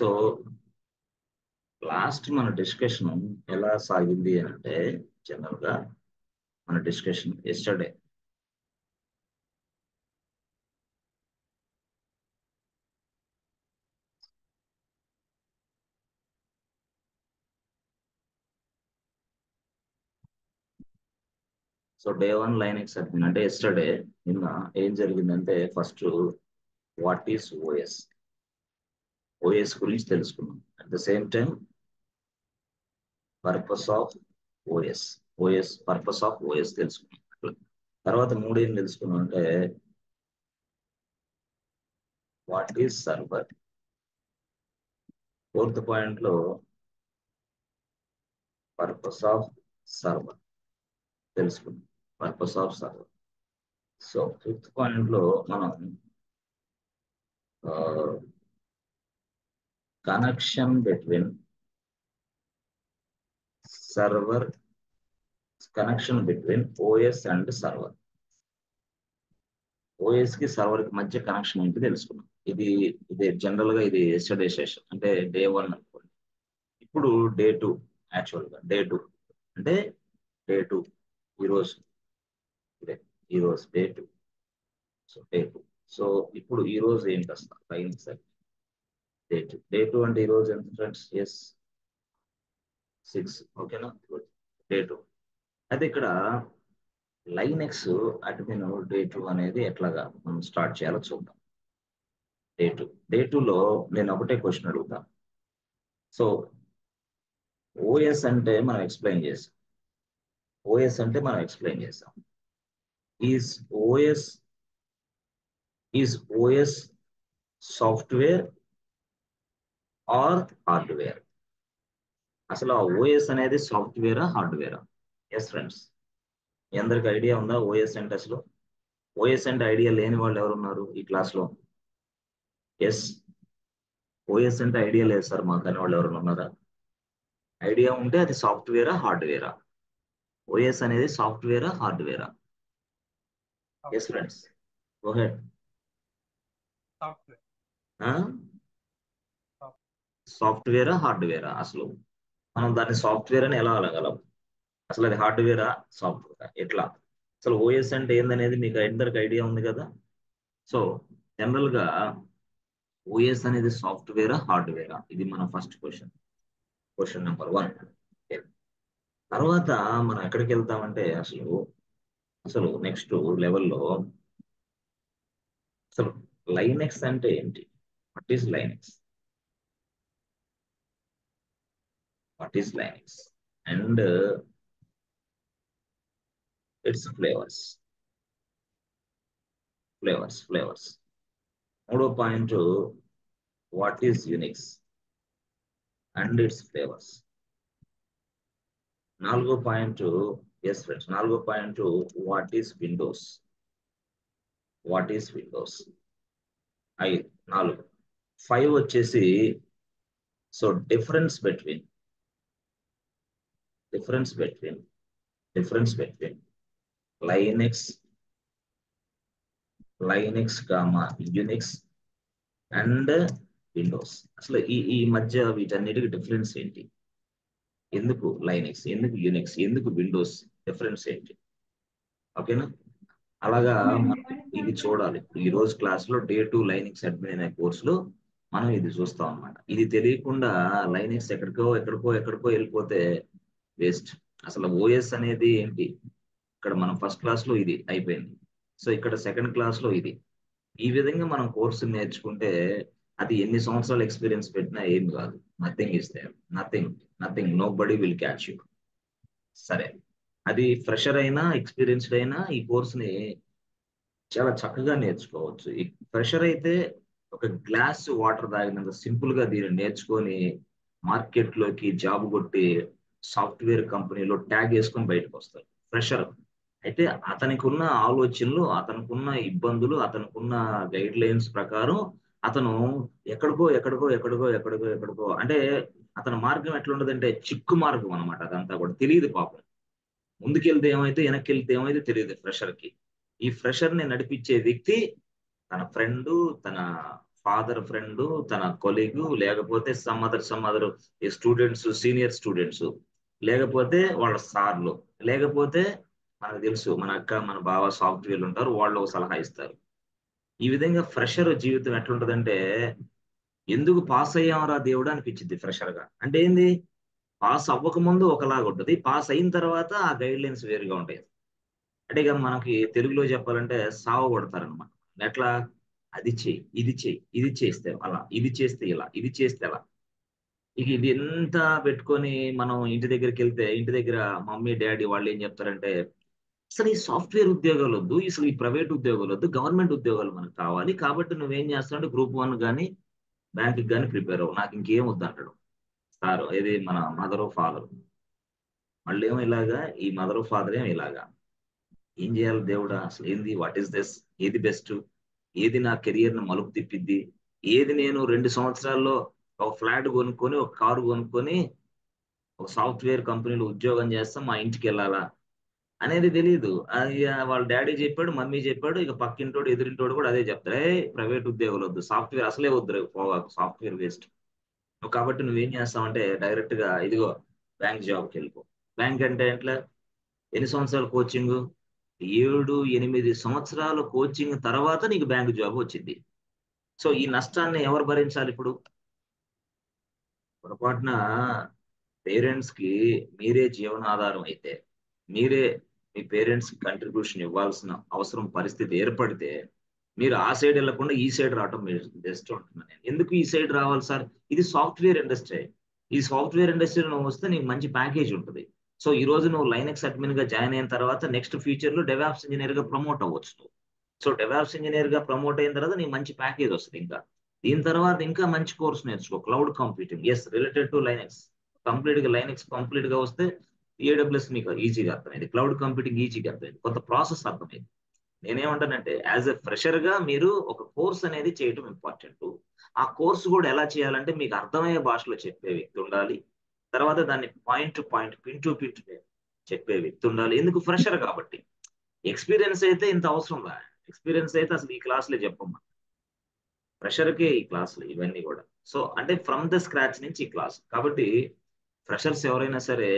So last మన discussion ఎలా సాగింది అంటే జనరల్ గా మన discussion yesterday so day 1 Linux admin అంటే ఎస్టర్డే నిన్న ఏం జరిగిందంటే first what is OS OS గురించి తెలుసుకున్నాం. At the same time purpose of OS purpose of OS తెలుసుకున్నాం. తర్వాత మూడేం తెలుసుకున్నాం అంటే what is server. Fourth point లో పర్పస్ ఆఫ్ సర్వర్ తెలుసుకున్నాం, purpose of server. So fifth point లో మనం connection between server, connection between OS and server. OS కి server కి మధ్య కనెక్షన్ ఏంటి తెలుసుకున్నాం. ఇది జనరల్ గా ఇది ఎస్టర్డే సెషన్ అంటే డే 1 అనుకోండి. ఇప్పుడు డే 2, యాక్చువల్ గా డే 2 అంటే డే 2 ఈరోజు, ఈరోజు డే 2. So day 2. సో ఇప్పుడు ఈ రోజు ఏంటి అసలు లైన్ సార్ డే 2 అంటే ఈ రోజు ఎంత ఫ్రెండ్స్? ఎస్ 6. ఓకేనా? డే 2. అయితే ఇక్కడ లైనెక్స్ అడ్మిన్ డే 2 అనేది ఎట్లాగా మనం స్టార్ట్ చేయాలో చూద్దాం. డే 2లో నేను ఒకటే క్వశ్చన్ అడుగుతాను. సో ఓఎస్ అంటే మనం ఎక్స్ప్లెయిన్ చేసాం. Is OS software or hardware? అసలు ఆ ఓఎస్ అనేది సాఫ్ట్వేరా హార్డ్వేరా? ఎస్ ఫ్రెండ్స్, మీ అందరికి ఐడియా ఉందా ఓఎస్ అంటే? అసలు ఓఎస్ అంటే ఐడియా లేని వాళ్ళు ఎవరు ఉన్నారు ఈ క్లాస్ లో? ఎస్, ఓఎస్ అంటే ఐడియా లేదు సార్ మాకు అని వాళ్ళు ఎవరు ఉన్నారా? ఐడియా ఉంటే అది సాఫ్ట్వేరా హార్డ్వేరా? ఓఎస్ అనేది సాఫ్ట్వేరా హార్డ్వేరా? Yes friends, go head. సాఫ్ట్వేరా హార్డ్వేరా? అసలు మనం దాన్ని సాఫ్ట్వేర్ అని ఎలా అనగలం? అసలు అది హార్డ్వేరా సాఫ్ట్వేరా ఎట్లా? అసలు ఓఎస్ అంటే ఏందనేది మీకు అందరికి ఐడియా ఉంది కదా. సో జనరల్ గా ఓఎస్ అనేది సాఫ్ట్వేరా హార్డ్వేరా? ఇది మన ఫస్ట్ క్వశ్చన్ నెంబర్ 1. తర్వాత మనం ఎక్కడికి వెళ్తామంటే అసలు నెక్స్ట్ లెవెల్లో అసలు లైనెక్స్ అంటే ఏంటి? What is Linux? And its flavours. మూడో point what is Unix and its flavours. నాలుగో point, yes friends, what is Windows. 5. 5 వచ్చేసి so difference between Linux comma Unix and Windows. అసలు ఈ మధ్య వీటన్నిటికి డిఫరెన్స్ ఏంటి? ఎందుకు లైనెక్స్, ఎందుకు యూనిక్స్, ఎందుకు విండోస్, డిఫరెన్స్ ఏంటి? ఓకేనా? అలాగా మనం ఇది చూడాలి. ఈ రోజు క్లాస్ లో డే 2 లైనెక్స్ అడ్మిన్ అనే కోర్సులో మనం ఇది చూస్తాం అన్నమాట. ఇది తెలియకుండా లైనెక్స్ ఎక్కడికో వెళ్ళిపోతే వేస్ట్. అసలు ఓఎస్ అనేది ఏంటి? ఇక్కడ మనం ఫస్ట్ క్లాస్ లో ఇది అయిపోయింది. సో ఇక్కడ సెకండ్ క్లాస్ లో ఇది. ఈ విధంగా మనం కోర్సు నేర్చుకుంటే అది ఎన్ని సంవత్సరాలు ఎక్స్పీరియన్స్ పెట్టినా ఏం కాదు. Nothing is there, nothing, nobody will catch you. సరే, అది ఫ్రెషర్ అయినా ఎక్స్పీరియన్స్డ్ అయినా ఈ కోర్సుని చాలా చక్కగా నేర్చుకోవచ్చు. ఈ ఫ్రెషర్ అయితే ఒక గ్లాస్ వాటర్ తాగినంత సింపుల్ గా దీన్ని నేర్చుకొని మార్కెట్ లోకి జాబ్ కొట్టి సాఫ్ట్వేర్ కంపెనీలో ట్యాగ్ వేసుకొని బయటకు వస్తారు ఫ్రెషర్. అయితే అతనికి ఉన్న ఆలోచనలు, అతనికి ఉన్న ఇబ్బందులు, అతనికి ఉన్న గైడ్ లైన్స్ ప్రకారం అతను ఎక్కడికో అంటే అతని మార్గం ఎట్లుండదంటే చిక్కు మార్గం అనమాట. అదంతా కూడా తెలియదు పాపం. ముందుకెళ్తే ఏమైతే, వెనక్కి వెళ్తే ఏమైతే తెలియదు ఫ్రెషర్ కి. ఈ ఫ్రెషర్ ని నడిపించే వ్యక్తి తన ఫ్రెండ్, తన ఫాదర్ ఫ్రెండ్, తన కొలీగు, లేకపోతే some other students, senior students, లేకపోతే వాళ్ళ సార్లు, లేకపోతే మనకు తెలుసు మన అక్క మన బావ సాఫ్ట్వేర్లు ఉంటారు, వాళ్ళు ఒక సలహా ఇస్తారు. ఈ విధంగా ఫ్రెషర్ జీవితం ఎట్లుంటదంటే, ఎందుకు పాస్ అయ్యామరా దేవుడు అనిపించింది ఫ్రెషర్ గా. అంటే ఏంది, పాస్ అవ్వక ముందు ఒకలాగా ఉంటుంది, పాస్ అయిన తర్వాత ఆ గైడ్ లైన్స్ వేరుగా ఉంటాయి. అంటే ఇక మనకి తెలుగులో చెప్పాలంటే సావ కొడతారనమాట. ఎట్లా, అది చెయ్యి, ఇది చెయ్యి, ఇది చేస్తే అలా, ఇది చేస్తే ఇలా, ఇది చేస్తే అలా. ఇక ఇది ఎంత పెట్టుకొని మనం ఇంటి దగ్గరికి వెళ్తే, ఇంటి దగ్గర మమ్మీ డాడీ వాళ్ళు ఏం చెప్తారంటే, అసలు ఈ సాఫ్ట్వేర్ ఉద్యోగాలు వద్దు, అసలు ఈ ప్రైవేట్ ఉద్యోగాలు వద్దు, గవర్నమెంట్ ఉద్యోగాలు మనకు కావాలి, కాబట్టి నువ్వేం చేస్తావు అంటే గ్రూప్ 1 కానీ బ్యాంక్ కానీ ప్రిపేర్ అవ్వు, నాకు ఇంకేం వద్దు అంటాడు సార్. ఇది మన మదర్ ఫాదర్. మళ్ళీ ఏమో ఇలాగా, ఈ మదర్ ఫాదర్ ఏమో ఇలాగా. ఏం చేయాలి దేవుడా, అసలు ఏంది, వాట్ ఈస్ దిస్, ఏది బెస్ట్, ఏది నా కెరియర్ ను మలుపు తిప్పిద్ది, ఏది నేను 2 సంవత్సరాల్లో ఒక ఫ్లాట్ కొనుక్కొని ఒక కారు కొనుక్కొని ఒక సాఫ్ట్వేర్ కంపెనీలో ఉద్యోగం చేస్తాం, మా ఇంటికి వెళ్ళాలా అనేది తెలియదు. అది వాళ్ళ డాడీ చెప్పాడు, మమ్మీ చెప్పాడు, ఇక పక్కింటోడు ఎదురింటోడు కూడా అదే చెప్తారు, ఏ ప్రైవేట్ ఉద్యోగాలు వద్దు, సాఫ్ట్వేర్ అసలే వద్దు, పోవాకు, సాఫ్ట్వేర్ వేస్ట్. కాబట్టి నువ్వేం చేస్తావంటే డైరెక్ట్ గా ఇదిగో బ్యాంక్ జాబ్కి వెళ్ళిపో. బ్యాంక్ అంటే ఎట్లా, ఎన్ని సంవత్సరాలు కోచింగ్, 7-8 సంవత్సరాలు కోచింగ్ తర్వాత నీకు బ్యాంక్ జాబ్ వచ్చింది. సో ఈ నష్టాన్ని ఎవరు భరించాలి ఇప్పుడు? పొరపాటున పేరెంట్స్ కి మీరే జీవనాధారం అయితే, మీరే మీ పేరెంట్స్ కి కంట్రిబ్యూషన్ ఇవ్వాల్సిన అవసరం పరిస్థితి ఏర్పడితే, మీరు ఆ సైడ్ వెళ్లకుండా ఈ సైడ్ రావటం బెస్ట్ ఉంటున్నాను నేను. ఎందుకు ఈ సైడ్ రావాలి సార్, ఇది సాఫ్ట్వేర్ ఇండస్ట్రీ. ఈ సాఫ్ట్వేర్ ఇండస్ట్రీలో నువ్వు వస్తే నీకు మంచి ప్యాకేజ్ ఉంటుంది. సో ఈ రోజు నువ్వు లైనెక్స్ అడ్మిన్ గా జాయిన్ అయిన తర్వాత నెక్స్ట్ ఫ్యూచర్ లో డెవాప్స్ ఇంజనీర్ గా ప్రమోట్ అవ్వచ్చు నువ్వు. సో డెవాప్స్ ఇంజనీర్ గా ప్రమోట్ అయిన తర్వాత నీకు మంచి ప్యాకేజ్ వస్తుంది. ఇంకా దీని తర్వాత ఇంకా మంచి కోర్స్ నేర్చుకో, cloud computing, yes related to Linux. Complete గా లైనెక్స్ కంప్లీట్ గా వస్తే ఏడబ్ల్యూఎస్ మీకు ఈజీగా అర్థమైంది, క్లౌడ్ కంప్యూటింగ్ ఈజీగా అర్థమైంది, కొంత ప్రాసెస్ అర్థమైంది. నేనేమంటానంటే యాజ్ ఎ ఫ్రెషర్ గా మీరు ఒక కోర్స్ అనేది చేయడం ఇంపార్టెంట్. ఆ కోర్స్ కూడా ఎలా చేయాలంటే మీకు అర్థమయ్యే భాషలో చెప్పే వ్యక్తి ఉండాలి. తర్వాత దాన్ని point to point, pin to pin చెప్పే వ్యక్తి ఉండాలి. ఎందుకు, ఫ్రెషర్ కాబట్టి. ఎక్స్పీరియన్స్ అయితే ఇంత అవసరం రా, ఎక్స్పీరియన్స్ అయితే అసలు ఈ క్లాసులే చెప్పమ్మా, ఫ్రెషర్కే ఈ క్లాసులు ఇవన్నీ కూడా. సో అంటే ఫ్రమ్ ద స్క్రాచ్ నుంచి ఈ క్లాస్. కాబట్టి ఫ్రెషర్స్ ఎవరైనా సరే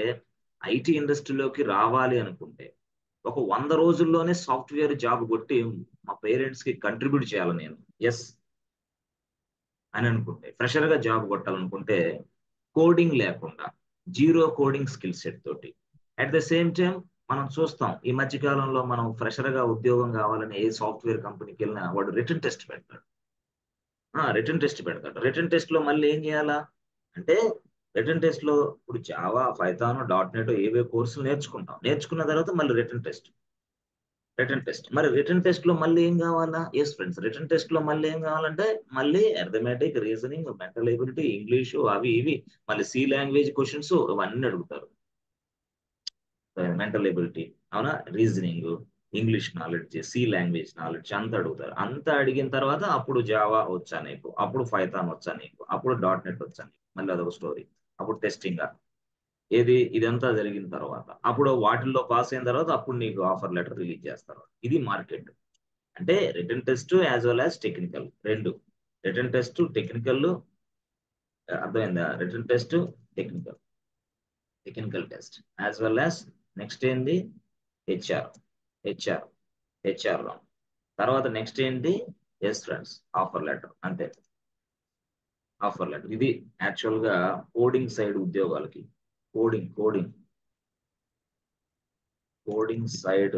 ఐటీ ఇండస్ట్రీలోకి రావాలి అనుకుంటే, ఒక 100 రోజుల్లోనే సాఫ్ట్వేర్ జాబ్ కొట్టి మా పేరెంట్స్ కి కంట్రిబ్యూట్ చేయాలి నేను, ఎస్ అని అనుకుంటే, ఫ్రెషర్ గా జాబ్ కొట్టాలనుకుంటే, కోడింగ్ లేకుండా జీరో కోడింగ్ స్కిల్ సెట్ తోటి, అట్ ద సేమ్ టైం మనం చూస్తాం ఈ మధ్య కాలంలో, మనం ఫ్రెషర్ గా ఉద్యోగం కావాలని ఏ సాఫ్ట్వేర్ కంపెనీకి వెళ్ళినా వాడు రిటర్న్ టెస్ట్ పెడతాడు. రిటర్న్ టెస్ట్ లో మళ్ళీ ఏం చేయాలా అంటే, రిటర్న్ టెస్ట్ లో ఇప్పుడు జావా, పైథాన్, .NET ఏవే కోర్సులు నేర్చుకుంటాం, నేర్చుకున్న తర్వాత మళ్ళీ రిటర్న్ టెస్ట్. మరి రిటర్న్ టెస్ట్ లో మళ్ళీ ఏం కావాలా, ఎస్ ఫ్రెండ్స్, రిటర్న్ టెస్ట్ లో మళ్ళీ ఏం కావాలంటే, మళ్ళీ arithmetic, reasoning, mental ability, English, అవి ఇవి, మళ్ళీ సి లాంగ్వేజ్ క్వశ్చన్స్ ఇవన్నీ అడుగుతారు. మెంటల్ ఎబిలిటీ, అవునా, reasoning, English knowledge, C language knowledge అంతా అడుగుతారు. అంతా అడిగిన తర్వాత అప్పుడు జావా వచ్చా నీకు, అప్పుడు పైథాన్ వచ్చా నీకు, అప్పుడు .NET వచ్చా నీకు, మళ్ళీ అదొక స్టోరీ. అప్పుడు టెస్టింగ్ ఏది, ఇదంతా జరిగిన తర్వాత అప్పుడు వాటిల్లో పాస్ అయిన తర్వాత అప్పుడు నీకు ఆఫర్ లెటర్ రిలీజ్ చేస్తారు. ఇది మార్కెట్. అంటే return test as well as technical రెండు. రిటర్న్ టెస్ట్ టెక్నికల్, అర్థమైందా, return test technical, technical test as well as next ఏంది, హెచ్ఆర్, హెచ్ఆర్ హెచ్ఆర్ రౌండ్. తర్వాత నెక్స్ట్ ఏంటి, ఎస్ ఫ్రెండ్స్, ఆఫర్ లెటర్. అంతే, offer letter. ఇది యాక్చువల్ గా coding side ఉద్యోగాలకి, coding coding coding side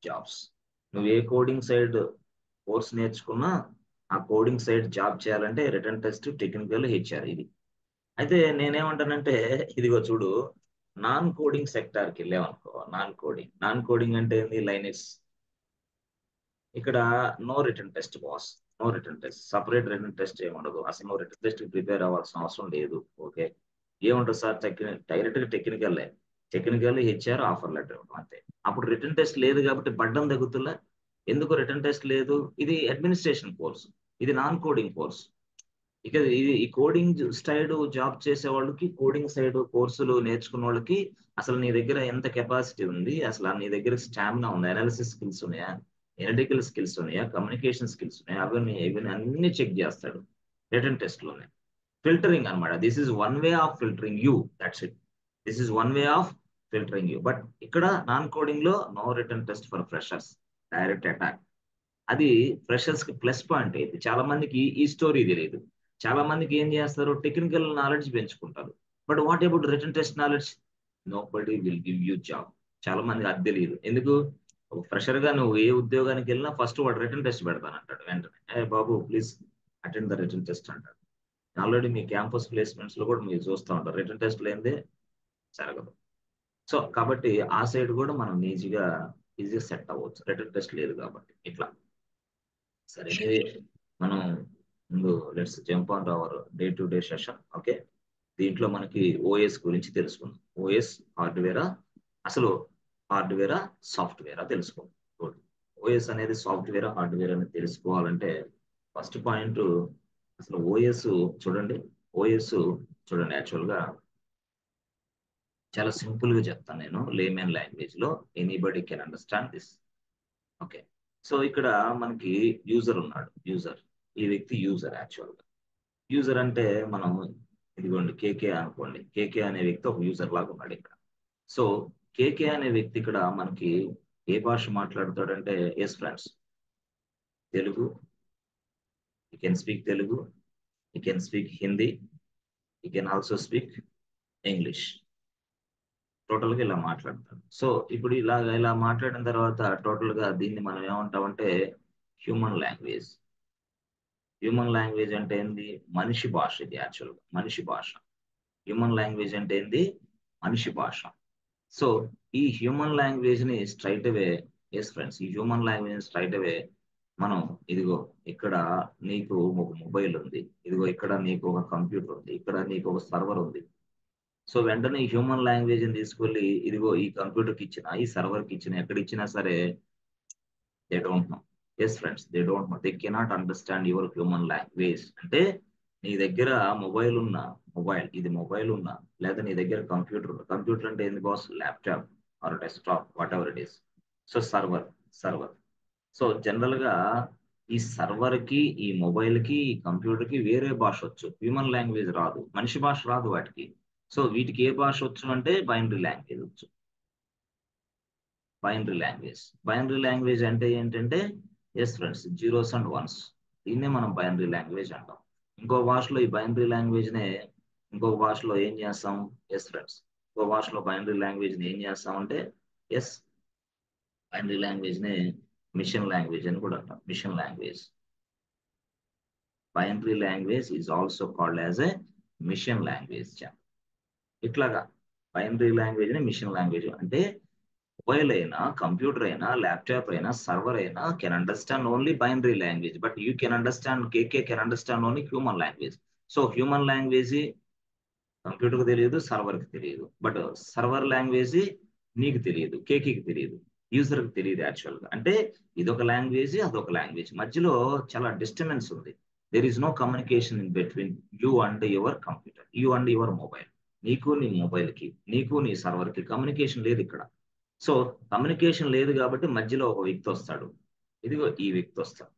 jobs. నువ్వు ఏ coding side course నేర్చుకున్నా ఆ కోడింగ్ సైడ్ జాబ్ చేయాలంటే రిటర్న్ టెస్ట్, టెక్నికల్, హెచ్ఆర్ ఇది. అయితే నేనేమంటానంటే, ఇదిగో చూడు, నాన్ కోడింగ్ సెక్టార్ కి వెళ్ళామనుకో, నాన్ కోడింగ్ అంటే ఏంది, లైనెక్స్. ఇక్కడ no written test boss, no written test, separate written test ఏముండదు అసలు, నువ్వు రిటర్న్ టెస్ట్ ప్రిపేర్ అవ్వాల్సిన అవసరం లేదు. ఓకే, ఏముంటుంది సార్, డైరెక్ట్ గా టెక్నికల్, హెచ్ఆర్, ఆఫర్ లెటర్ ఇవ్వడం అంతే. అప్పుడు రిటర్న్ టెస్ట్ లేదు కాబట్టి బడ్డం తగ్గుతుందా? ఎందుకు రిటర్న్ టెస్ట్ లేదు, ఇది అడ్మినిస్ట్రేషన్ కోర్స్, ఇది నాన్ కోడింగ్ కోర్స్. ఇక ఇది ఈ కోడింగ్ సైడ్ జాబ్ చేసే వాళ్ళకి, కోడింగ్ సైడ్ కోర్సులు నేర్చుకున్న వాళ్ళకి అసలు నీ దగ్గర ఎంత కెపాసిటీ ఉంది, అసలు నీ దగ్గర స్టామినా ఉంది, అనాలిసిస్ స్కిల్స్ ఉన్నాయా, ఎనలిటికల్ స్కిల్స్ ఉన్నాయా, కమ్యూనికేషన్ స్కిల్స్ ఉన్నాయా, అవన్నీ అన్ని చెక్ చేస్తాడు రిటర్న్ టెస్ట్ లోనే. ఫిల్టరింగ్ అనమాట. This is one way of filtering you, that's it. This is one way of filtering you. But ఇక్కడ నాన్ కోడింగ్ లో no written test for freshers, direct attack. అది freshers కి plus point అయితే. చాలా మందికి ఈ స్టోరీ తెలియదు. చాలా మందికి ఏం చేస్తారు, టెక్నికల్ నాలెడ్జ్ పెంచుకుంటారు. But what about written test knowledge? Nobody will give you job. చాలా మందికి అది తెలియదు. ఎందుకు? ఒక ఫ్రెషర్ గా నువ్వు ఏ ఉద్యోగానికి వెళ్ళినా ఫస్ట్ వాడు రిటర్న్ టెస్ట్ పెడతానంటాడు. వెంటనే ఏ బాబు please attend the return test అంటాడు. ఆల్రెడీ మీ క్యాంపస్ ప్లేస్మెంట్స్ లో కూడా మీరు చూస్తూ ఉంటారు, రిటర్న్ టెస్ట్ లేనిదే జరగదు. సో కాబట్టి ఆ సైడ్ కూడా మనం ఈజీగా సెట్ అవ్వచ్చు, రిటర్న్ టెస్ట్ లేదు కాబట్టి. ఇట్లా సరే. మనం ముందు let's jump on hour day to day session. Okay, దీంట్లో మనకి ఓఎస్ గురించి తెలుసుకుందాం. ఓఎస్ హార్డ్వేరా, అసలు హార్డ్వేరా సాఫ్ట్వేరా తెలుసుకోండి. ఓఎస్ అనేది సాఫ్ట్వేరా హార్డ్వేర్ అని తెలుసుకోవాలంటే ఫస్ట్ పాయింట్ అసలు ఓఎస్ చూడండి. ఓఎస్ చూడండి, యాక్చువల్గా చాలా సింపుల్ గా చెప్తాను నేను, లేమెన్ లాంగ్వేజ్ లో. Anybody can understand this. Okay, so ఇక్కడ మనకి యూజర్ ఉన్నాడు. యూజర్, ఈ వ్యక్తి యూజర్. యాక్చువల్గా యూజర్ అంటే మనం ఇదిగోండి కేకే అనుకోండి. కేకే అనే వ్యక్తి ఒక యూజర్ లాగా ఉన్నాడు ఇక్కడ. సో కేకే అనే వ్యక్తి ఇక్కడ మనకి ఏ భాష మాట్లాడతాడంటే, yes friends, Telugu. You can speak Telugu, you can speak Hindi, you can also speak English. Total గా ఇలా మాట్లాడతాడు. సో ఇప్పుడు ఇలా మాట్లాడిన తర్వాత టోటల్ గా దీన్ని మనం ఏమంటామంటే హ్యూమన్ లాంగ్వేజ్. హ్యూమన్ లాంగ్వేజ్ అంటే ఏంది? మనిషి భాష. ఇది యాక్చువల్గా మనిషి భాష. హ్యూమన్ లాంగ్వేజ్ అంటే ఏంది? మనిషి భాష. సో ఈ హ్యూమన్ లాంగ్వేజ్ ని స్ట్రైట్ అవే, ఎస్ ఫ్రెండ్స్, ఈ హ్యూమన్ లాంగ్వేజ్ స్ట్రైట్ అవే మనం ఇదిగో ఇక్కడ నీకు ఒక మొబైల్ ఉంది, ఇదిగో ఇక్కడ నీకు ఒక కంప్యూటర్ ఉంది, ఇక్కడ నీకు ఒక సర్వర్ ఉంది. సో వెంటనే ఈ హ్యూమన్ లాంగ్వేజ్ ని తీసుకెళ్ళి ఇదిగో ఈ కంప్యూటర్కి ఇచ్చిన, ఈ సర్వర్కి ఇచ్చిన, ఎక్కడ ఇచ్చినా సరే they don't know. Yes friends, they don't know, they cannot understand your human language. అంటే నీ దగ్గర మొబైల్ ఉన్నా, ఇది మొబైల్ ఉన్నా, లేదా నీ దగ్గర కంప్యూటర్ అంటే ఏంది boss? Laptop or desktop, what ever it is. So server. So general గా ఈ సర్వర్ కి, ఈ మొబైల్ కి, ఈ కంప్యూటర్ కి వేరే భాష వచ్చు, హ్యూమన్ లాంగ్వేజ్ రాదు, మనిషి భాష రాదు వాటికి. సో వీటికి ఏ భాష వచ్చు అంటే బైనరీ లాంగ్వేజ్ వచ్చు. బైనరీ లాంగ్వేజ్ అంటే ఏంటంటే, yes friends, zeros and ones. దీన్నే మనం బైనరీ లాంగ్వేజ్ అంటాం. ఇంకో భాషలో ఈ బైనరీ లాంగ్వేజ్ నే ఇంకొక భాషలో ఏం చేస్తాం? ఎస్ ఫ్రెండ్స్, ఇంకో భాషలో బైనరీ లాంగ్వేజ్ ని ఏం చేస్తాం అంటే, ఎస్, బైనరీ లాంగ్వేజ్ నే మిషన్ లాంగ్వేజ్ అని కూడా అంటాం. Machine language, binary language is also called as a machine language. ఇట్లాగా బైనరీ లాంగ్వేజ్ ని మిషన్ లాంగ్వేజ్ అంటే, మొబైల్ అయినా, కంప్యూటర్ అయినా, ల్యాప్టాప్ అయినా, సర్వర్ అయినా can understand only binary language. But you can understand, KK can understand only human language. So human language computer కి తెలియదు, server కి తెలియదు. బట్ సర్వర్ లాంగ్వేజ్ నీకు తెలియదు, కేకేకి తెలియదు, యూజర్ కి తెలియదు. యాక్చువల్ గా అంటే ఇదొక లాంగ్వేజ్, అదొక లాంగ్వేజ్, మధ్యలో చాలా డిస్టర్బెన్స్ ఉంది. There is no communication in between you and your computer, you and your mobile. నీకు నీ మొబైల్ కి, నీకు నీ సర్వర్ కి కమ్యూనికేషన్ లేదు ఇక్కడ. సో కమ్యూనికేషన్ లేదు కాబట్టి మధ్యలో ఒక వ్యక్తి వస్తాడు. ఇదిగో ఈ వ్యక్తి వస్తాడు.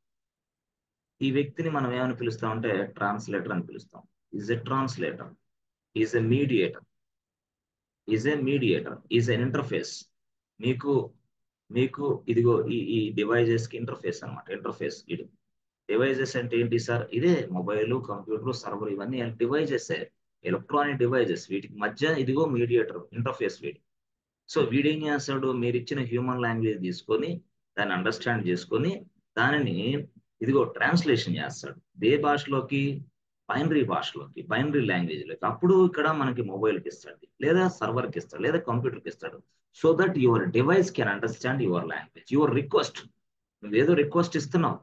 ఈ వ్యక్తిని మనం ఏమని పిలుస్తామంటే ట్రాన్స్లేటర్ అని పిలుస్తాం. Is a translator, is a mediator, is an interface. మీకు మీకు ఇదిగో ఈ డివైజెస్ కి ఇంటర్ఫేస్ అనమాట. ఇంటర్ఫేస్ ఇది. డివైజెస్ అంటే ఏంటి సార్? ఇదే మొబైల్, కంప్యూటర్, సర్వర్, ఇవన్నీ డివైజెస్, ఎలక్ట్రానిక్ డివైజెస్. వీటికి మధ్య ఇదిగో మీడియేటర్, ఇంటర్ఫేస్ వీడి. సో వీడేం చేస్తాడు? మీరు ఇచ్చిన హ్యూమన్ లాంగ్వేజ్ తీసుకొని దాన్ని అండర్స్టాండ్ చేసుకొని దానిని ఇదిగో ట్రాన్స్లేషన్ చేస్తాడు. ఏ భాషలోకి? బైనరీ లాంగ్వేజ్ లోకి. అప్పుడు ఇక్కడ మనకి మొబైల్కి ఇస్తాడు, లేదా సర్వర్కి ఇస్తాడు, లేదా కంప్యూటర్కి ఇస్తాడు. So that your device can understand your language, your request. నువ్వేదో రిక్వెస్ట్ ఇస్తున్నావు,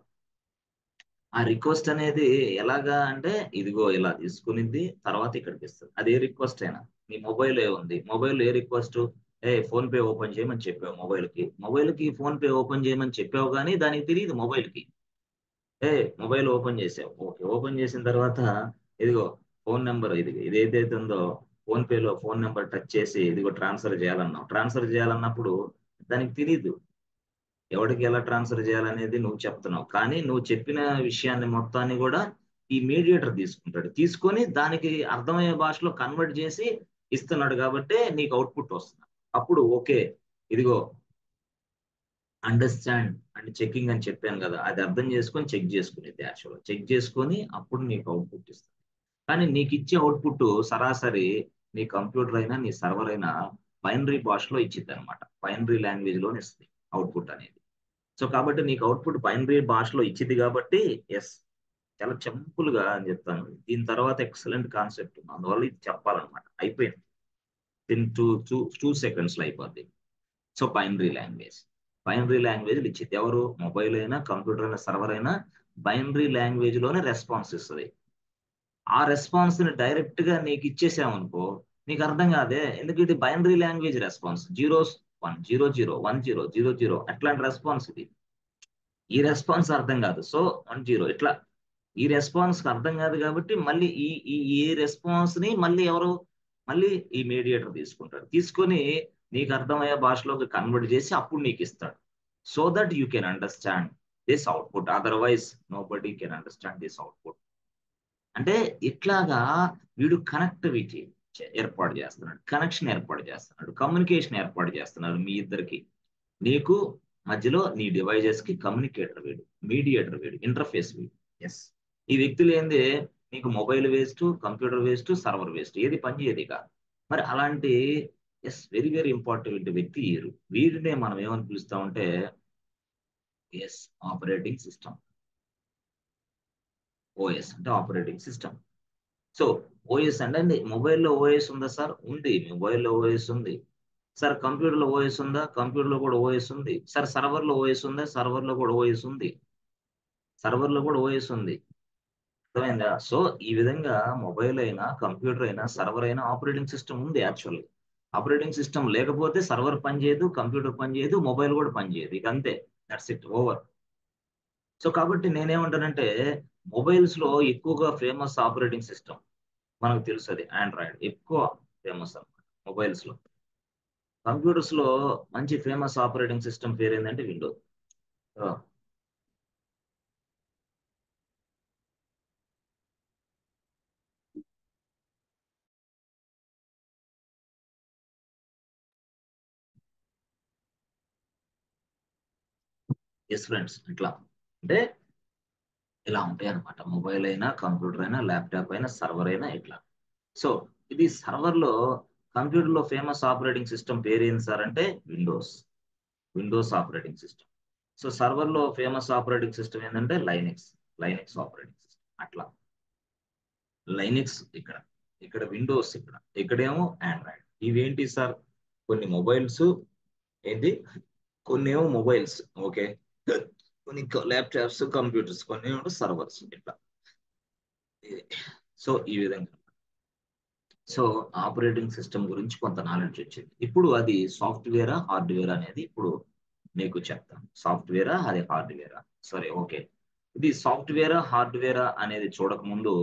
ఆ రిక్వెస్ట్ అనేది ఎలాగా అంటే ఇదిగో ఇలా తీసుకునింది, తర్వాత ఇక్కడికి ఇస్తుంది. అది ఏ రిక్వెస్ట్ అయినా. నీ మొబైల్ ఏ ఉంది, మొబైల్ ఏ రిక్వెస్ట్? ఫోన్ పే ఓపెన్ చేయమని చెప్పావు మొబైల్ కి ఫోన్ పే ఓపెన్ చేయమని చెప్పావు, కానీ దానికి తెలియదు మొబైల్ కి. మొబైల్ ఓపెన్ చేసావు, ఓకే, ఓపెన్ చేసిన తర్వాత ఇదిగో ఫోన్ నెంబర్, ఇది ఏదైతే ఉందో ఫోన్ పేలో ఫోన్ నెంబర్ టచ్ చేసి ఇదిగో ట్రాన్స్ఫర్ చేయాలన్నావు. ట్రాన్స్ఫర్ చేయాలన్నప్పుడు దానికి తెలియదు ఎవరికి ఎలా ట్రాన్స్ఫర్ చేయాలనేది నువ్వు చెప్తున్నావు, కానీ నువ్వు చెప్పిన విషయాన్ని మొత్తాన్ని కూడా ఈ మీడియేటర్ తీసుకుంటాడు, తీసుకొని దానికి అర్థమయ్యే భాషలో కన్వర్ట్ చేసి ఇస్తున్నాడు, కాబట్టి నీకు అవుట్పుట్ వస్తుంది. అప్పుడు ఓకే, ఇదిగో అండర్స్టాండ్ అండ్ చెకింగ్ అని చెప్పాను కదా, అది అర్థం చేసుకొని చెక్ చేసుకునేది, యాక్చువల్గా చెక్ చేసుకొని అప్పుడు నీకు అవుట్పుట్ ఇస్తుంది. కానీ నీకు ఇచ్చే అవుట్పుట్ సరాసరి నీ కంప్యూటర్ అయినా నీ సర్వర్ అయినా బైనరీ భాషలో ఇచ్చింది అనమాట, బైనరీ లాంగ్వేజ్ లోనే ఇస్తుంది అవుట్పుట్ అనేది. సో కాబట్టి నీకు అవుట్పుట్ బైనరీ భాషలో ఇచ్చింది కాబట్టి ఎస్, చాలా సింపుల్ గా అని చెప్తాను. దీని తర్వాత ఎక్సలెంట్ కాన్సెప్ట్ ఉంది, అందువల్ల ఇది చెప్పాలన్నమాట. అయిపోయింది, ఇన్ టూ సెకండ్స్ లో అయిపోద్ది. సో బైనరీ లాంగ్వేజ్ ఇచ్చింది ఎవరు, మొబైల్ అయినా కంప్యూటర్ అయినా సర్వర్ అయినా బైనరీ లాంగ్వేజ్ లోనే రెస్పాన్స్ ఇస్తుంది. ఆ రెస్పాన్స్ ని డైరెక్ట్ గా నీకు ఇచ్చేసామనుకో నీకు అర్థం కాదే, ఎందుకంటే ఇది బైనరీ లాంగ్వేజ్ రెస్పాన్స్, జీరోస్ 1 0 0 1 0 0 0 అట్లాంటి రెస్పాన్స్ ఇది. ఈ రెస్పాన్స్ అర్థం కాదు, సో 1 0 ఇట్లా ఈ రెస్పాన్స్ అర్థం కాదు కాబట్టి మళ్ళీ ఈ ఈ ఈ రెస్పాన్స్ ని మళ్ళీ ఈ మీడియేటర్ తీసుకుంటాడు, తీసుకొని నీకు అర్థమయ్యే భాషలోకి కన్వర్ట్ చేసి అప్పుడు నీకు ఇస్తాడు. So that you can understand this output, otherwise nobody can understand this output. అంటే ఇట్లాగా వీడు కనెక్టివిటీ ఏర్పాటు చేస్తున్నాడు, కనెక్షన్ ఏర్పాటు చేస్తున్నాడు, కమ్యూనికేషన్ ఏర్పాటు చేస్తున్నాడు మీ ఇద్దరికి. నీకు మధ్యలో నీ డివైజెస్ కి కమ్యూనికేటర్ వీడు, మీడియేటర్ వీడు, ఇంటర్ఫేస్ వీడు. ఎస్, ఈ వ్యక్తులు ఏంది, నీకు mobile waste, computer waste, server waste, ఏది పనిచేయదు కాదు. మరి అలాంటి ఎస్ వెరీ వెరీ ఇంపార్టెంట్ వ్యక్తి వీరినే మనం ఏమని పిలుస్తామంటే ఎస్ ఆపరేటింగ్ సిస్టమ్. ఓఎస్ అంటే ఆపరేటింగ్ సిస్టమ్. సో ఓఎస్ అంటే మొబైల్లో ఓఎస్ ఉందా సార్, ఉంది, మొబైల్లో ఓఎస్ ఉంది. సార్ కంప్యూటర్లో ఓఎస్ ఉందా, కంప్యూటర్లో కూడా ఓఎస్ ఉంది. సార్ సర్వర్లో ఓఎస్ ఉందా, సర్వర్లో కూడా ఓఎస్ ఉంది, సర్వర్లో కూడా ఓఎస్ ఉంది. అర్థమైందా? సో ఈ విధంగా మొబైల్ అయినా కంప్యూటర్ అయినా సర్వర్ అయినా ఆపరేటింగ్ సిస్టమ్ ఉంది యాక్చువల్లీ. ఆపరేటింగ్ సిస్టమ్ లేకపోతే సర్వర్ పనిచేయదు, కంప్యూటర్ పనిచేయదు, మొబైల్ కూడా పనిచేయదు, ఇక అంతే, దట్స్ ఇట్, ఓవర్. సో కాబట్టి నేనేమంటానంటే మొబైల్స్ లో ఎక్కువగా ఫేమస్ ఆపరేటింగ్ సిస్టమ్ మనకు తెలుసు, అది ఆండ్రాయిడ్ ఎక్కువ ఫేమస్ అన్నమాట మొబైల్స్ లో. కంప్యూటర్స్ లో మంచి ఫేమస్ ఆపరేటింగ్ సిస్టమ్ పేరు ఏంటంటే విండోస్. ఎస్ ఫ్రెండ్స్, ఇట్లా అంటే ఇలా ఉంటాయి అనమాట, మొబైల్ అయినా కంప్యూటర్ అయినా ల్యాప్టాప్ అయినా సర్వర్ అయినా ఇట్లా. సో ఇది సర్వర్ లో కంప్యూటర్ లో ఫేమస్ ఆపరేటింగ్ సిస్టమ్ పేరు ఏంటి సార్ అంటే Windows, Windows operating system. So server లో ఫేమస్ ఆపరేటింగ్ సిస్టమ్ ఏంటంటే లైనెక్స్, లైనెక్స్ ఆపరేటింగ్ సిస్టమ్ అట్లా. లైనెక్స్ ఇక్కడ, ఇక్కడ విండోస్ ఇక్కడ, ఇక్కడేమో ఆండ్రాయిడ్. ఇవేంటి సార్, కొన్ని మొబైల్స్ ఏంటి, కొన్ని ఏమో మొబైల్స్, ఓకే, కొన్ని ల్యాప్టాప్స్, కంప్యూటర్స్, కొన్ని ఏమో సర్వర్స్ ఇట్లా. సో ఈ విధంగా, సో ఆపరేటింగ్ సిస్టమ్ గురించి కొంత నాలెడ్జ్ వచ్చింది. ఇప్పుడు అది సాఫ్ట్వేరా హార్డ్వేర్ అనేది ఇప్పుడు నీకు చెప్తాను. సాఫ్ట్వేరా అది హార్డ్వేరా, సరే ఓకే. ఇది సాఫ్ట్వేరా హార్డ్వేరా అనేది చూడక ముందు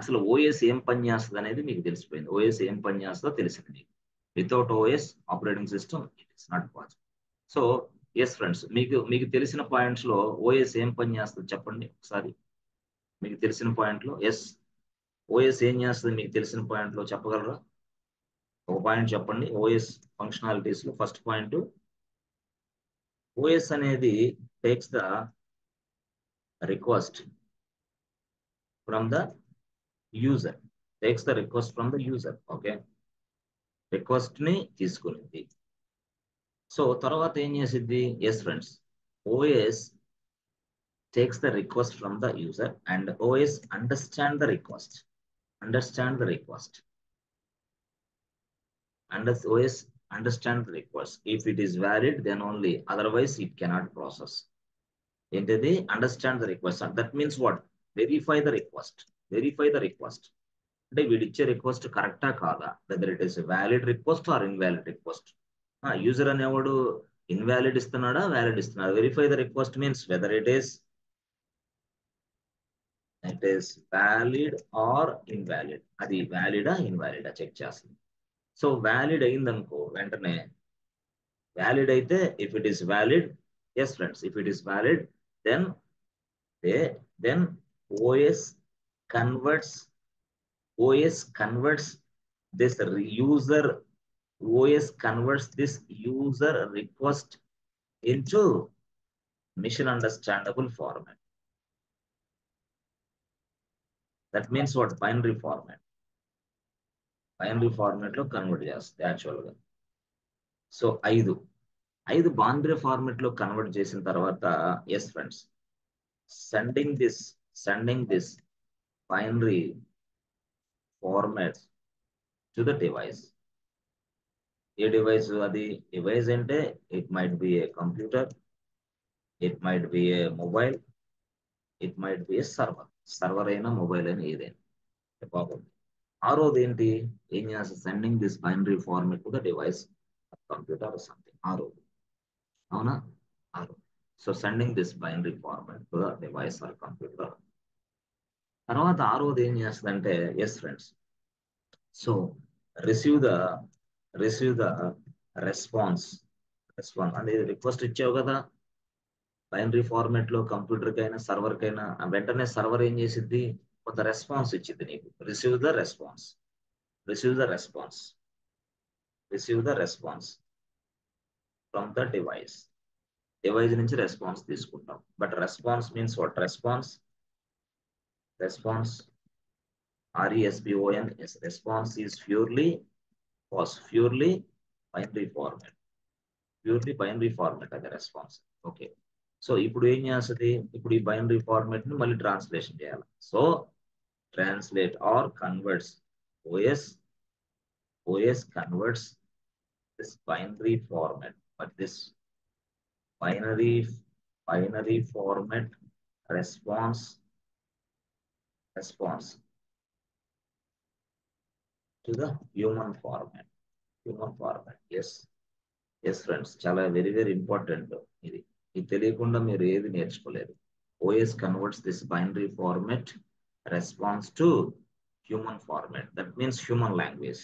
అసలు ఓఎస్ ఏం పని చేస్తుంది అనేది మీకు తెలిసిపోయింది. ఓఎస్ ఏం పని చేస్తుందో తెలిసింది మీకు. Without OS operating system it is not possible. So yes friends, మీకు మీకు తెలిసిన పాయింట్స్ లో ఓఎస్ ఏం పని చేస్తుంది చెప్పండి ఒకసారి. మీకు తెలిసిన పాయింట్ లో ఎస్ ఓఎస్ ఏం చేస్తుంది మీకు తెలిసిన పాయింట్ లో చెప్పగలరా? ఒక పాయింట్ చెప్పండి ఓఎస్ ఫంక్షనాలిటీస్ లో. ఫస్ట్ పాయింట్, ఓఎస్ అనేది takes the request from the user, takes the request from the user, okay, request ని తీసుకునేది. సో తర్వాత ఏం చేసిద్ది, yes friends, OS takes the request from the user and OS understand the request, understand the request, and the OS understand the request. If it is valid then only, otherwise it cannot process. ఏంటిది understand the request, that means what, verify the request, verify the request అంటే వీడిచ్చే request కరెక్టా కాదా, whether it is valid request or invalid request. User అనేవాడు invalid ఇస్తున్నాడా valid ఇస్తున్నాడా, verify the request means whether it is valid or invalid, అది వ్యాలిడా ఇన్వాలిడా చెక్ చేస్తుంది. సో వ్యాలిడ్ అయిందనుకో వెంటనే, వ్యాలిడ్ అయితే if it is valid Yes, friends, if it is valid, then then OS converts OS converts this user OS converts this user request into machine understandable format. That means what? Binary format. Binary format లో convert చేస్తుంది actual గా. So ఐదు binary format లో convert చేసిన తర్వాత yes friends, sending this binary format to the device. ఏ device అది? Device అంటే it might be a computer, it might be a mobile, it might be a server అయినా mobile అయినా ఏదైనా బాగుంది. ఆరోది ఏంటి? ఏం చేస్తుంది? Sending this binary format to the device, computer something. ఆరోది అవునా? ఆరోది. So sending this binary format to the device or computer. తర్వాత ఆరోది ఏం చేస్తుందంటే yes friends, so receive the response అంటే రిక్వెస్ట్ ఇచ్చావు కదా బైనరీ ఫార్మాట్ లో కంప్యూటర్ కైనా సర్వర్ కైనా, వెంటనే సర్వర్ ఏం చేసిద్ది? కొంత రెస్పాన్స్ ఇచ్చింది నీకు. Receive the response from the device నుంచి రెస్పాన్స్ తీసుకుంటాం. But response means what? Response RESPONS response is purely binary format అది రెస్పాన్స్. ఓకే, సో ఇప్పుడు ఏం చేస్తుంది? ఇప్పుడు ఈ బైనరీ ఫార్మాట్ ని మళ్ళీ ట్రాన్స్లేషన్ చేయాలి. So translate or converts, OS converts this binary format, but this binary format response to the human format. Yes friends, చాలా వెరీ ఇంపార్టెంట్ ఇది. ఇది తెలియకుండా మీరు ఏది నేర్చుకోలేరు. OS converts this binary format response to human format. That means human language.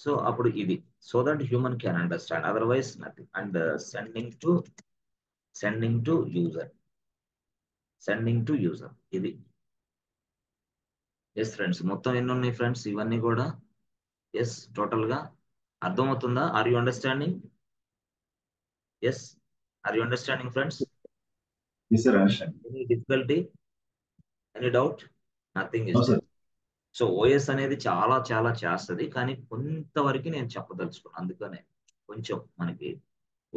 So అప్పుడు ఇది, so that human can understand, otherwise nothing. And sending to user ఇది. Yes friends, మొత్తం ఎన్ని ఉన్నాయి ఫ్రెండ్స్ ఇవన్నీ కూడా? ఎస్, టోటల్ గా అర్థమవుతుందా? Are you understanding? Yes, are you understanding friends? Any difficulty, any doubt? Nothing is there. So OS అనేది చాలా చాలా చేస్తుంది, కానీ కొంతవరకు నేను చెప్పదలుచుకున్నాను. అందుకనే కొంచెం మనకి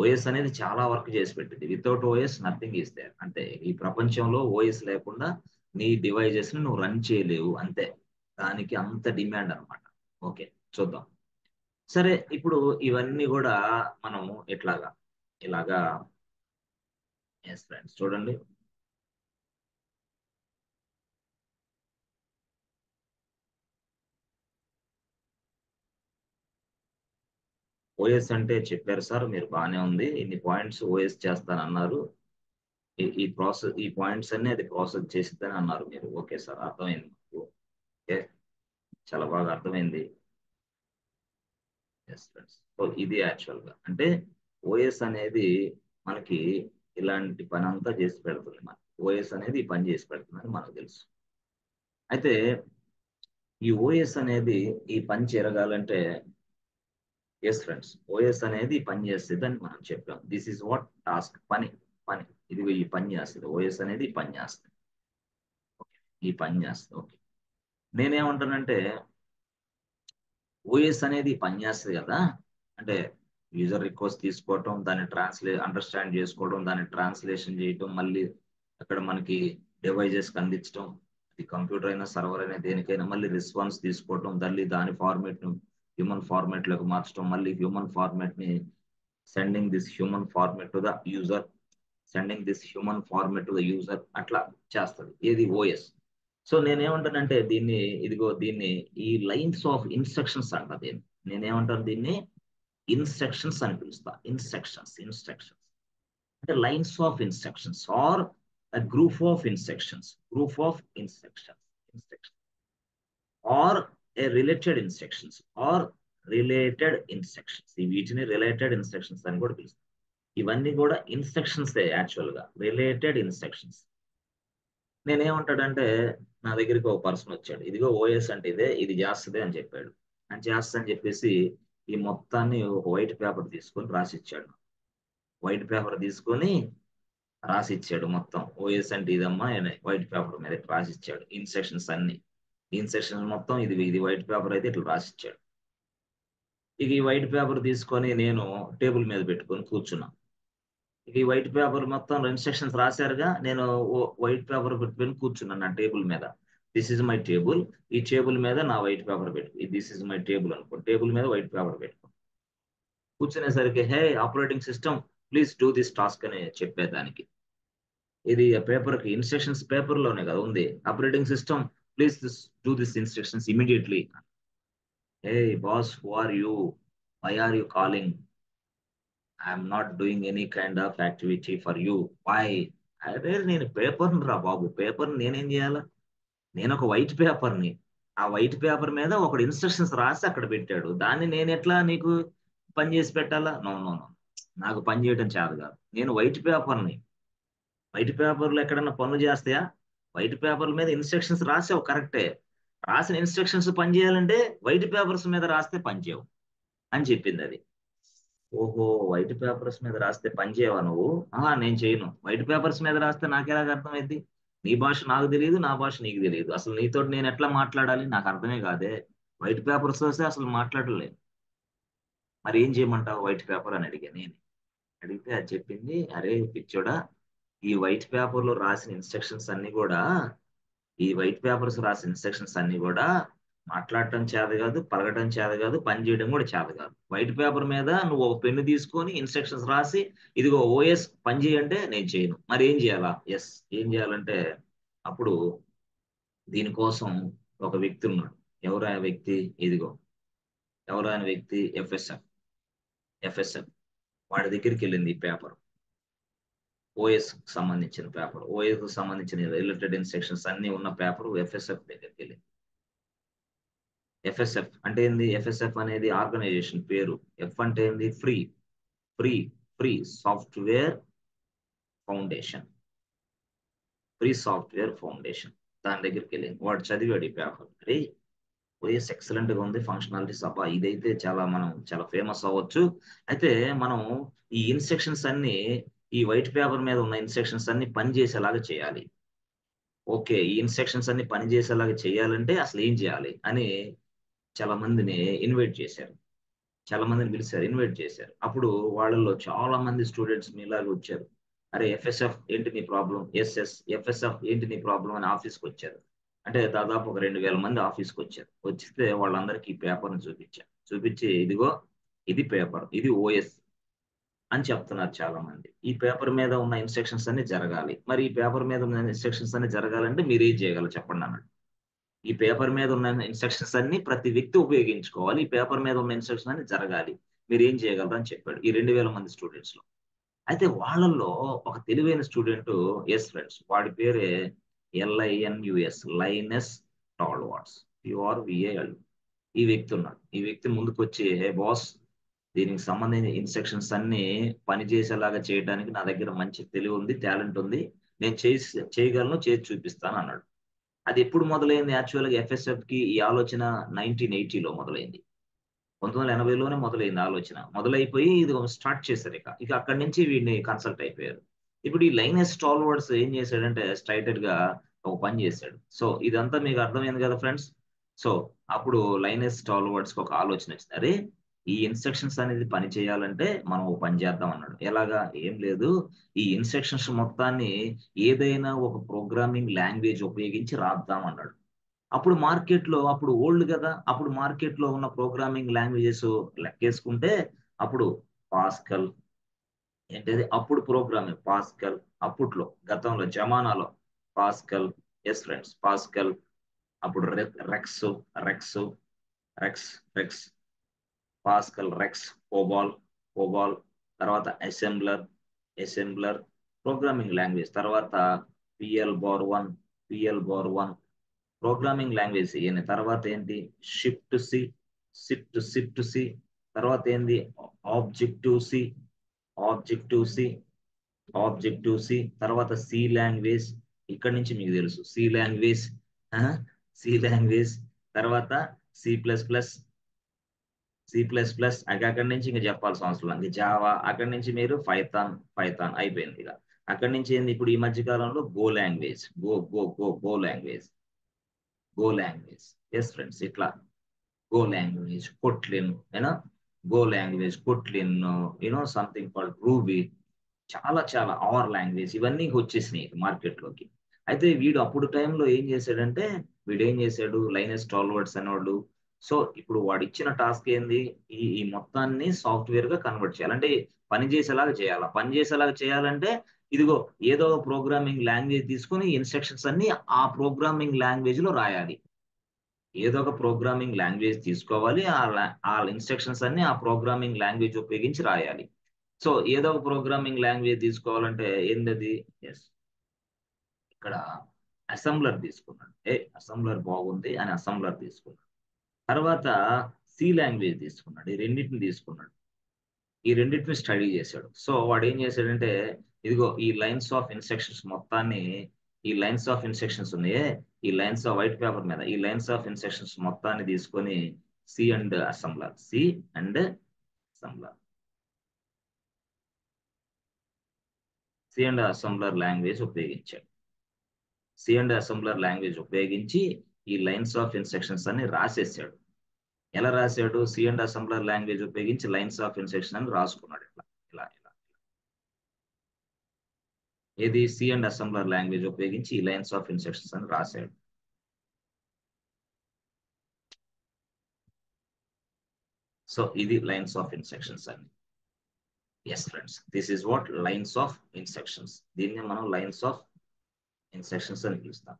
ఓఎస్ అనేది చాలా వర్క్ చేసి పెట్టింది. Without OS nothing is there. అంటే ఈ ప్రపంచంలో ఓఎస్ లేకుండా నీ డివైజెస్ ని నువ్వు రన్ చేయలేవు, అంతే. దానికి అంత డిమాండ్ అనమాట. ఓకే, చూద్దాం. సరే, ఇప్పుడు ఇవన్నీ కూడా మనము ఇలాగా ఎస్ ఫ్రెండ్స్ చూడండి. ఓఎస్ అంటే చెప్పారు సార్, మీరు బాగానే ఉంది, ఇన్ని పాయింట్స్ ఓఎస్ చేస్తానన్నారు, ఈ పాయింట్స్ అన్ని అది ప్రాసెస్ చేసిద్దని అన్నారు మీరు. ఓకే సార్, అర్థమైంది. ఓకే, చాలా బాగా అర్థమైంది. ఎస్ ఫ్రెండ్స్, సో ఇది యాక్చువల్ గా అంటే ఓఎస్ అనేది మనకి ఇలాంటి పని అంతా చేసి పెడుతుంది. మనకి ఓఎస్ అనేది ఈ పని చేసి పెడుతుందని మనకు తెలుసు. అయితే ఈ ఓఎస్ అనేది ఈ పని చేరగాలంటే ఎస్ ఫ్రెండ్స్, ఓఎస్ అనేది పని చేస్తుంది అని మనం చెప్పాం. దిస్ ఈజ్ వాట్ టాస్క్, పని. ఇది ఈ పని చేస్తుంది. ఓఎస్ అనేది ఈ పని చేస్తుంది. ఓకే, నేనేమంటానంటే ఓఎస్ అనేది పని చేస్తుంది కదా, అంటే యూజర్ రిక్వెస్ట్ తీసుకోవటం, దాన్ని అండర్స్టాండ్ చేసుకోవడం, దాన్ని ట్రాన్స్లేషన్ చేయటం, మళ్ళీ అక్కడ మనకి డివైజెస్ అందించడం, అది కంప్యూటర్ అయినా సర్వర్ అయినా దేనికైనా, మళ్ళీ రెస్పాన్స్ తీసుకోవటం, దాని ఫార్మేట్ ను హ్యూమన్ ఫార్మేట్ లోకి మార్చడం, మళ్ళీ హ్యూమన్ ఫార్మేట్ ని sending this human format to the user, అట్లా చేస్తుంది ఏది? ఓఎస్. సో నేనేమంటానంటే దీన్ని ఈ లైన్స్ ఆఫ్ ఇన్స్ట్రక్షన్స్ అంట. నేనేమంటాను, దీన్ని ఇన్స్ట్రక్షన్స్ అని పిలుస్తా. ఇన్స్ట్రక్షన్స్ అంటే lines of instructions or a group of instructions or a related instructions వీటిని రిలేటెడ్ ఇన్స్ట్రక్షన్స్ అని కూడా పిలుస్తాం. ఇవన్నీ కూడా ఇన్స్ట్రక్షన్స్ యాక్చువల్ గా రిలేటెడ్ ఇన్స్ట్రక్షన్స్. నేనేమంటాడంటే నా దగ్గరికి ఒక పర్సన్ వచ్చాడు, ఇదిగో ఓఎస్ అంటే ఇదే, ఇది చేస్తుంది అని చెప్పాడు. అని చేస్తా అని చెప్పేసి ఈ మొత్తాన్ని ఒక వైట్ పేపర్ తీసుకొని రాసిచ్చాడు. వైట్ పేపర్ తీసుకొని రాసిచ్చాడు మొత్తం, ఓఎస్ అంటే ఇదమ్మా అని వైట్ పేపర్ మీద రాసిచ్చాడు ఇన్స్ట్రక్షన్స్ అన్ని. ఇన్స్ట్రక్షన్స్ మొత్తం ఇది ఇది వైట్ పేపర్ అయితే ఇట్లా రాసిచ్చాడు. ఇక ఈ వైట్ పేపర్ తీసుకొని నేను టేబుల్ మీద పెట్టుకొని కూర్చున్నా. ఇక ఈ వైట్ పేపర్ మొత్తం ఇన్స్ట్రక్షన్స్ రాశారుగా, నేను వైట్ పేపర్ పెట్టుకొని కూర్చున్నాను నా టేబుల్ మీద. దిస్ ఇస్ మై టేబుల్, ఈ టేబుల్ మీద నా వైట్ పేపర్ పెట్టుకో, దిస్ ఇస్ మై టేబుల్ అనుకో, టేబుల్ మీద వైట్ పేపర్ పెట్టుకో. కూర్చునేసరికి hey operating system please do this task అని చెప్పేదానికి, ఇది పేపర్ కి ఇన్స్ట్రక్షన్స్ పేపర్ లోనే కదా ఉంది, operating system please do this instructions immediately. Hey boss, who are you, why are you calling, I'm not doing any kind of activity for you, why. అరే నేను paper రా బాబు, పేపర్ నేనేం చేయాలా, నేను ఒక వైట్ పేపర్ని, ఆ వైట్ పేపర్ మీద ఒకడు ఇన్స్ట్రక్షన్స్ రాసి అక్కడ పెట్టాడు, దాన్ని నేను ఎట్లా నీకు పని చేసి పెట్టాలా? నో నో నో, నాకు పని చేయడం చేత కాదు. నేను వైట్ పేపర్ని, వైట్ పేపర్లు ఎక్కడన్నా పనులు చేస్తాయా? వైట్ పేపర్ల మీద ఇన్స్ట్రక్షన్స్ రాసావు కరెక్టే, రాసిన ఇన్స్ట్రక్షన్స్ పని చేయాలంటే వైట్ పేపర్స్ మీద రాస్తే పని చేయవు అని చెప్పింది అది. ఓహో, వైట్ పేపర్స్ మీద రాస్తే పని చేయవా నువ్వు? నేను చేయను. వైట్ పేపర్స్ మీద రాస్తే నాకెలాగ అర్థమైంది? నీ భాష నాకు తెలియదు, నా భాష నీకు తెలియదు, అసలు నీతో నేను ఎట్లా మాట్లాడాలి నాకు అర్థమే కాదే. వైట్ పేపర్స్ వస్తే అసలు మాట్లాడలేదు. మరి ఏం చేయమంటావు వైట్ పేపర్ అని అడిగా నేను. అడిగితే అది చెప్పింది, అరే పిచ్చోడా, ఈ వైట్ పేపర్ లో రాసిన ఇన్స్ట్రక్షన్స్ అన్ని కూడా, ఈ వైట్ పేపర్స్ రాసిన ఇన్స్ట్రక్షన్స్ అన్ని కూడా మాట్లాడటం చేత కాదు, పలకటం చేత కాదు, పని చేయడం కూడా చేత కాదు. వైట్ పేపర్ మీద నువ్వు ఒక పెన్ను తీసుకొని ఇన్స్ట్రక్షన్స్ రాసి ఇదిగో ఓఎస్ పని చేయంటే నేను చేయను. మరి ఏం చేయాలా? ఎస్, ఏం చేయాలంటే అప్పుడు దీనికోసం ఒక వ్యక్తి ఉన్నాడు. ఎవరు ఆ వ్యక్తి? ఇదిగో, ఎవరు ఆయన వ్యక్తి? ఎఫ్ఎస్ఎఫ్. ఎఫ్ఎస్ఎఫ్ వాడి దగ్గరికి వెళ్ళింది ఈ పేపర్, ఓఎస్ సంబంధించిన పేపర్, ఓఎస్ కు సంబంధించిన రిలేటెడ్ ఇన్స్ట్రక్షన్స్ అన్ని ఉన్న పేపర్ ఎఫ్ఎస్ఎఫ్ దగ్గరికి వెళ్ళింది. ఎఫ్ఎస్ఎఫ్ అంటే ఏంది? ఎఫ్ఎస్ఎఫ్ అనేది ఆర్గనైజేషన్ పేరు. ఎఫ్ అంటే ఏంది? Free. Free, free software foundation. Free software foundation దాని దగ్గరికి వెళ్ళింది. వాడు చదివాడు ఈ పేపర్, అరే ఓఎస్ ఎక్సలెంట్ గా ఉంది, ఫంక్షనాలిటీస్ అబ్బా ఇదైతే చాలా మనం చాలా ఫేమస్ అవ్వచ్చు. అయితే మనం ఈ ఇన్స్ట్రక్షన్స్ అన్ని, ఈ వైట్ పేపర్ మీద ఉన్న ఇన్స్ట్రక్షన్స్ అన్ని పని చేసేలాగా చేయాలి. ఓకే, ఈ ఇన్స్ట్రక్షన్స్ అన్ని పని చేసేలాగా చేయాలంటే అసలు ఏం చేయాలి అని చాలా మందిని ఇన్వైట్ చేశారు. చాలా మందిని పిలిచారు, ఇన్వైట్ చేశారు. అప్పుడు వాళ్ళలో చాలా మంది స్టూడెంట్స్ మీలాగా వచ్చారు. అరే ఎఫ్ఎస్ఎఫ్ ఏంటి నీ ప్రాబ్లం, ఎస్ఎస్ ఎఫ్ఎస్ఎఫ్ ఏంటి నీ ప్రాబ్లం అని ఆఫీస్కి వచ్చారు. అంటే దాదాపు ఒక 2000 మంది ఆఫీస్కి వచ్చారు. వచ్చితే వాళ్ళందరికీ ఈ పేపర్ని చూపించారు. చూపించి ఇదిగో ఇది పేపర్, ఇది ఓఎస్ అని చెప్తున్నారు చాలా మంది. ఈ పేపర్ మీద ఉన్న ఇన్స్ట్రక్షన్స్ అన్ని జరగాలి. మరి ఈ పేపర్ మీద ఉన్న ఇన్స్ట్రక్షన్స్ అన్ని జరగాలంటే మీరు ఏం చేయగలరు చెప్పండి అన్నాడు. ఈ పేపర్ మీద ఉన్న ఇన్స్ట్రక్షన్స్ అన్ని ప్రతి వ్యక్తి ఉపయోగించుకోవాలి, ఈ పేపర్ మీద ఉన్న ఇన్స్ట్రక్షన్ అన్ని జరగాలి, మీరు ఏం చేయగలరు అని చెప్పాడు ఈ 2000 మంది స్టూడెంట్స్ లో. అయితే వాళ్ళల్లో ఒక తెలివైన స్టూడెంట్, ఎస్ ఫ్రెండ్స్, వాడి పేరే LINUS, లైనస్ టాల్వార్డ్స్, TRVAL. ఈ వ్యక్తి ఉన్నాడు. ఈ వ్యక్తి ముందుకు వచ్చి, హే బాస్, దీనికి సంబంధించిన ఇన్స్ట్రక్షన్స్ అన్ని పని చేసేలాగా చేయడానికి నా దగ్గర మంచి తెలివి ఉంది, టాలెంట్ ఉంది, నేను చేయగలను, చేసి చూపిస్తాను అన్నాడు. అది ఎప్పుడు మొదలైంది? యాక్చువల్గా ఎఫ్ఎస్ఎఫ్ కి ఈ ఆలోచన 1980లో మొదలైంది. 1980లోనే మొదలైంది ఆలోచన. మొదలైపోయి ఇది స్టార్ట్ చేశారు. ఇక అక్కడి నుంచి వీడిని కన్సల్ట్ అయిపోయారు. ఇప్పుడు ఈ లైనస్ టాల్వర్డ్స్ ఏం చేశాడంటే స్ట్రైటెడ్ గా ఒక పని చేశాడు. సో ఇదంతా మీకు అర్థమైంది కదా ఫ్రెండ్స్. సో అప్పుడు లైనస్ టాల్వర్డ్స్ కి ఒక ఆలోచన వచ్చింది, అరే ఈ ఇన్స్ట్రక్షన్స్ అనేది పని చేయాలంటే మనం ఒక పని చేద్దాం అన్నాడు. ఎలాగా? ఏం లేదు, ఈ ఇన్స్ట్రక్షన్స్ మొత్తాన్ని ఏదైనా ఒక ప్రోగ్రామింగ్ లాంగ్వేజ్ ఉపయోగించి రాద్దాం అన్నాడు. అప్పుడు మార్కెట్ లో, అప్పుడు ఓల్డ్ కదా, అప్పుడు మార్కెట్ లో ఉన్న ప్రోగ్రామింగ్ లాంగ్వేజెస్ లెక్కేసుకుంటే అప్పుడు పాస్కల్ ఏంటిది, అప్పుడు ప్రోగ్రామింగ్ పాస్కల్, అప్పట్లో గతంలో జమానాలో పాస్కల్, ఎస్ ఫ్రెండ్స్ పాస్కల్, అప్పుడు rex, rex rex rex pascal, rex, కోబాల్, కోబాల్, తర్వాత అసెంబ్లర్, అసెంబ్లర్ ప్రోగ్రామింగ్ లాంగ్వేజ్, తర్వాత PL-1, PL-1 ప్రోగ్రామింగ్ లాంగ్వేజ్ ఈయన. తర్వాత ఏంటి? షిఫ్ట్ సి, షిఫ్ట్ సి, తర్వాత ఏంది? ఆబ్జెక్టివ్ సి, ఆబ్జెక్టివ్ సి తర్వాత సి లాంగ్వేజ్. ఇక్కడ నుంచి మీకు తెలుసు సి లాంగ్వేజ్ తర్వాత సి++, అక్కడి నుంచి ఇంకా చెప్పాల్సిన అవసరం లేదు. జావా అక్కడి నుంచి మీరు పైథాన్ అయిపోయింది. ఇక అక్కడి నుంచి ఏంది ఇప్పుడు ఈ మధ్య కాలంలో go language, go language. Yes friends, ఇట్లా go language, Kotlin, go language, Kotlin, something called Ruby, చాలా చాలా ఆర్ లాంగ్వేజ్, ఇవన్నీ వచ్చేసినాయి మార్కెట్లోకి. అయితే వీడు అప్పుడు టైంలో ఏం చేశాడంటే, వీడు ఏం చేశాడు, లైనస్ టాల్వర్డ్స్ అనేవాడు. సో ఇప్పుడు వాడు ఇచ్చిన టాస్క్ ఏంది, ఈ మొత్తాన్ని సాఫ్ట్వేర్ గా కన్వర్ట్ చేయాలి. అంటే పని చేసేలాగా చేయాలంటే ఇదిగో ఏదో ఒక ప్రోగ్రామింగ్ లాంగ్వేజ్ తీసుకొని ఇన్స్ట్రక్షన్స్ అన్ని ఆ ప్రోగ్రామింగ్ లాంగ్వేజ్ లో రాయాలి. ఏదో ఒక ప్రోగ్రామింగ్ లాంగ్వేజ్ తీసుకోవాలి, ఆ ఇన్స్ట్రక్షన్స్ అన్ని ఆ ప్రోగ్రామింగ్ లాంగ్వేజ్ ఉపయోగించి రాయాలి. సో ఏదో ఒక ప్రోగ్రామింగ్ లాంగ్వేజ్ తీసుకోవాలంటే ఏంటది, ఎస్ ఇక్కడ అసెంబ్లర్ తీసుకున్నాడు. అసెంబ్లర్ బాగుంది అని అసెంబ్లర్ తీసుకున్నాడు. తర్వాత సి లాంగ్వేజ్ తీసుకున్నాడు. ఈ రెండింటిని స్టడీ చేశాడు. సో వాడు ఏం చేశాడంటే, ఇదిగో ఈ లైన్స్ ఆఫ్ ఇన్స్ట్రక్షన్స్ మొత్తాన్ని, ఈ లైన్స్ ఆఫ్ ఇన్స్ట్రక్షన్స్ ఉన్నాయే, ఈ లైన్స్ ఆఫ్ వైట్ పేపర్ మీద ఈ లైన్స్ ఆఫ్ ఇన్స్ట్రక్షన్స్ మొత్తాన్ని తీసుకొని సి అండ్ అసెంబ్లర్ లాంగ్వేజ్ ఉపయోగించాడు. ఉపయోగించి ఈ లైన్స్ ఆఫ్ ఇన్స్ట్రక్షన్స్ అన్ని రాసేసాడు. ఎలా రాశాడు, సి అండ్ అసెంబ్లర్ లాంగ్వేజ్ ఉపయోగించి లైన్స్ ఆఫ్ ఇన్స్ట్రక్షన్ అని రాసుకున్నాడు. ఇలా ఏది, సి అండ్ అసెంబ్లర్ లాంగ్వేజ్ ఉపయోగించి ఈ లైన్స్ ఆఫ్ ఇన్స్ట్రక్షన్స్ అని రాశాడు. సో ఇది లైన్స్ ఆఫ్ ఇన్స్ట్రక్షన్స్ అని. Yes friends, this is what lines of instructions. దీన్ని మనం లైన్స్ ఆఫ్ ఇన్స్ట్రక్షన్స్ అని పిలుస్తాం.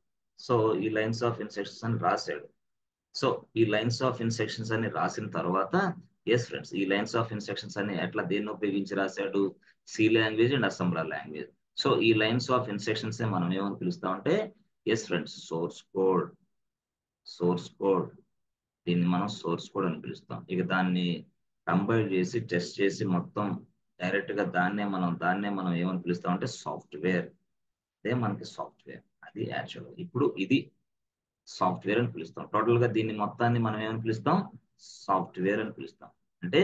సో ఈ లైన్స్ ఆఫ్ ఇన్స్ట్రక్షన్స్ అని రాశాడు. సో ఈ లైన్స్ ఆఫ్ ఇన్స్ట్రక్షన్స్ అని రాసిన తర్వాత, ఎస్ ఫ్రెండ్స్, ఈ లైన్స్ ఆఫ్ ఇన్స్ట్రక్షన్స్ అని ఎట్లా దేన్ని ఉపయోగించి రాశాడు, C language and assembler language. So ఈ లైన్స్ ఆఫ్ ఇన్స్ట్రక్షన్స్ మనం ఏమని పిలుస్తామంటే, ఎస్ ఫ్రెండ్స్, సోర్స్ కోడ్. దీన్ని మనం సోర్స్ కోడ్ అని పిలుస్తాం. ఇక దాన్ని కంపైల్ చేసి టెస్ట్ చేసి మొత్తం డైరెక్ట్ గా దాన్నే మనం ఏమని పిలుస్తాం అంటే సాఫ్ట్వేర్. అదే మనకి సాఫ్ట్వేర్, అది యాక్చువల్. ఇప్పుడు ఇది సాఫ్ట్వేర్ అని పిలుస్తాం. టోటల్ గా దీన్ని మొత్తాన్ని మనం ఏమని పిలుస్తాం, సాఫ్ట్వేర్ అని పిలుస్తాం. అంటే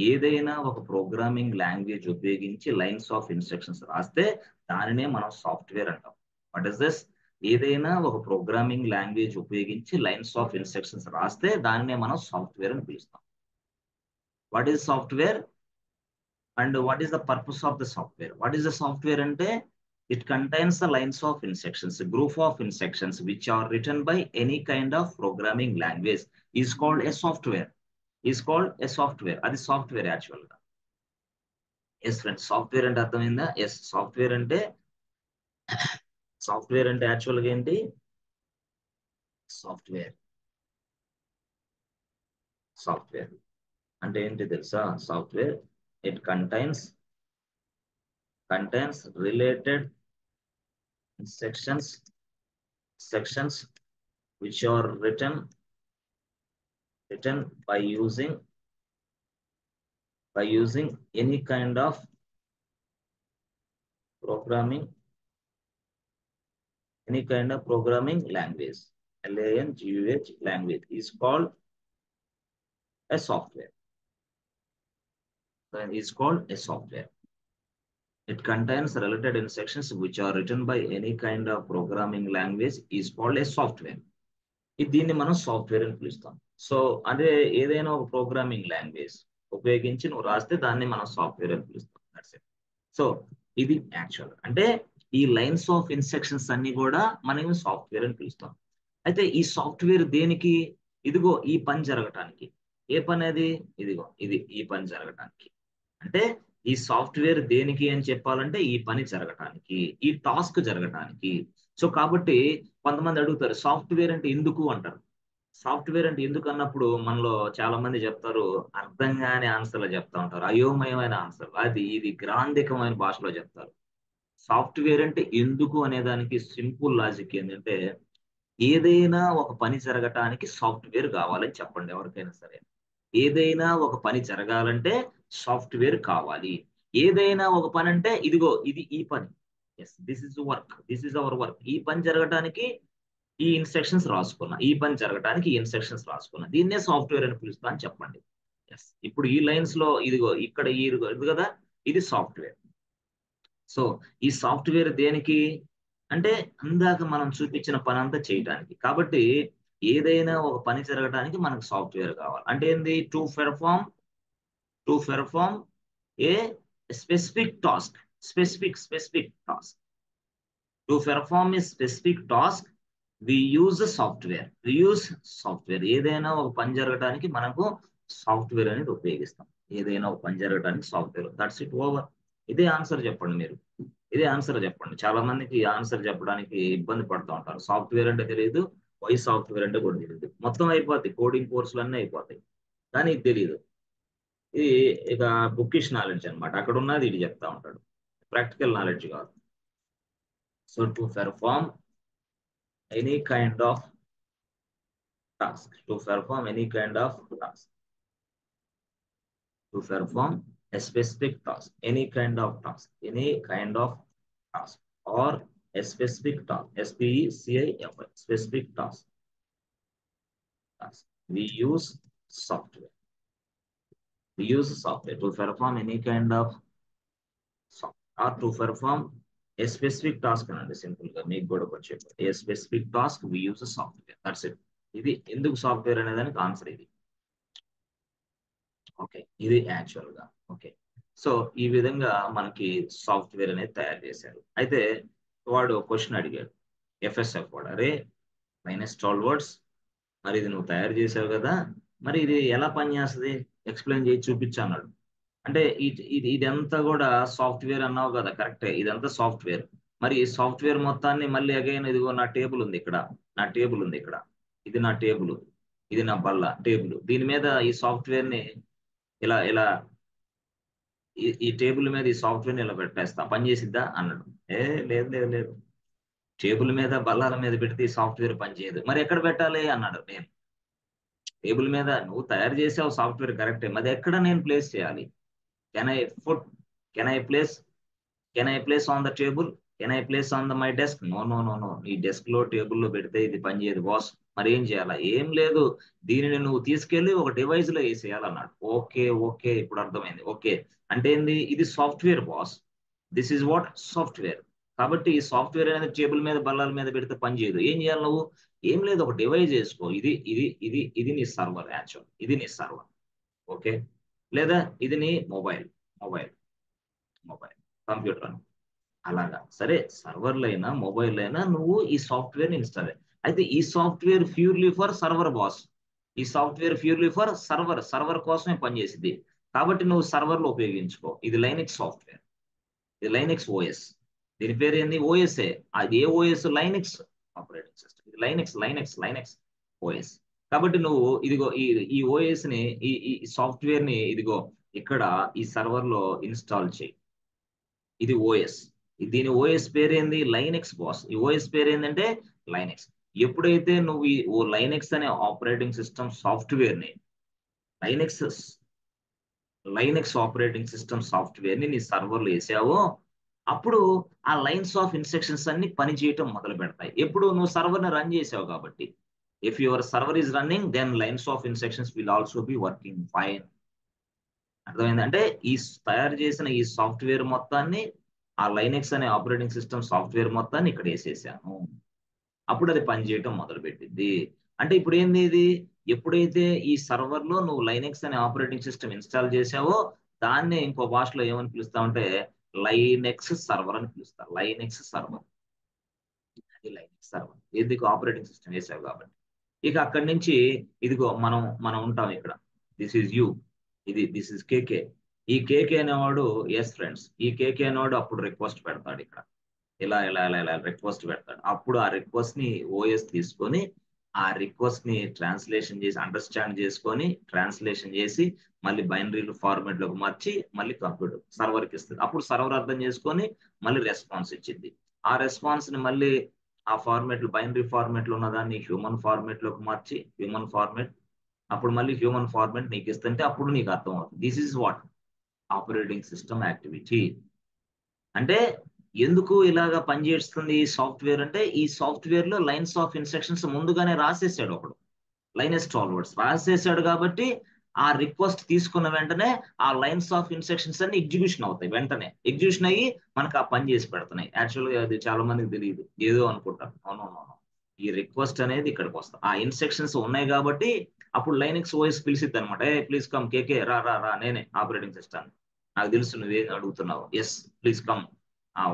ఏదైనా ఒక ప్రోగ్రామింగ్ లాంగ్వేజ్ ఉపయోగించి లైన్స్ ఆఫ్ ఇన్స్ట్రక్షన్స్ రాస్తే దానినే మనం సాఫ్ట్వేర్ అంటాం. వాట్ ఇస్ దిస్, ఏదైనా ఒక ప్రోగ్రామింగ్ లాంగ్వేజ్ ఉపయోగించి లైన్స్ ఆఫ్ ఇన్స్ట్రక్షన్స్ రాస్తే దానినే మనం సాఫ్ట్వేర్ అని పిలుస్తాం. What is software and what is the purpose of the software? What is the software అంటే, it contains the lines of instructions, a group of instructions which are written by any kind of programming language is called a software. అది software actual గా. Yes friends, software అంటే అర్థమైందా? Yes, software అంటే actual గా ఏంటి, software అంటే ఏంటి తెలుసా? Software, it contains related sections which are written by using any kind of programming language. language is called a software. It contains related instructions which are written by any kind of programming language is called a software. దీన్ని మనం software అని పిలుస్తాం. So అదే ఏదైనా ఒక programming language ఉపయోగించి నువ్వు రాస్తే దాన్ని మనం సాఫ్ట్వేర్ అని పిలుస్తాం. సో ఇది యాక్చువల్. అంటే ఈ లైన్స్ ఆఫ్ ఇన్స్ట్రక్షన్స్ అన్ని కూడా మనం సాఫ్ట్వేర్ అని పిలుస్తాం. అయితే ఈ సాఫ్ట్వేర్ దేనికి? ఇదిగో ఈ పని జరగటానికి. ఏ పని అది? ఇదిగో ఇది ఈ పని జరగటానికి. అంటే ఈ సాఫ్ట్వేర్ దేనికి అని చెప్పాలంటే ఈ పని జరగటానికి, ఈ టాస్క్ జరగటానికి. సో కాబట్టి కొంతమంది అడుగుతారు సాఫ్ట్వేర్ అంటే ఎందుకు అంటారు. సాఫ్ట్వేర్ అంటే ఎందుకు అన్నప్పుడు మనలో చాలా మంది చెప్తారు అర్థం కాని ఆన్సర్లు చెప్తా ఉంటారు, అయోమయమైన ఆన్సర్లు, అది ఇది గ్రాంధికమైన భాషలో చెప్తారు. సాఫ్ట్వేర్ అంటే ఎందుకు అనే దానికి సింపుల్ లాజిక్ ఏంటంటే, ఏదైనా ఒక పని జరగటానికి సాఫ్ట్వేర్ కావాలని చెప్పండి ఎవరికైనా సరే. ఏదైనా ఒక పని జరగాలంటే సాఫ్ట్వేర్ కావాలి. ఏదైనా ఒక పని అంటే ఇదిగో ఇది ఈ పని. Yes, this is work, this is our work. ఈ పని జరగటానికి ఈ ఇన్స్ట్రక్షన్స్ రాసుకున్నా, ఈ పని జరగటానికి ఈ ఇన్స్ట్రక్షన్స్ రాసుకున్నా, దీన్నే సాఫ్ట్వేర్ అని పిలుస్తా అని చెప్పండి. ఎస్, ఇప్పుడు ఈ లైన్స్ లో ఇదిగో ఇక్కడ ఇది కదా, ఇది సాఫ్ట్వేర్. సో ఈ సాఫ్ట్వేర్ దేనికి అంటే అందాక మనం చూపించిన పని అంతా చేయడానికి. కాబట్టి ఏదైనా ఒక పని జరగడానికి మనకు సాఫ్ట్వేర్ కావాలి. అంటే ఏంది? To perform a specific task. Specific task. To perform a specific task we use software. ఏదైనా ఒక పని జరగడానికి మనకు సాఫ్ట్వేర్ అనేది ఉపయోగిస్తాం. ఏదైనా ఒక పని జరగడానికి సాఫ్ట్వేర్. That's it, over. ఇదే ఆన్సర్ చెప్పండి మీరు. ఇదే ఆన్సర్ చెప్పండి. చాలా మందికి ఆన్సర్ చెప్పడానికి ఇబ్బంది పడుతూ ఉంటారు. సాఫ్ట్వేర్ అంటే తెలియదు, వై సాఫ్ట్వేర్ అంటే కూడా తెలియదు. మొత్తం అయిపోతాయి, కోడింగ్ కోర్సులు అన్నీ అయిపోతాయి, కానీ ఇది తెలియదు. ఇది ఇక బుకిష్ నాలెడ్జ్ అనమాట. అక్కడ ఉన్నది ఇది చెప్తా ఉంటాడు, ప్రాక్టికల్ నాలెడ్జ్ కాదు. So to perform any kind of task, to perform any kind of task, to perform a specific task, any kind of task, or a specific task, SPECIFI, specific task. We use software. To perform any kind of software, or to perform a specific task అనండి. Simple గా మీకు కూడా కొంచెం a specific task we use software. That's it. ఇది ఎందుకు software అనేదానికి answer ఇది. Okay, ఇది యాక్చువల్ గా. ఓకే, సో ఈ విధంగా మనకి సాఫ్ట్వేర్ అనేది తయారు చేశారు. అయితే వాడు క్వశ్చన్ అడిగాడు, ఎఫ్ఎస్ఎఫ్ వాడు, అరే -12 వర్డ్స్, మరి ఇది నువ్వు తయారు చేసావు కదా, మరి ఇది ఎలా పనిచేస్తుంది ఎక్స్ప్లెయిన్ చేసి చూపించు అన్నాడు. అంటే ఇదంతా కూడా సాఫ్ట్వేర్ అన్నావు కదా, కరెక్టే, ఇదంతా సాఫ్ట్వేర్. మరి ఈ సాఫ్ట్వేర్ మొత్తాన్ని మళ్ళీ అగైన్ ఇదిగో నా టేబుల్ ఉంది ఇక్కడ, ఇది నా టేబుల్, ఇది నా బల్ల టేబుల్, దీని మీద ఈ సాఫ్ట్వేర్ ని ఇలా ఇలా ఈ టేబుల్ మీద ఈ సాఫ్ట్వేర్ ని ఇలా పెట్టేస్తా, పని చేసిద్దా అన్నాడు. లేదు లేదు లేదు, టేబుల్ మీద బల్లాల మీద పెడితే ఈ సాఫ్ట్వేర్ పనిచేయదు. మరి ఎక్కడ పెట్టాలి అన్నాడు. నేను టేబుల్ మీద నువ్వు తయారు చేసావు సాఫ్ట్వేర్ కరెక్టే, మరి ఎక్కడ నేను ప్లేస్ చేయాలి? Can I put can I place on the table, can I place on the my desk? No no no no, నీ డెస్క్ లో టేబుల్లో పెడితే ఇది పనిచేయదు బాస్. మరి ఏం చేయాలా? ఏం లేదు, దీనిని నువ్వు తీసుకెళ్లి ఒక డివైస్ లో వేసేయాలన్నాడు. ఓకే ఓకే, ఇప్పుడు అర్థమైంది. ఓకే అంటే ఏంది? ఇది software boss, this is what software. కాబట్టి ఈ సాఫ్ట్వేర్ అనేది టేబుల్ మీద బల్లాల మీద పెడితే పనిచేయదు. ఏం చేయాలి నువ్వు? ఏం లేదు, ఒక డివైస్ చేసుకో. ఇది నీ సర్వర్, యాక్చువల్ ఇది నీ సర్వర్. ఓకే, లేదా ఇది నీ మొబైల్ కంప్యూటర్ అని. అలాగా సరే, సర్వర్లు అయినా మొబైల్ అయినా నువ్వు ఈ సాఫ్ట్వేర్ ఇన్స్టాల్. అయితే ఈ software purely for server boss, ఈ సాఫ్ట్వేర్ ప్యూర్లీ ఫర్ సర్వర్ కోసమే పనిచేసింది. కాబట్టి నువ్వు సర్వర్లో ఉపయోగించుకో. ఇది లైనక్స్ సాఫ్ట్వేర్, ఇది లైనక్స్ ఓఎస్. దీని పేరు ఏంది? ఓఎస్ఏ. అది ఏ ఓఎస్? Linux operating system. ఇది లైనక్స్ ఓఎస్. కాబట్టి నువ్వు ఇదిగో ఈ ఓఎస్ ని, ఈ సాఫ్ట్వేర్ ని ఇదిగో ఇక్కడ ఈ సర్వర్ లో ఇన్స్టాల్ చేయి. ఇది ఓఎస్. దీని ఓఎస్ పేరేంది? Linux boss. ఈ ఓఎస్ పేరేందంటే లైనక్స్. ఎప్పుడైతే నువ్వు ఈ లైనక్స్ అనే ఆపరేటింగ్ సిస్టమ్ సాఫ్ట్వేర్ ని, లైనక్స్ ఆపరేటింగ్ సిస్టమ్ సాఫ్ట్వేర్ ని నీ సర్వర్లో వేసావో, అప్పుడు ఆ లైన్స్ ఆఫ్ ఇన్స్ట్రక్షన్స్ అన్ని పనిచేయటం మొదలు పెడతాయి. ఎప్పుడు నువ్వు సర్వర్ ని రన్ చేసావు కాబట్టి. If your server is running, then lines of instructions will also be working fine. అర్థమైంది? అంటే ఈ తయారు చేసిన ఈ సాఫ్ట్వేర్ మొత్తాన్ని, ఆ లైనక్స్ అనే ఆపరేటింగ్ సిస్టమ్ సాఫ్ట్వేర్ మొత్తాన్ని ఇక్కడ వేసేసాను. అప్పుడు అది పనిచేయటం మొదలుపెట్టింది. అంటే ఇప్పుడు ఏంది ఇది? ఎప్పుడైతే ఈ సర్వర్ లో నువ్వు లైనక్స్ అనే ఆపరేటింగ్ సిస్టమ్ ఇన్స్టాల్ చేసావో, దాన్ని ఇంకో భాషలో ఏమని పిలుస్తామంటే లైనక్స్ సర్వర్ అని పిలుస్తారు. లైనక్స్ సర్వర్, అది లైనక్స్ సర్వర్. ఎందుకు? ఆపరేటింగ్ సిస్టమ్ వేసావు కాబట్టి. ఇక అక్కడి నుంచి ఇదిగో మనం ఉంటాం ఇక్కడ. This is you, this is KK. ఈ కేకే అనేవాడు, ఎస్ ఫ్రెండ్స్, ఈ కేకే అనేవాడు అప్పుడు రిక్వెస్ట్ పెడతాడు ఇక్కడ. ఇలా ఇలా ఇలా ఇలా రిక్వెస్ట్ పెడతాడు. అప్పుడు ఆ రిక్వెస్ట్ ని ఓఎస్ తీసుకొని, ఆ రిక్వెస్ట్ ని ట్రాన్స్లేషన్ చేసి, అండర్స్టాండ్ చేసుకొని ట్రాన్స్లేషన్ చేసి, మళ్ళీ బైనరీ ఫార్మాట్ లోకి మార్చి మళ్ళీ కంప్యూటర్ సర్వర్కి ఇస్తుంది. అప్పుడు సర్వర్ అర్థం చేసుకొని మళ్ళీ రెస్పాన్స్ ఇచ్చింది. ఆ రెస్పాన్స్ ని మళ్ళీ ఆ ఫార్మాట్, బైనరీ ఫార్మాట్ లో ఉన్న దాన్ని హ్యూమన్ ఫార్మాట్ లోకి మార్చి, హ్యూమన్ ఫార్మాట్, అప్పుడు మళ్ళీ హ్యూమన్ ఫార్మాట్ నీకు ఇస్తుంటే అప్పుడు నీకు అర్థం అవుతుంది. This is what operating system activity. అంటే ఎందుకు ఇలాగా పనిచేస్తుంది ఈ సాఫ్ట్వేర్ అంటే, ఈ సాఫ్ట్వేర్ లో లైన్స్ ఆఫ్ ఇన్స్ట్రక్షన్స్ ముందుగానే రాసేసాడు ఒకడు, లైనస్ టార్వర్డ్స్ రాసేసాడు. కాబట్టి ఆ రిక్వెస్ట్ తీసుకున్న వెంటనే ఆ లైన్స్ ఆఫ్ ఇన్స్ట్రక్షన్స్ అన్ని ఎగ్జిక్యూషన్ అవుతాయి, వెంటనే ఎగ్జిక్యూషన్ అయ్యి మనకు ఆ పని చేసి పెడుతున్నాయి. యాక్చువల్గా అది చాలా మందికి తెలియదు, ఏదో అనుకుంటారు. అవునవును, ఈ రిక్వెస్ట్ అనేది ఇక్కడికి వస్తాం, ఆ ఇన్స్ట్రక్షన్స్ ఉన్నాయి కాబట్టి అప్పుడు లైనక్స్ ఓఎస్ పిలిచిద్ది అనమాట. ఏ ప్లీజ్ కమ్ కేకే, రా రా రా, నేనే ఆపరేటింగ్ సిస్టమ్, నాకు తెలుసు నువ్వేం అడుగుతున్నావు, ఎస్ ప్లీజ్ కమ్.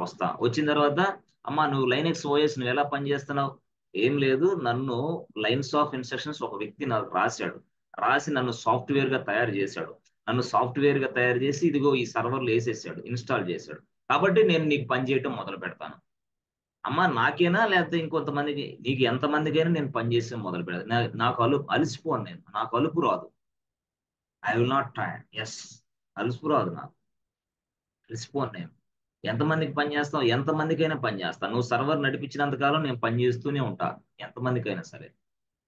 వస్తా. వచ్చిన తర్వాత అమ్మా నువ్వు లైనక్స్ ఓఎస్ నువ్వు ఎలా పని చేస్తున్నావు? ఏం లేదు, నన్ను లైన్స్ ఆఫ్ ఇన్స్ట్రక్షన్స్ ఒక వ్యక్తి నాకు రాశాడు, రాసి నన్ను సాఫ్ట్వేర్ గా తయారు చేశాడు, నన్ను సాఫ్ట్వేర్ గా తయారు చేసి ఇదిగో ఈ సర్వర్లు వేసేసాడు, ఇన్స్టాల్ చేశాడు, కాబట్టి నేను నీకు పని చేయటం మొదలు పెడతాను. అమ్మా నాకేనా లేకపోతే ఇంకొంతమందికి, నీకు ఎంతమందికైనా నేను పని చేసి మొదలు పెడతాను. నాకు అలసిపోను, నేను నాకు అలుపు రాదు. I will not tire. Yes, అలసిపు రాదు నాకు, అలసిపోను నేను. ఎంతమందికి పని చేస్తావు? ఎంతమందికైనా పని చేస్తాను. నువ్వు సర్వర్ నడిపించినంత కాలం నేను పని చేస్తూనే ఉంటాను, ఎంతమందికైనా సరే.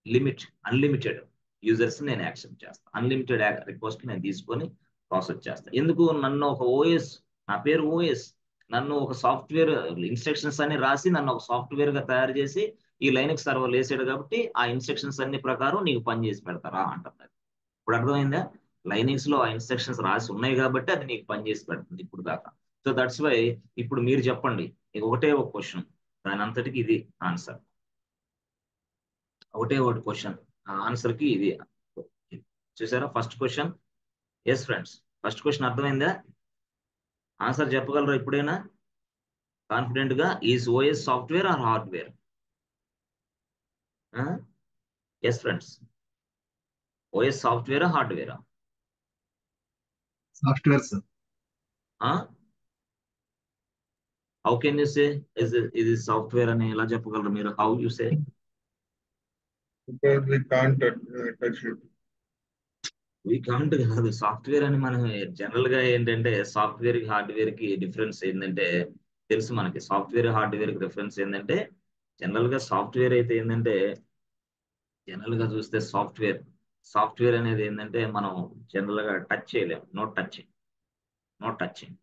లిమిట్, అన్లిమిటెడ్ యూజర్స్ నేను యాక్సెప్ట్ చేస్తాను, అన్లిమిటెడ్ రిక్వెస్ట్ నేను తీసుకొని ప్రాసెస్ చేస్తాను. ఎందుకు? నన్ను ఒక ఓఎస్, నా పేరు ఓఎస్, నన్ను ఒక సాఫ్ట్వేర్ ఇన్స్ట్రక్షన్స్ అన్ని రాసి నన్ను ఒక సాఫ్ట్వేర్ గా తయారు చేసి ఈ లైనక్స్ సర్వర్ వేసాడు, కాబట్టి ఆ ఇన్స్ట్రక్షన్స్ అన్ని ప్రకారం నీకు పని చేసి పెడతారా అంటున్నారు. ఇప్పుడు అర్థమైందా? లైనక్స్ లో ఆ ఇన్స్ట్రక్షన్స్ రాసి ఉన్నాయి కాబట్టి అది నీకు పని చేసి పెడుతుంది ఇప్పుడు దాకా. సో దట్స్ వై ఇప్పుడు మీరు చెప్పండి, ఇది ఒకటే ఒక క్వశ్చన్, దాని అంతటికి ఇది ఆన్సర్, ఒకటే ఒకటి క్వశ్చన్, ఆ ఆన్సర్ కి ఇది. చూసారా first question? Yes friends, first question అర్థమైందా? ఆన్సర్ చెప్పగలరా ఇప్పుడైనా కాన్ఫిడెంట్ గా? Is OS software or hardware? Yes friends, OS సాఫ్ట్వేరా హార్డ్వేరా? Software sir. How can you say ఇది సాఫ్ట్వేర్ అని ఎలా చెప్పగలరు మీరు? How you say? Because we can't touch it. We can't కాదు, సాఫ్ట్వేర్ అని మనం జనరల్ గా ఏంటంటే, సాఫ్ట్వేర్ కి హార్డ్వేర్ కి డిఫరెన్స్ ఏంటంటే తెలుసు మనకి. సాఫ్ట్వేర్ హార్డ్వేర్ కి డిఫరెన్స్ ఏంటంటే, జనరల్ గా సాఫ్ట్వేర్ అయితే ఏంటంటే, జనరల్ గా చూస్తే సాఫ్ట్వేర్, సాఫ్ట్వేర్ అనేది ఏంటంటే మనం జనరల్ గా టచ్ చేయలేం, no touching, no touching.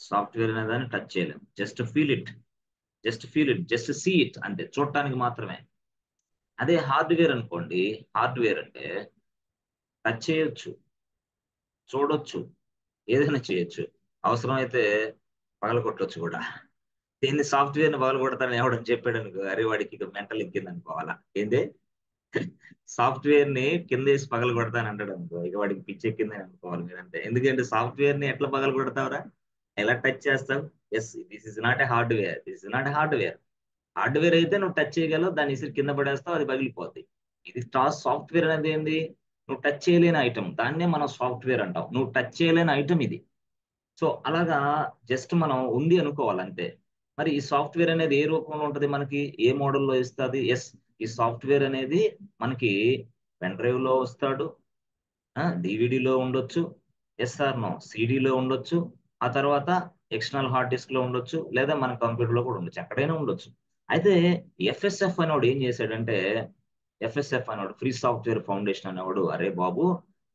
Software అనే దాన్ని టచ్ చేయలేం, just feel it, just feel it, just see it, అంటే చూడటానికి మాత్రమే. అదే హార్డ్వేర్ అనుకోండి, హార్డ్వేర్ అంటే టచ్ చేయొచ్చు, చూడొచ్చు, ఏదైనా చేయొచ్చు, అవసరమైతే పగల కొట్టొచ్చు కూడా. దీన్ని సాఫ్ట్వేర్ ని పగల కొడతానని ఎవడని చెప్పాడు అనుకో, అరే వాడికి ఇక మెంటల్ ఎక్కింది అనుకోవాలా. ఏంది? సాఫ్ట్వేర్ ని కింద వేసి పగల కొడతాను అంటాడు అనుకో, ఇక వాడికి పిచ్చి ఎక్కిందని అనుకోవాలి మీరంటే. ఎందుకంటే సాఫ్ట్వేర్ ని ఎట్లా పగల కొడతావురా, ఎలా టచ్ చేస్తావు? Yes, this is not a hardware, this is not a hardware. Hardware అయితే నువ్వు టచ్ చేయగలవు, దాన్ని ఇసిరి కింద పడేస్తావు, అది పగిలిపోద్ది. ఇది సాఫ్ట్వేర్ అనేది ఏంది? నువ్వు టచ్ చేయలేని ఐటమ్, దాన్నే మనం సాఫ్ట్వేర్ అంటాం. నువ్వు టచ్ చేయలేని ఐటమ్ ఇది. సో అలాగా జస్ట్ మనం ఉంది అనుకోవాలి అంతే. మరి ఈ సాఫ్ట్వేర్ అనేది ఏ రూపంలో ఉంటుంది మనకి, ఏ మోడల్లో ఇస్తుంది? ఎస్, ఈ సాఫ్ట్వేర్ అనేది మనకి పెన్ డ్రైవ్ లో వస్తాడు, డివిడిలో ఉండొచ్చు, ఎస్ఆర్ నో సిడిలో ఉండొచ్చు, ఆ తర్వాత ఎక్స్టర్నల్ హార్డ్ డిస్క్ లో ఉండొచ్చు, లేదా మన కంప్యూటర్ లో కూడా ఉండొచ్చు, ఎక్కడైనా ఉండొచ్చు. అయితే ఎఫ్ఎస్ఎఫ్ అనేవాడు ఏం చేశాడంటే, ఎఫ్ఎస్ఎఫ్ అనేవాడు, ఫ్రీ సాఫ్ట్వేర్ ఫౌండేషన్ అనేవాడు, అరే బాబు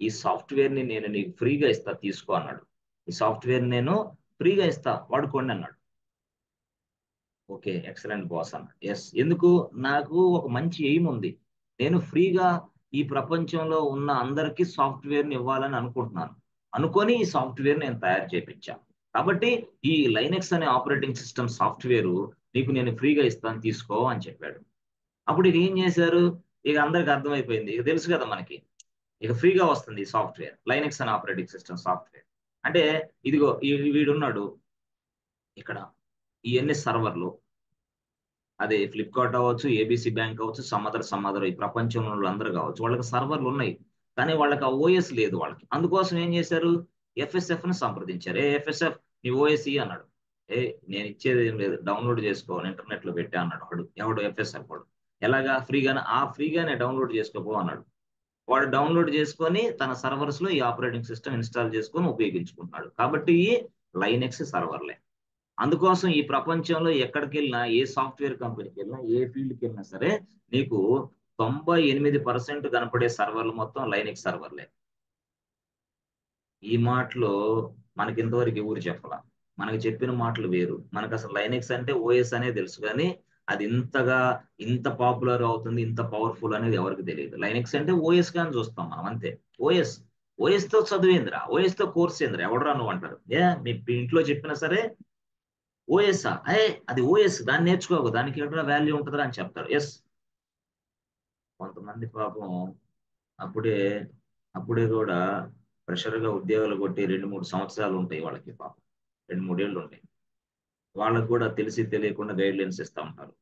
ఈ సాఫ్ట్వేర్ ని నేను నీకు ఫ్రీగా ఇస్తా తీసుకో అన్నాడు. ఈ సాఫ్ట్వేర్ నేను ఫ్రీగా ఇస్తా వాడుకోండి అన్నాడు. ఓకే, ఎక్సలెంట్ బాస్ అన్నాడు. ఎస్, ఎందుకు? నాకు ఒక మంచి ఎయిమ్ ఉంది, నేను ఫ్రీగా ఈ ప్రపంచంలో ఉన్న అందరికీ సాఫ్ట్వేర్ ని ఇవ్వాలని అనుకుంటున్నాను, అనుకొని ఈ సాఫ్ట్వేర్ నేను తయారు చేయించాను. కాబట్టి ఈ లైనక్స్ అనే ఆపరేటింగ్ సిస్టమ్ సాఫ్ట్వేర్ నీకు నేను ఫ్రీగా ఇస్తాను తీసుకో అని చెప్పాడు. అప్పుడు ఇక ఏం చేశారు? ఇక అందరికి అర్థమైపోయింది, ఇక తెలుసు కదా మనకి, ఇక ఫ్రీగా వస్తుంది ఈ సాఫ్ట్వేర్, లైనక్స్ అనే ఆపరేటింగ్ సిస్టమ్ సాఫ్ట్వేర్. అంటే ఇదిగో వీడున్నాడు ఇక్కడ, ఇవన్నీ సర్వర్లు, అదే ఫ్లిప్కార్ట్ అవ్వచ్చు, ఏబిసి బ్యాంక్ అవ్వచ్చు, సమ్మదర్ ఈ ప్రపంచంలో అందరూ కావచ్చు, వాళ్ళకి సర్వర్లు ఉన్నాయి, కానీ వాళ్ళకి ఆ ఓఎస్ లేదు వాళ్ళకి. అందుకోసం ఏం చేశారు? ఎఫ్ఎస్ఎఫ్ ని సంప్రదించారు. ఏ ఎఫ్ఎస్ఎఫ్ నీ ఓఎస్ అన్నాడు. ఏ నేను ఇచ్చేది ఏం లేదు, డౌన్లోడ్ చేసుకోవాలి, ఇంటర్నెట్ లో పెట్టా అన్నాడు వాడు. ఎవడు? ఎఫ్ఎస్ఎఫ్ వాడు. ఎలాగా? ఫ్రీగానే డౌన్లోడ్ చేసుకోపో అన్నాడు. వాడు డౌన్లోడ్ చేసుకొని తన సర్వర్స్ లో ఈ ఆపరేటింగ్ సిస్టమ్ ఇన్స్టాల్ చేసుకొని ఉపయోగించుకుంటున్నాడు. కాబట్టి లైనెక్స్ సర్వర్లే. అందుకోసం ఈ ప్రపంచంలో ఎక్కడికి వెళ్ళినా, ఏ సాఫ్ట్వేర్ కంపెనీకి వెళ్ళినా, ఏ ఫీల్డ్కి వెళ్ళినా సరే, నీకు 98% కనపడే సర్వర్లు మొత్తం లైనక్స్ సర్వర్లే. ఈ మాటలో మనకి ఇంతవరకు ఎవరు చెప్పాల. మనకి చెప్పిన మాటలు వేరు. మనకు అసలు లైనెక్స్ అంటే ఓఎస్ అనేది తెలుసు, కానీ అది ఇంత పాపులర్ అవుతుంది, ఇంత పవర్ఫుల్ అనేది ఎవరికి తెలియదు. లైనెక్స్ అంటే ఓఎస్ కానీ చూస్తాం మనం అంతే. ఓఎస్ ఓఎస్ తో చదివేంద్రా, ఓఎస్ తో కోర్స్ ఏంద్రా, ఎవడరా నువ్వు అంటారు. మీ ఇంట్లో చెప్పినా సరే ఓఎస్ అది ఓఎస్, దాన్ని నేర్చుకోకు, దానికి ఎక్కడ వాల్యూ ఉంటుందా అని చెప్తారు. ఎస్, కొంతమంది పాపం అప్పుడే అప్పుడే కూడా ప్రెషర్గా ఉద్యోగాలు కొట్టి 2-3 సంవత్సరాలు ఉంటాయి వాళ్ళకి, పాపం 2-3 ఏళ్ళు ఉంటాయి. వాళ్ళకు కూడా తెలిసి తెలియకుండా గైడ్ లైన్స్ ఇస్తూ ఉంటారు.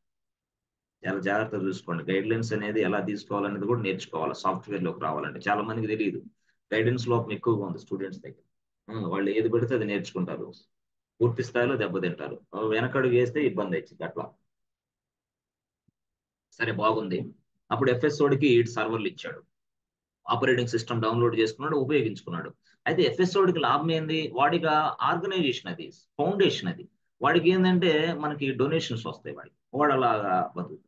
చాలా జాగ్రత్తగా చూసుకోండి. గైడ్ లైన్స్ అనేది ఎలా తీసుకోవాలనేది కూడా నేర్చుకోవాలి. సాఫ్ట్వేర్ లోకి రావాలంటే చాలా మందికి తెలియదు. గైడెన్స్ లోపం ఎక్కువగా ఉంది స్టూడెంట్స్ దగ్గర. వాళ్ళు ఏది పెడితే అది నేర్చుకుంటారు, పూర్తి స్థాయిలో దెబ్బతింటారు. వెనకడుగు వేస్తే ఇబ్బంది వచ్చింది అట్లా. సరే, బాగుంది. అప్పుడు ఎఫ్ఎస్ఓడికి సర్వర్లు ఇచ్చాడు, ఆపరేటింగ్ సిస్టమ్ డౌన్లోడ్ చేసుకున్నాడు, ఉపయోగించుకున్నాడు. అయితే ఎఫ్ఎస్ఓడికి లాభం ఏంది? వాడికి ఆర్గనైజేషన్, అది ఫౌండేషన్, అది వాడికి ఏంటంటే మనకి డొనేషన్స్ వస్తాయి, వాడు అలాగా బతుకు.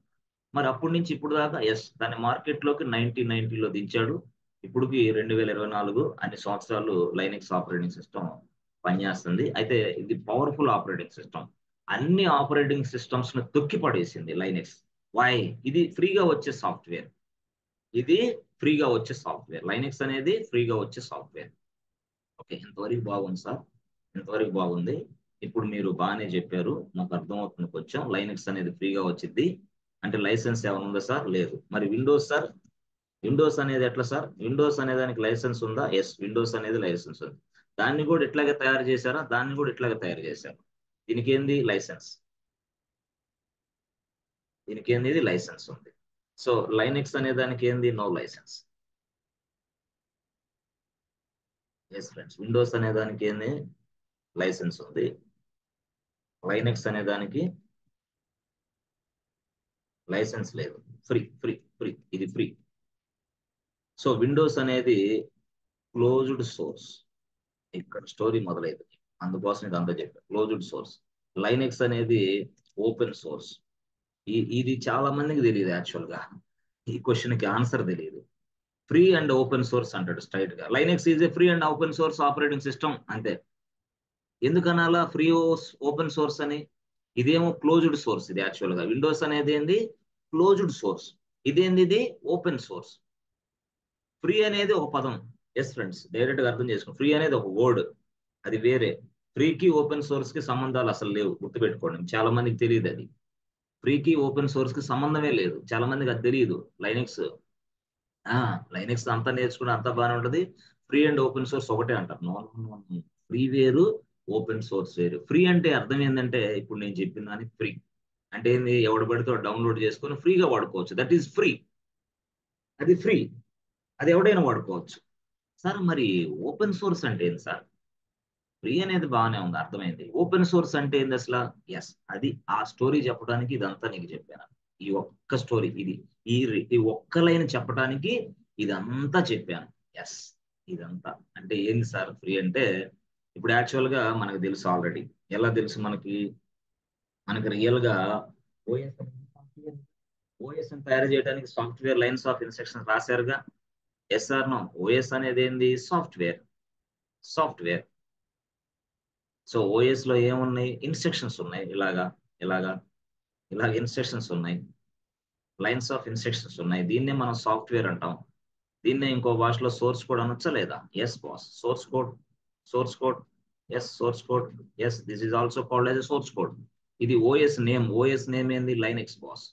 మరి అప్పటి నుంచి ఇప్పుడు దాకా దాన్ని మార్కెట్లోకి 1990లో దించాడు. ఇప్పటికి 2024 అన్ని సంవత్సరాలు లైనెక్స్ ఆపరేటింగ్ సిస్టమ్ పనిచేస్తుంది. అయితే ఇది పవర్ఫుల్ ఆపరేటింగ్ సిస్టమ్, అన్ని ఆపరేటింగ్ సిస్టమ్స్ ను తొక్కి పడేసింది లైనెక్స్. వై? ఇది ఫ్రీగా వచ్చే సాఫ్ట్వేర్. ఇది ఫ్రీగా వచ్చే సాఫ్ట్వేర్. లైనెక్స్ అనేది ఫ్రీగా వచ్చే సాఫ్ట్వేర్. ఓకే, ఇంతవరకు బాగుంది సార్, ఇంతవరకు బాగుంది. ఇప్పుడు మీరు బాగానే చెప్పారు, నాకు అర్థమవుతుంది కొంచెం. లైనెక్స్ అనేది ఫ్రీగా వచ్చింది అంటే లైసెన్స్ ఏమైనా ఉందా సార్? లేదు. మరి విండోస్ సార్, విండోస్ అనేది ఎట్లా సార్? విండోస్ అనే దానికి లైసెన్స్ ఉందా? ఎస్, విండోస్ అనేది లైసెన్స్ ఉంది. దాన్ని కూడా ఇట్లాగే తయారు చేశారా? దాన్ని కూడా ఇట్లాగే తయారు చేశారు. దీనికి ఏంది? లైసెన్స్. దీనికి ఏంది? లైసెన్స్ ఉంది. సో లైనెక్స్ అనే దానికి ఏంది? No licence. Yes friends, Windows అనే దానికి ఏంది? లైసెన్స్ ఉంది. లైనెక్స్ అనే దానికి లైసెన్స్ లేదు. ఫ్రీ ఫ్రీ ఫ్రీ, ఇది ఫ్రీ. సో విండోస్ అనేది క్లోజ్డ్ సోర్స్. ఇక్కడ స్టోరీ మొదలైంది, అందుకోసం ఇదంతా చెప్పారు, క్లోజ్డ్ సోర్స్. లైనెక్స్ అనేది ఓపెన్ సోర్స్. ఇది చాలా మందికి తెలియదు యాక్చువల్ గా. ఈ క్వశ్చన్ కి ఆన్సర్ తెలియదు. ఫ్రీ అండ్ ఓపెన్ సోర్స్ అంటాడు స్ట్రైట్ గా. Linux is a free and open source operating system, అంతే. ఎందుకనాలా ఫ్రీ ఓపెన్ సోర్స్ అని? ఇదేమో క్లోజ్డ్ సోర్స్. ఇది యాక్చువల్ గా విండోస్ అనేది ఏంది? Closed source. ఇదేంది? ఇది ఓపెన్ సోర్స్. ఫ్రీ అనేది ఒక పదం. ఎస్ ఫ్రెండ్స్, డైరెక్ట్ గా అర్థం చేసుకోండి. ఫ్రీ అనేది ఒక వర్డ్, అది వేరే. ఫ్రీకి ఓపెన్ సోర్స్ కి సంబంధాలు అసలు లేవు, గుర్తుపెట్టుకోండి. చాలా మందికి తెలియదు అది. ఫ్రీకి ఓపెన్ సోర్స్ కి సంబంధమే లేదు, చాలా మందికి అది తెలియదు. లైనెక్స్ లైనెక్స్ అంతా నేర్చుకుని అంతా బాగానే ఉంటది, ఫ్రీ అండ్ ఓపెన్ సోర్స్ ఒకటే అంటారు. నో, ఫ్రీ వేరు, ఓపెన్ సోర్స్ వేరు. ఫ్రీ అంటే అర్థం ఏంటంటే, ఇప్పుడు నేను చెప్పిన దానికి ఫ్రీ అంటే ఏంది? ఎవడు పడితే డౌన్లోడ్ చేసుకొని ఫ్రీగా వాడుకోవచ్చు, దట్ ఈస్ ఫ్రీ. అది ఫ్రీ, అది ఎవడైనా వాడుకోవచ్చు. సార్ మరి ఓపెన్ సోర్స్ అంటే ఏంది సార్? ఫ్రీ అనేది బాగానే ఉంది, అర్థమైంది. ఓపెన్ సోర్స్ అంటే ఏంది అసలు? ఎస్, అది ఆ స్టోరీ చెప్పడానికి ఇదంతా నీకు చెప్పాను. ఈ ఒక్క స్టోరీ, ఈ ఈ ఒక్క లైన్ చెప్పడానికి ఇదంతా చెప్పాను. ఎస్, ఇదంతా అంటే ఏంది సార్ ఫ్రీ అంటే? ఇప్పుడు యాక్చువల్ గా మనకు తెలుసు ఆల్రెడీ. ఎలా తెలుసు మనకి? మనకి రియల్ గా ఓఎస్ ఓఎస్ తయారు చేయడానికి సాఫ్ట్వేర్ లైన్స్ ఆఫ్ ఇన్స్ట్రక్షన్స్ రాశారుగా. Yes or no? ఓఎస్ అనేది ఏంది? సాఫ్ట్వేర్. సాఫ్ట్వేర్. సో ఓఎస్ లో ఏమున్నాయి? ఇన్స్ట్రక్షన్స్ ఉన్నాయి, ఇలాగా ఇలాగా ఇలాగ ఇన్స్ట్రక్షన్స్ ఉన్నాయి, లైన్స్ ఆఫ్ ఇన్స్ట్రక్షన్స్ ఉన్నాయి. దీన్నే మనం సాఫ్ట్వేర్ అంటాం. దీన్నే ఇంకో భాషలో సోర్స్ కోడ్ అనొచ్చా లేదా? Yes boss, source code. Source code. Yes, source code. Yes, this is also called as source code. ఇది ఓఎస్ నేమ్. ఓఎస్ నేమ్ ఏంది? Linux boss.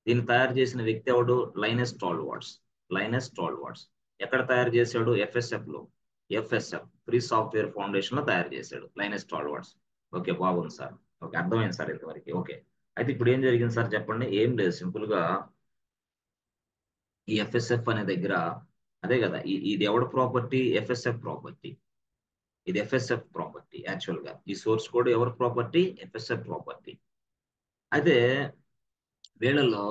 దీన్ని తయారు చేసిన వ్యక్తి ఎవడు? లైనస్ టార్వాల్డ్స్. లైనస్ టార్వాల్డ్స్ ఎక్కడ తయారు చేశాడు? ఎఫ్ఎస్ఎఫ్ లో. ఎఫ్ఎస్ఎఫ్, ఫ్రీ సాఫ్ట్వేర్ ఫౌండేషన్ లో తయారు చేశాడు లైనస్ టార్వాల్డ్స్. ఓకే, బాగుంది సార్. ఓకే, అర్థమైంది సార్ ఇంతవరకు. ఓకే, అయితే ఇప్పుడు ఏం జరిగింది సార్ చెప్పండి. ఏం లేదు, సింపుల్ గా ఈ ఎఫ్ఎస్ఎఫ్ అనే దగ్గర అదే కదా, ఇది ఎవడ ప్రాపర్టీ? FSF property. ఇది ఎఫ్ఎస్ఎఫ్ ప్రాపర్టీ. యాక్చువల్ గా ఈ సోర్స్ కోడ్ ఎవరి ప్రాపర్టీ? FSF property. అయితే వీళ్ళలో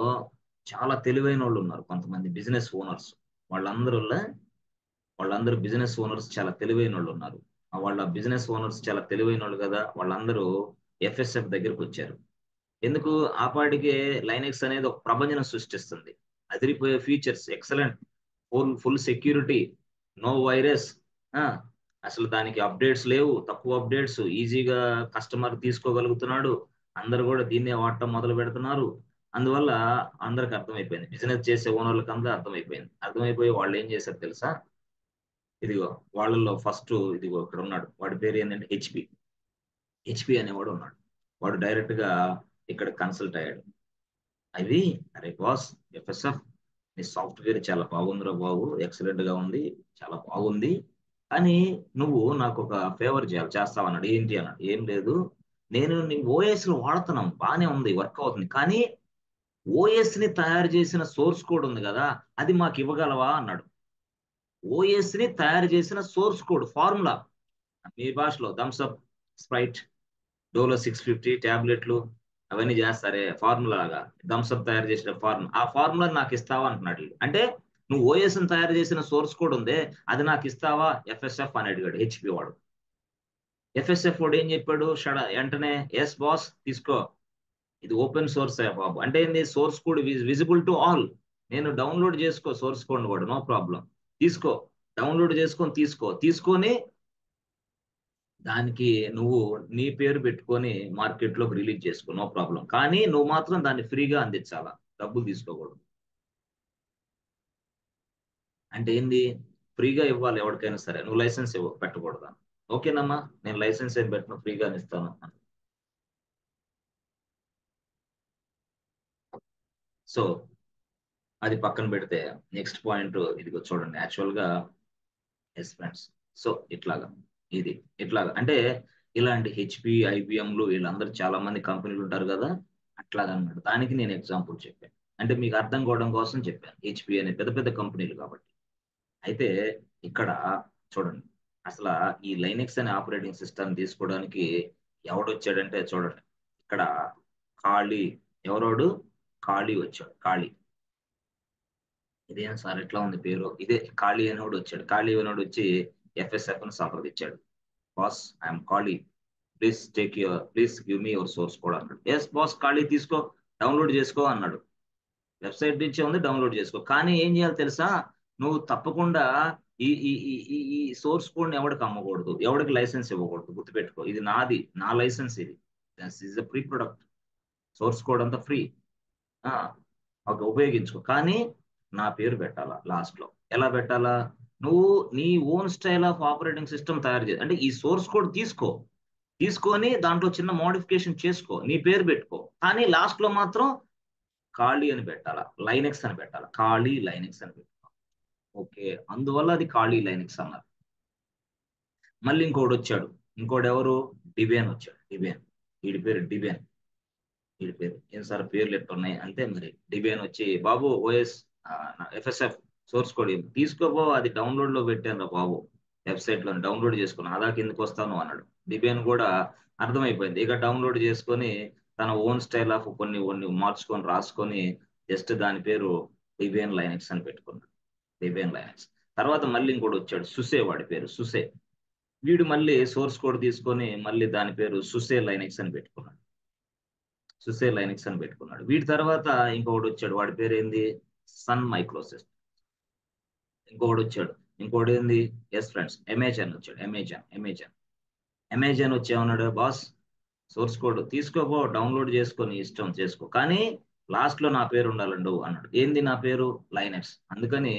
చాలా తెలివైన వాళ్ళు ఉన్నారు, కొంతమంది బిజినెస్ ఓనర్స్. వాళ్ళందరూ వాళ్ళందరూ బిజినెస్ ఓనర్స్ చాలా తెలివైన వాళ్ళు ఉన్నారు. వాళ్ళ బిజినెస్ ఓనర్స్ చాలా తెలివైన వాళ్ళు కదా, వాళ్ళందరూ ఎఫ్ఎస్ఎఫ్ దగ్గరకు వచ్చారు. ఎందుకు? ఆ పాటికే లైనెక్స్ అనేది ఒక ప్రపంచం సృష్టిస్తుంది. అదిరిపోయే features, excellent, full security, no virus, అసలు దానికి అప్డేట్స్ లేవు, తక్కువ అప్డేట్స్, ఈజీగా కస్టమర్ తీసుకోగలుగుతున్నాడు. అందరూ కూడా దీన్నే వాడటం మొదలు పెడుతున్నారు. అందువల్ల అందరికి అర్థమైపోయింది, బిజినెస్ చేసే ఓనర్లకు అందరూ అర్థమైపోయింది. అర్థమైపోయి వాళ్ళు ఏం చేశారు తెలుసా? ఇదిగో వాళ్ళల్లో ఫస్ట్ ఇదిగో ఇక్కడ ఉన్నాడు, వాడి పేరు ఏంటంటే హెచ్పి అనేవాడు ఉన్నాడు. వాడు డైరెక్ట్ గా ఇక్కడ కన్సల్ట్ అయ్యాడు. అవి అరే బాస్, ఎఫ్ఎస్ఎఫ్ నీ సాఫ్ట్వేర్ చాలా బాగుందిరా బాబు, ఎక్సలెంట్ గా ఉంది, చాలా బాగుంది. అని నువ్వు నాకు ఒక ఫేవర్ చేయాలి, చేస్తావన్నాడు. ఏంటి అన్నాడు. ఏం లేదు, నేను నీ ఓఎస్ లో వాడుతున్నాం, బాగానే ఉంది, వర్క్ అవుతుంది, కానీ ఓఎస్ ని తయారు చేసిన సోర్స్ కోడ్ ఉంది కదా, అది మాకు ఇవ్వగలవా అన్నాడు. ఓఎస్ ని తయారు చేసిన సోర్స్ కోడ్ ఫార్ములా, మీ భాషలో థమ్స్అప్, స్ప్రైట్, డోలో 650 టాబ్లెట్లు అవన్నీ చేస్తారే ఫార్ములా లాగా, థమ్స్అప్ తయారు చేసిన ఆ ఫార్ములా నాకు ఇస్తావా అంటున్నాడు. అంటే నువ్వు ఓఎస్ తయారు చేసిన సోర్స్ కోడ్ ఉందే, అది నాకు ఇస్తావా ఎఫ్ఎస్ఎఫ్ అని అడిగాడు హెచ్పి వాడు. ఎఫ్ఎస్ఎఫ్ వాడు ఏం చెప్పాడు, వెంటనే ఎస్ బాస్ తీసుకో, ఇది ఓపెన్ సోర్స్ బాబు. అంటే ఏంది, source code visible to all, నేను డౌన్లోడ్ చేసుకో సోర్స్ కోడ్ వాడు, నో ప్రాబ్లం, తీసుకో, డౌన్లోడ్ చేసుకొని తీసుకొని దానికి నువ్వు నీ పేరు పెట్టుకొని మార్కెట్లోకి రిలీజ్ చేసుకో, నో ప్రాబ్లం, కానీ నువ్వు మాత్రం దాన్ని ఫ్రీగా అందించాలా, డబ్బులు తీసుకోకూడదు. అంటే ఏంది, ఫ్రీగా ఇవ్వాలి ఎవరికైనా సరే, నువ్వు లైసెన్స్ పెట్టకూడదా? ఓకేనమ్మా, నేను లైసెన్స్ ఏం పెట్టను, ఫ్రీగా ఇస్తాను. సో అది పక్కన పెడితే నెక్స్ట్ పాయింట్ ఇదిగో చూడండి. యాక్చువల్ గా ఎస్ ఫ్రెండ్స్, సో ఇట్లాగా అంటే ఇలాంటి హెచ్పి, ఐబిఎంలు వీళ్ళందరూ చాలా మంది కంపెనీలు ఉంటారు కదా, అట్లాగనమాట. దానికి నేను ఎగ్జాంపుల్ చెప్పాను, అంటే మీకు అర్థం కావడం కోసం చెప్పాను. హెచ్పి అనే పెద్ద పెద్ద కంపెనీలు కాబట్టి. అయితే ఇక్కడ చూడండి, అసలు ఈ లైనెక్స్ అనే ఆపరేటింగ్ సిస్టమ్ తీసుకోవడానికి ఎవడొచ్చాడంటే చూడండి, ఇక్కడ ఖాళీ, ఎవరోడు ఖాళీ వచ్చాడు. ఖాళీ, ఇదేం సార్ ఎట్లా ఉంది పేరు, ఇదే ఖాళీ అనేవాడు వచ్చాడు. ఖాళీ అనేవాడు వచ్చి ఎఫ్ఎస్ఎఫ్ ను సంప్రదించాడు. బాస్, ఐఎమ్ ఖాళీ, please give me your source code అన్నాడు. ఎస్ బాస్, ఖాళీ తీసుకో, డౌన్లోడ్ చేసుకో అన్నాడు. వెబ్సైట్ నుంచే ఉంది, డౌన్లోడ్ చేసుకో, కానీ ఏం చేయాలి తెలుసా, నువ్వు తప్పకుండా ఈ ఈ ఈ ఈ ఈ సోర్స్ కోడ్ ని ఎవరికి అమ్మకూడదు, ఎవరికి లైసెన్స్ ఇవ్వకూడదు, గుర్తుపెట్టుకో, ఇది నాది, నా లైసెన్స్ ఇది, is pre product, source code అంతా ఫ్రీ, ఒక ఉపయోగించుకో, కానీ నా పేరు పెట్టాలా లాస్ట్ లో. ఎలా పెట్టాలా, నువ్వు నీ own style of operating system తయారు చేసి, అంటే ఈ సోర్స్ కోడ్ తీసుకొని దాంట్లో చిన్న మోడిఫికేషన్ చేసుకో, నీ పేరు పెట్టుకో, కానీ లాస్ట్ లో మాత్రం ఖాళీ అని పెట్టాలా, లైనెక్స్ అని పెట్టాలా, ఖాళీ లైనెక్స్ అని పెట్టుకో. ఓకే, అందువల్ల అది ఖాళీ లైనెక్స్ అన్నారు. మళ్ళీ ఇంకోటి వచ్చాడు, ఇంకోటి ఎవరు, డిబేన్ వచ్చాడు. వీడి పేరు డిబేన్. వీడి పేరు ఏం సార్ పేర్లు ఎట్టున్నాయి అంటే, మరి డిబేన్ వచ్చి, బాబు ఓఎస్ ఎఫ్ఎస్ఎఫ్ సోర్స్ కోడ్ తీసుకోబో, అది డౌన్లోడ్ లో పెట్టాను రా బాబు, వెబ్సైట్ లో డౌన్లోడ్ చేసుకుని ఆదా కిందకి వస్తాను అన్నాడు. డిబేన్ కూడా అర్థమైపోయింది, ఇక డౌన్లోడ్ చేసుకొని తన ఓన్ స్టైల్ ఆఫ్ కొన్ని కొన్ని మార్చుకొని రాసుకొని జస్ట్ దాని పేరు డిబేన్ లైనెక్స్ అని పెట్టుకున్నాడు. డిబేన్ లైనెక్స్. తర్వాత మళ్ళీ ఇంకోటి వచ్చాడు, సుసే, వాడి పేరు సుసే. వీడు మళ్ళీ సోర్స్ కోడ్ తీసుకొని మళ్ళీ దాని పేరు సుసే లైనెక్స్ అని పెట్టుకున్నాడు. వీటి తర్వాత ఇంకొకటి వచ్చాడు, వాడి పేరు ఏంది, సన్ మైక్రోసిస్. ఇంకొకటి వచ్చాడు, ఇంకోటి ఏంది, ఎస్ ఫ్రెండ్స్, అమెజాన్ వచ్చాడు. అమెజాన్ వచ్చి ఏమన్నాడు, బాస్ సోర్స్ కోడ్ తీసుకోపో, డౌన్లోడ్ చేసుకొని ఇష్టం చేసుకో, కానీ లాస్ట్ లో నా పేరు ఉండాలండు అన్నాడు. ఏంది నా పేరు, లైనెక్స్, అందుకని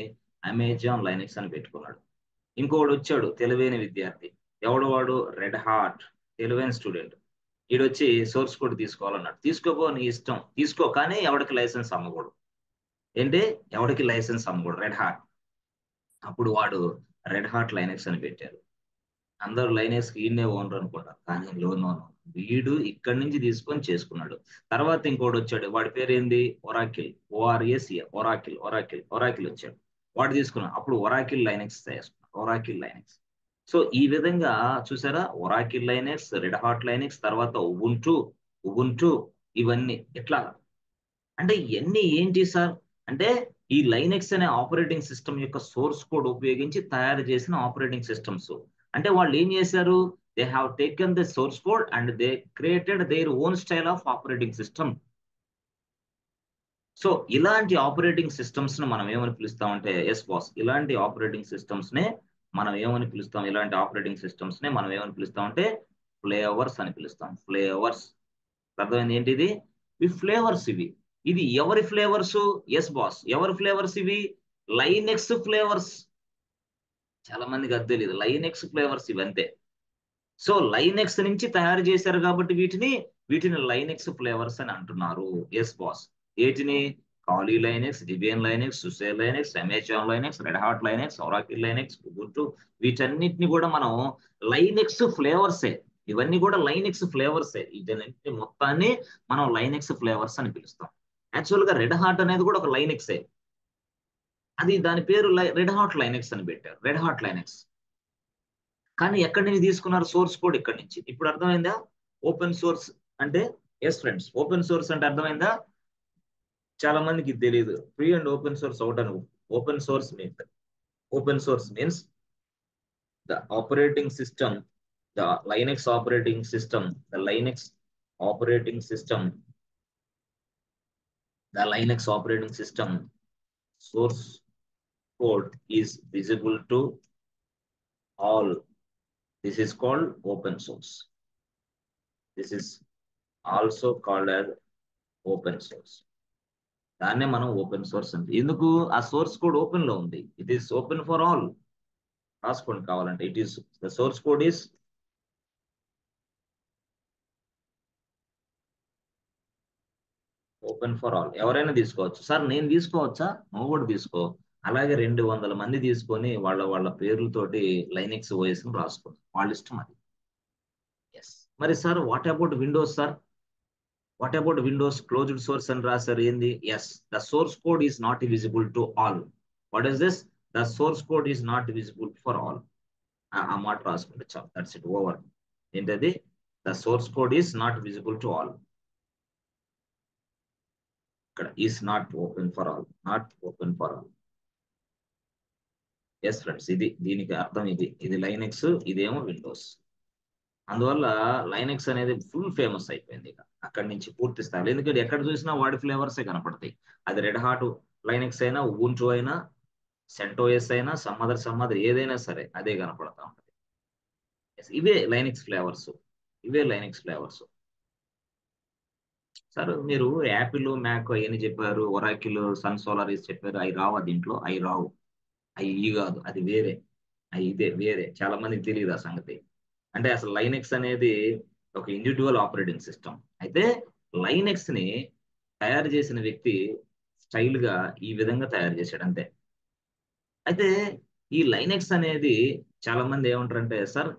అమెజాన్ లైనెక్స్ అని పెట్టుకున్నాడు. ఇంకొకడు వచ్చాడు, తెలివైన విద్యార్థి, ఎవడు వాడు, రెడ్ హార్ట్, తెలివైన స్టూడెంట్. వీడొచ్చి సోర్స్ కోడ్ తీసుకోవాలన్నాడు. తీసుకోపో, నీ ఇష్టం తీసుకో, కానీ ఎవరికి లైసెన్స్ అమ్మకూడదు. ఏంటి, ఎవరికి లైసెన్స్ అమ్మకూడదు, రెడ్ హార్ట్. అప్పుడు వాడు రెడ్ హార్ట్ లైనెక్స్ అని పెట్టారు. అందరూ లైనెక్స్ కి ఈయనే ఓనర్ అనుకుంటారు, కానీ వీడు ఇక్కడి నుంచి తీసుకొని చేసుకున్నాడు. తర్వాత ఇంకోటి వచ్చాడు, వాడి పేరు ఏంది, ఒరాకిల్, ఒరాకిల్ వచ్చాడు. వాడు తీసుకున్నాడు. అప్పుడు ఒరాకిల్ లైనెక్స్ చేసుకున్నాడు, ఒరాకిల్ లైనెక్స్. సో ఈ విధంగా చూసారా, Oracle Linux, red heart Linux, తర్వాత ఉబుంటూ ఇవన్నీ ఎట్లా, అంటే ఇవన్నీ ఏంటి సార్ అంటే, ఈ లైనెక్స్ అనే ఆపరేటింగ్ సిస్టమ్ యొక్క సోర్స్ కోడ్ ఉపయోగించి తయారు చేసిన ఆపరేటింగ్ సిస్టమ్స్. అంటే వాళ్ళు ఏం చేశారు, they have taken the source code and they created their own style of operating system. So ఇలాంటి ఆపరేటింగ్ సిస్టమ్స్ ను మనం ఏమని పిలుస్తామంటే, ఎస్ బాస్, ఇలాంటి ఆపరేటింగ్ సిస్టమ్స్ నే మనం ఏమని పిలుస్తాం? ఇలాంటి ఆపరేటింగ్ సిస్టమ్స్ ని మనం ఏమని పిలుస్తాం అంటే ఫ్లేవర్స్ అని పిలుస్తాం. ఫ్లేవర్స్. అర్థమైంది ఏంటి ఇది? ఇవి ఫ్లేవర్స్ ఇవి. ఇది ఎవరి ఫ్లేవర్స్? Yes boss. ఎవరి ఫ్లేవర్స్ ఇవి? Linux flavours. చాలా మందికి అది తెలియదు. లైనెక్స్ ఫ్లేవర్స్ ఇవి అంతే. సో లైనెక్స్ నుంచి తయారు చేశారు కాబట్టి వీటిని లైనెక్స్ ఫ్లేవర్స్ అని అంటున్నారు. Yes boss. ఏటిని? Kali Linux, Debian Linux, SUSE Linux, Amazon Linux, Red Hat Linux, Oracle Linux, Ubuntu, వీటన్నిటిని కూడా మనం లైనెక్స్ ఫ్లేవర్సే. ఇవన్నీ కూడా లైనెక్స్ ఫ్లేవర్సే. వీటన్నిటి మొత్తాన్ని మనం లైనెక్స్ ఫ్లేవర్స్ అని పిలుస్తాం. యాక్చువల్ గా రెడ్ హాట్ అనేది కూడా ఒక లైనెక్సే. అది దాని పేరు రెడ్ హాట్ లైనెక్స్ అని పెట్టారు. Red Hat Linux. కానీ ఎక్కడి నుంచి తీసుకున్నారు? సోర్స్ కోడ్ ఇక్కడి నుంచి. ఇప్పుడు అర్థమైందా? ఓపెన్ సోర్స్ అంటే, ఎస్ ఫ్రెండ్స్, ఓపెన్ సోర్స్ అంటే అర్థమైందా? చాలా మందికి ఇది తెలియదు. Free and open source out అని. Open source means the operating system, the Linux operating system, the Linux operating system, the Linux operating system source code is visible to all. This is called open source. This is also called as open source. దాన్నే మనం open source అంటే. ఎందుకు? ఆ source code open లో ఉంది. It is open for all. రాసుకోండి కావాలంటే. It is the source code is open for all. ఎవరైనా తీసుకోవచ్చు. సార్ నేను తీసుకోవచ్చా? నువ్వు కూడా తీసుకో. అలాగే 200 మంది తీసుకొని వాళ్ళ పేర్లతోటి లైనెక్స్ ఓఎస్ ని రాసుకో. వాళ్ళ ఇష్టం అది. ఎస్. మరి sir what about Windows sir? What about Windows? Closed source అని రాశారు. ఏంది? Yes, the source code is not visible to all. What is this? The source code is not visible for all. ఆ మాట రాసుకుంటే చాలు. That's it. Over. ఏంటది? The source code is not visible to all. ఇక్కడ is not open for all. Not open for all. Yes friends, ఇది దీనికి అర్థం. ఇది లైనెక్స్, ఇదేమో విండోస్. అందువల్ల లైనెక్స్ అనేది ఫుల్ ఫేమస్ అయిపోయింది ఇక అక్కడి నుంచి పూర్తి స్థాయిలో. ఎందుకంటే ఎక్కడ చూసినా వాడి ఫ్లేవర్సే కనపడతాయి. అది రెడ్ హాట్ లైనెక్స్ అయినా, ఉబుంటు అయినా, సెంటోఎస్ అయినా, సమ్మదర్ ఏదైనా సరే అదే కనపడతా ఉంటుంది. ఇవే లైనెక్స్ ఫ్లేవర్స్. ఇవే లైనెక్స్ ఫ్లేవర్స్. సార్ మీరు యాపిల్, మ్యాక్ అవన్నీ చెప్పారు, ఒరాకిల్, సన్ సోలారీస్ చెప్పారు. అవి రావు దీంట్లో. అవి రావు. అవి ఇవి కాదు, అది వేరే. అవి ఇదే వేరే. చాలా మందికి తెలియదు ఆ సంగతి. అంటే అసలు లైనెక్స్ అనేది ఒక ఇండివిజువల్ ఆపరేటింగ్ సిస్టమ్. అయితే లైనెక్స్ ని తయారు చేసిన వ్యక్తి స్టైల్ గా ఈ విధంగా తయారు చేశాడు అంతే. అయితే ఈ లైనెక్స్ అనేది చాలా మంది ఏమంటారంటే, సార్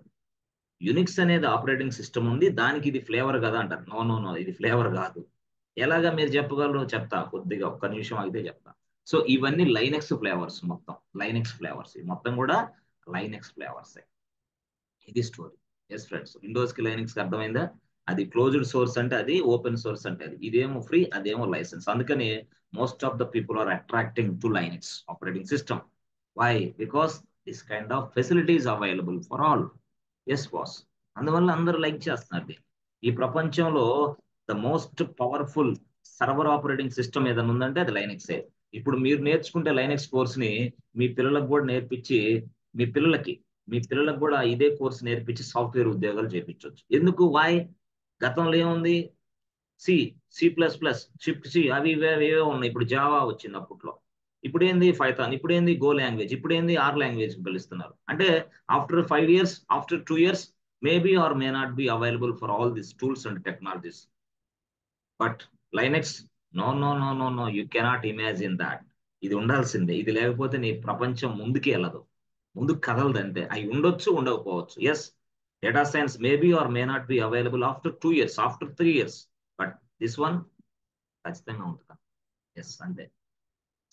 యునిక్స్ అనేది ఆపరేటింగ్ సిస్టమ్ ఉంది, దానికి ఇది ఫ్లేవర్ కదా అంటారు. నో నో నో, ఇది ఫ్లేవర్ కాదు. ఎలాగా మీరు చెప్పగలరు? చెప్తా, కొద్దిగా ఒక్క నిమిషం అయితే చెప్తా. సో ఇవన్నీ లైనెక్స్ ఫ్లేవర్స్. మొత్తం లైనెక్స్ ఫ్లేవర్స్ మొత్తం కూడా లైనెక్స్ ఫ్లేవర్స్. ఇది స్టోరీ. ఎస్ ఫ్రెండ్స్, విండోస్ కి లైనెక్స్ కి అర్థమైందా? అది క్లోజ్డ్ సోర్స్ అంటే అది, ఓపెన్ సోర్స్ అంటే అది. ఇదేమో ఫ్రీ, అదేమో లైసెన్స్. అందుకని most of the people are attracting to Linux operating system. Why? Because this kind of facilities available for all. Yes boss. అందువల్ల అందరూ లైక్ చేస్తున్నారు దీన్ని. ఈ ప్రపంచంలో the most powerful server operating system ఏదైనా ఉందంటే అది లైనెక్సే. ఇప్పుడు మీరు నేర్చుకుంటే లైనెక్స్ కోర్స్ ని మీ పిల్లలకు కూడా నేర్పించి, మీ పిల్లలకి మీ పిల్లలకు కూడా ఇదే కోర్స్ నేర్పించి సాఫ్ట్వేర్ ఉద్యోగాలు చేయించవచ్చు. ఎందుకు? వాయ్? గతంలో ఏముంది? సి, C++, షిఫ్ట్ సి, అవి ఇవే ఉన్నాయి. ఇప్పుడు జావా వచ్చింది అప్పట్లో. ఇప్పుడు ఏంది? పైథాన్. ఇప్పుడు ఏంది? Go language. ఇప్పుడు ఏంది? ఆర్ లాంగ్వేజ్ పిలుస్తున్నారు. అంటే after 5 years, after 2 years, maybe or may not be available for all these tools and technologies. But Linux, no no no no no, you cannot imagine that. ఇది ఉండాల్సిందే. ఇది లేకపోతే నీ ప్రపంచం ముందుకే వెళ్ళదు, ముందుకు కదలదు అంతే. అవి ఉండొచ్చు, ఉండకపోవచ్చు. Yes, data science maybe or may not be available after 2 years, after 3 years, but this one ఖచ్చితంగా ఉంటుంది. ఎస్, అంతే.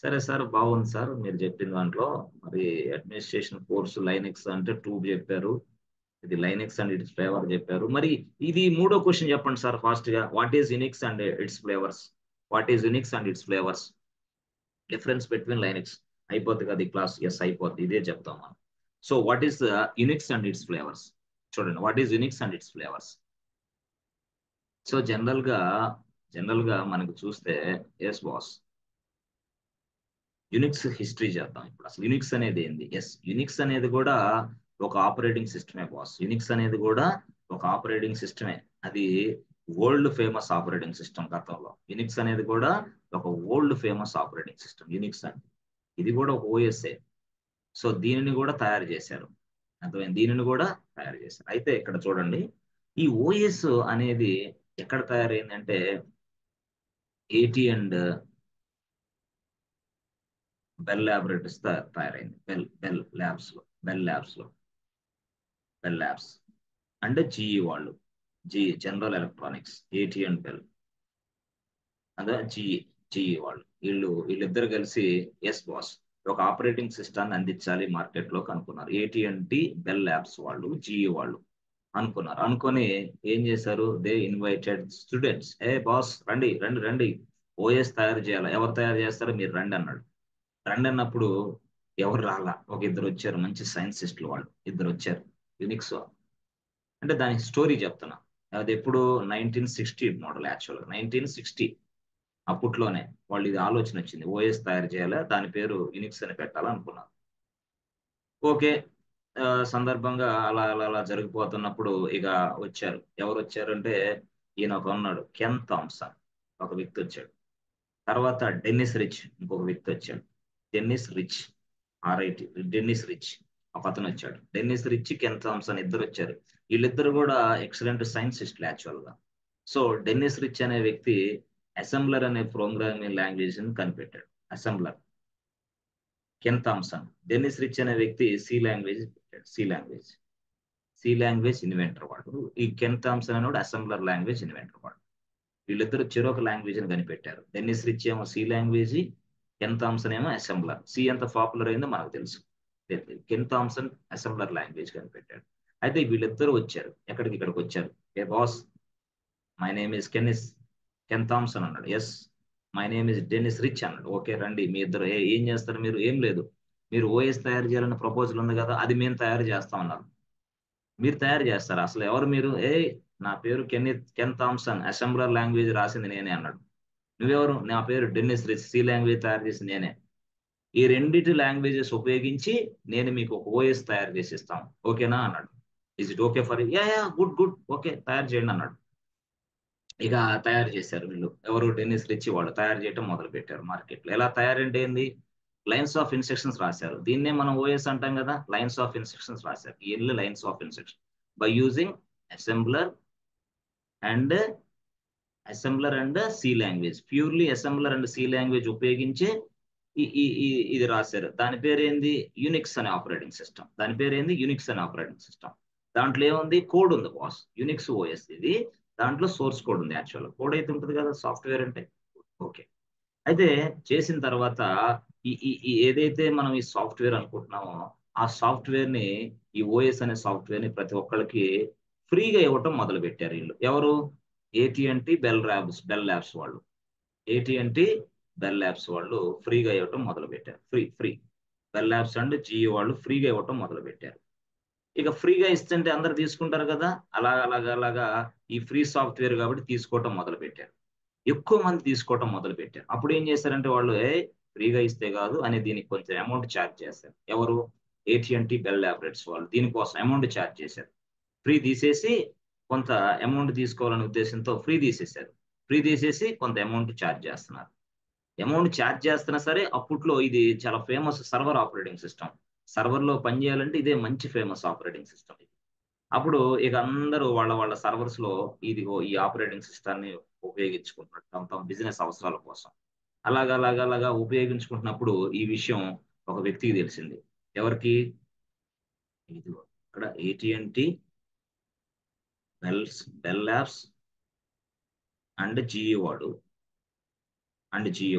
సరే సార్, బాగుంది సార్ మీరు చెప్పిన దాంట్లో. మరి అడ్మినిస్ట్రేషన్ కోర్సు లైనెక్స్ అంటే 2 చెప్పారు, ఇది లైనెక్స్ అండ్ ఇట్స్ ఫ్లేవర్ చెప్పారు. మరి ఇది మూడో క్వశ్చన్ చెప్పండి సార్ ఫాస్ట్ గా. What is Unix and its flavours? What is Unix and its flavours? Difference between Linux. అయిపోద్ది కదా ఈ క్లాస్? ఎస్, అయిపోద్ది. ఇదే చెప్తాం మనం. So what is Unix and its flavours? చూడండి, what is Unix and its flavours. So general గా మనకు చూస్తే, ఎస్ బాస్, యునిక్స్ హిస్టరీ చేద్దాం ఇప్పుడు. అసలు యునిక్స్ అనేది ఏంది? ఎస్, యునిక్స్ అనేది కూడా ఒక ఆపరేటింగ్ సిస్టమే బాస్. యునిక్స్ అనేది కూడా ఒక ఆపరేటింగ్ సిస్టమే. అది వరల్డ్ ఫేమస్ ఆపరేటింగ్ సిస్టమ్ గతంలో. యునిక్స్ అనేది కూడా ఒక world famous operating system Unix అని. ఇది కూడా ఒక ఓఎస్ఏ. సో దీనిని కూడా తయారు చేశారు. అర్థమైంది, దీనిని కూడా తయారు చేశారు. అయితే ఇక్కడ చూడండి, ఈ ఓఎస్ అనేది ఎక్కడ తయారైందంటే ఏటీ అండ్ బెల్ ల్యాబొరేటరీస్ తయారైంది. బెల్ ల్యాబ్స్ అంటే జీఈ వాళ్ళు, జనరల్ ఎలక్ట్రానిక్స్, ఏటీ అండ్ బెల్, అదే జీఈ వాళ్ళు, వీళ్ళిద్దరు కలిసి ఎస్ బాస్ ఒక ఆపరేటింగ్ సిస్టాన్ని అందించాలి మార్కెట్ లోకి అనుకున్నారు. ఏటీ&టి బెల్ ల్యాబ్స్ వాళ్ళు, జీఈ వాళ్ళు అనుకున్నారు. అనుకొని ఏం చేశారు? They invited students. A boss రండి రండి రండి, ఓఎస్ తయారు చేయాలి. ఎవరు తయారు చేస్తారో మీరు రండి అన్నాడు. రండి అన్నప్పుడు ఎవరు రాలా, ఒక ఇద్దరు వచ్చారు, మంచి సైన్సిస్టులు వాళ్ళు ఇద్దరు వచ్చారు. యునిక్స్ అంటే దానికి స్టోరీ చెప్తున్నా. అది ఎప్పుడు 1960 మోడల్, యాక్చువల్గా 1960 అప్పట్లోనే వాళ్ళు ఇది ఆలోచన వచ్చింది, ఓఎస్ తయారు చేయాలా, దాని పేరు యునిక్స్ అని పెట్టాలనుకున్నారు. ఓకే, సందర్భంగా అలా అలా అలా జరిగిపోతున్నప్పుడు ఇక వచ్చారు. ఎవరు వచ్చారు అంటే ఈయన ఒక ఉన్నాడు, కెన్ థామ్సన్, ఒక వ్యక్తి వచ్చాడు. తర్వాత డెన్నిస్ రిచ్, ఇంకొక వ్యక్తి వచ్చాడు. Dennis rich, RIT, Dennis rich ఒక అతను వచ్చాడు. డెన్నిస్ రిచ్, కెన్ థామ్సన్ ఇద్దరు వచ్చారు. వీళ్ళిద్దరు కూడా ఎక్సలెంట్ సైన్సిస్టులు యాక్చువల్ గా. సో డెన్నిస్ రిచ్ అనే వ్యక్తి అసెంబ్లర్ అనే ప్రోగ్రామింగ్ లాంగ్వేజ్ ని కనిపెట్టాడు. Assembler. Ken Thompson, Dennis Rich అనే వ్యక్తి సి లాంగ్వేజ్ పెట్టాడు. సి లాంగ్వేజ్ ఇన్వెంటర్ వాడు. ఈ కెన్ థామ్సన్ అనేవాడు అసెంబ్లర్ లాంగ్వేజ్ ఇన్వెంటర్ వాడు. వీళ్ళిద్దరు చెరొక లాంగ్వేజ్ ని కనిపెట్టారు. డెన్నిస్ రిచ్ ఏమో సి లాంగ్వేజ్, కెన్ థామ్సన్ ఏమో అసెంబ్లర్. సి ఎంత పాపులర్ అయిందో మనకు తెలుసు. కెన్ థామ్సన్ అసెంబ్లర్ లాంగ్వేజ్ కనిపెట్టాడు. అయితే వీళ్ళిద్దరూ వచ్చారు, ఇక్కడికి వచ్చారు. ఏ boss, my name is Ken Thompson అన్నాడు. Yes, my name is Dennis Rich అన్నాడు. ఓకే రండి మీ ఇద్దరు. ఏం చేస్తారు మీరు? ఏం లేదు, మీరు ఓఎస్ తయారు చేయాలన్న ప్రపోజల్ ఉంది కదా, అది మేము తయారు చేస్తాం అన్నారు. మీరు తయారు చేస్తారా? అసలు ఎవరు మీరు? నా పేరు కెన్ థామ్సన్, అసెంబ్లర్ లాంగ్వేజ్ రాసింది నేనే అన్నాడు. నువ్వెవరు? నా పేరు డెన్నిస్ రిచ్, సి లాంగ్వేజ్ తయారు చేసింది నేనే. ఈ రెండిటి లాంగ్వేజెస్ ఉపయోగించి నేను మీకు ఒక ఓఎస్ తయారు చేసి ఇస్తాం, ఓకేనా అన్నాడు. Is it okay for yeah yeah good good, okay తయారు చేయండి అన్నాడు. ఇక తయారు చేశారు వీళ్ళు. ఎవరు? డెన్నిస్ రిచ్ వాళ్ళు తయారు చేయడం మొదలు పెట్టారు మార్కెట్లో. ఎలా తయారంటే ఏంది? లైన్స్ ఆఫ్ ఇన్స్ట్రక్షన్స్ రాశారు. దీన్నే మనం ఓఎస్ అంటాం కదా. లైన్స్ ఆఫ్ ఇన్స్ట్రక్షన్స్ రాశారు. Lines of instruction by using assembler and C language, purely assembler and C language ఉపయోగించి ఇది రాశారు. దాని పేరు ఏంది? యునిక్స్ అనే ఆపరేటింగ్ సిస్టమ్. దాంట్లో ఏముంది? కోడ్ ఉంది బాస్. యునిక్స్ ఓఎస్ ఇది. దాంట్లో సోర్స్ కోడ్ ఉంది. యాక్చువల్ కోడ్ అయితే ఉంటుంది కదా సాఫ్ట్వేర్ అంటే. ఓకే, అయితే చేసిన తర్వాత ఏదైతే మనం ఈ సాఫ్ట్వేర్ అనుకుంటున్నామో ఆ సాఫ్ట్వేర్ ని, ఈ ఓఎస్ అనే సాఫ్ట్వేర్ ని ప్రతి ఒక్కరికి ఫ్రీగా ఇవ్వటం మొదలు పెట్టారు వీళ్ళు. ఎవరు? ఏటీ&టి బెల్ ల్యాబ్స్ వాళ్ళు. ఏటీ&టి బెల్ ల్యాబ్స్ వాళ్ళు ఫ్రీగా ఇవ్వటం మొదలు పెట్టారు. Free Bell Labs and Jio వాళ్ళు ఫ్రీగా ఇవ్వటం మొదలు పెట్టారు. ఇక ఫ్రీగా ఇస్తుంటే అందరు తీసుకుంటారు కదా, అలాగా ఈ ఫ్రీ సాఫ్ట్వేర్ కాబట్టి తీసుకోవటం మొదలు పెట్టారు. ఎక్కువ మంది తీసుకోవటం మొదలు పెట్టారు. అప్పుడు ఏం చేశారంటే వాళ్ళు, ఫ్రీగా ఇస్తే కాదు అని దీనికి కొంచెం అమౌంట్ ఛార్జ్ చేశారు. ఎవరు? ఏటీ&టి బెల్ ల్యాబొరేటరీస్ వాళ్ళు దీనికోసం అమౌంట్ ఛార్జ్ చేశారు. ఫ్రీ తీసేసి కొంత అమౌంట్ తీసుకోవాలనే ఉద్దేశంతో ఫ్రీ తీసేసి కొంత అమౌంట్ ఛార్జ్ చేస్తున్నారు. అమౌంట్ ఛార్జ్ చేస్తున్నా సరే, అప్పట్లో ఇది చాలా famous server operating system. Server లో పనిచేయాలంటే ఇదే మంచి ఫేమస్ ఆపరేటింగ్ సిస్టమ్. అప్పుడు ఇక అందరూ వాళ్ళ సర్వర్స్ లో ఈ ఆపరేటింగ్ సిస్టమ్ ని ఉపయోగించుకుంటున్నారు తమ బిజినెస్ అవసరాల కోసం. అలాగా ఉపయోగించుకుంటున్నప్పుడు ఈ విషయం ఒక వ్యక్తికి తెలిసింది. ఎవరికి? ఇదిగో ఇక్కడ ఏటీ&టి బెల్ ల్యాబ్స్ అండ్ జియో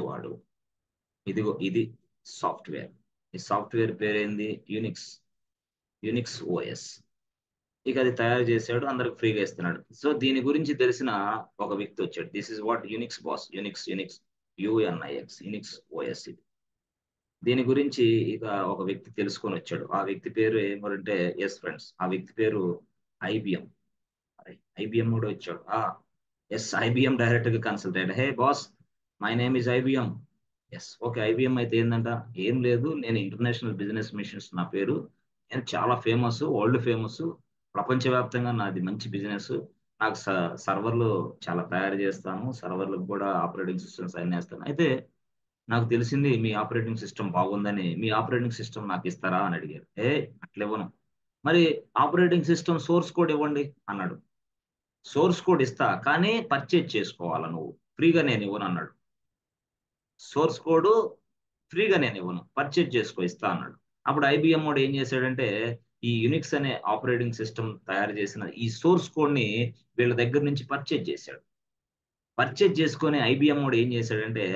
వాడు. ఇదిగో ఇది సాఫ్ట్వేర్. ఈ సాఫ్ట్వేర్ పేరేంది? Unix OS. ఇక అది తయారు చేశాడు, అందరికి ఫ్రీగా ఇస్తున్నాడు. సో దీని గురించి తెలిసిన ఒక వ్యక్తి వచ్చాడు. This is what Unix boss. Unix Unix OS ఇది. దీని గురించి ఇక ఒక వ్యక్తి తెలుసుకొని వచ్చాడు. ఆ వ్యక్తి పేరు ఏమంటే, ఎస్ ఫ్రెండ్స్, ఆ వ్యక్తి పేరు ఐబిఎం. ఐబిఎం కూడా వచ్చాడు. ఎస్, ఐబిఎం డైరెక్ట్ గా కన్సల్ట్ అయ్యాడు. Hey boss, my name is IBM. Yes okay. IBM అయితే ఏందంట, ఏం లేదు, నేను ఇంటర్నేషనల్ బిజినెస్ మిషన్స్ నా పేరు, నేను చాలా ఫేమస్, వరల్డ్ ఫేమస్, ప్రపంచవ్యాప్తంగా నాది మంచి బిజినెస్, నాకు సర్వర్లు చాలా తయారు చేస్తాను, సర్వర్లకు కూడా ఆపరేటింగ్ సిస్టమ్స్ అన్ని వేస్తాను. అయితే నాకు తెలిసింది మీ ఆపరేటింగ్ సిస్టమ్ బాగుందని, మీ ఆపరేటింగ్ సిస్టమ్ నాకు ఇస్తారా అని అడిగారు. అట్లా ఇవ్వను. మరి ఆపరేటింగ్ సిస్టమ్ సోర్స్ కోడ్ ఇవ్వండి అన్నాడు. సోర్స్ కోడ్ ఇస్తా, కానీ పర్చేజ్ చేసుకోవాలా నువ్వు, ఫ్రీగా నేను ఇవ్వను అన్నాడు. సోర్స్ కోడ్ ఫ్రీగా నేను ఇవ్వను, పర్చేజ్ చేసుకో ఇస్తా అన్నాడు. అప్పుడు ఐబిఎం వాడు ఏం చేశాడంటే, ఈ యునిక్స్ అనే ఆపరేటింగ్ సిస్టమ్ తయారు చేసిన ఈ సోర్స్ కోడ్ ని వీళ్ళ దగ్గర నుంచి పర్చేజ్ చేశాడు. పర్చేజ్ చేసుకొని ఐబిఎం వాడు ఏం చేశాడంటే,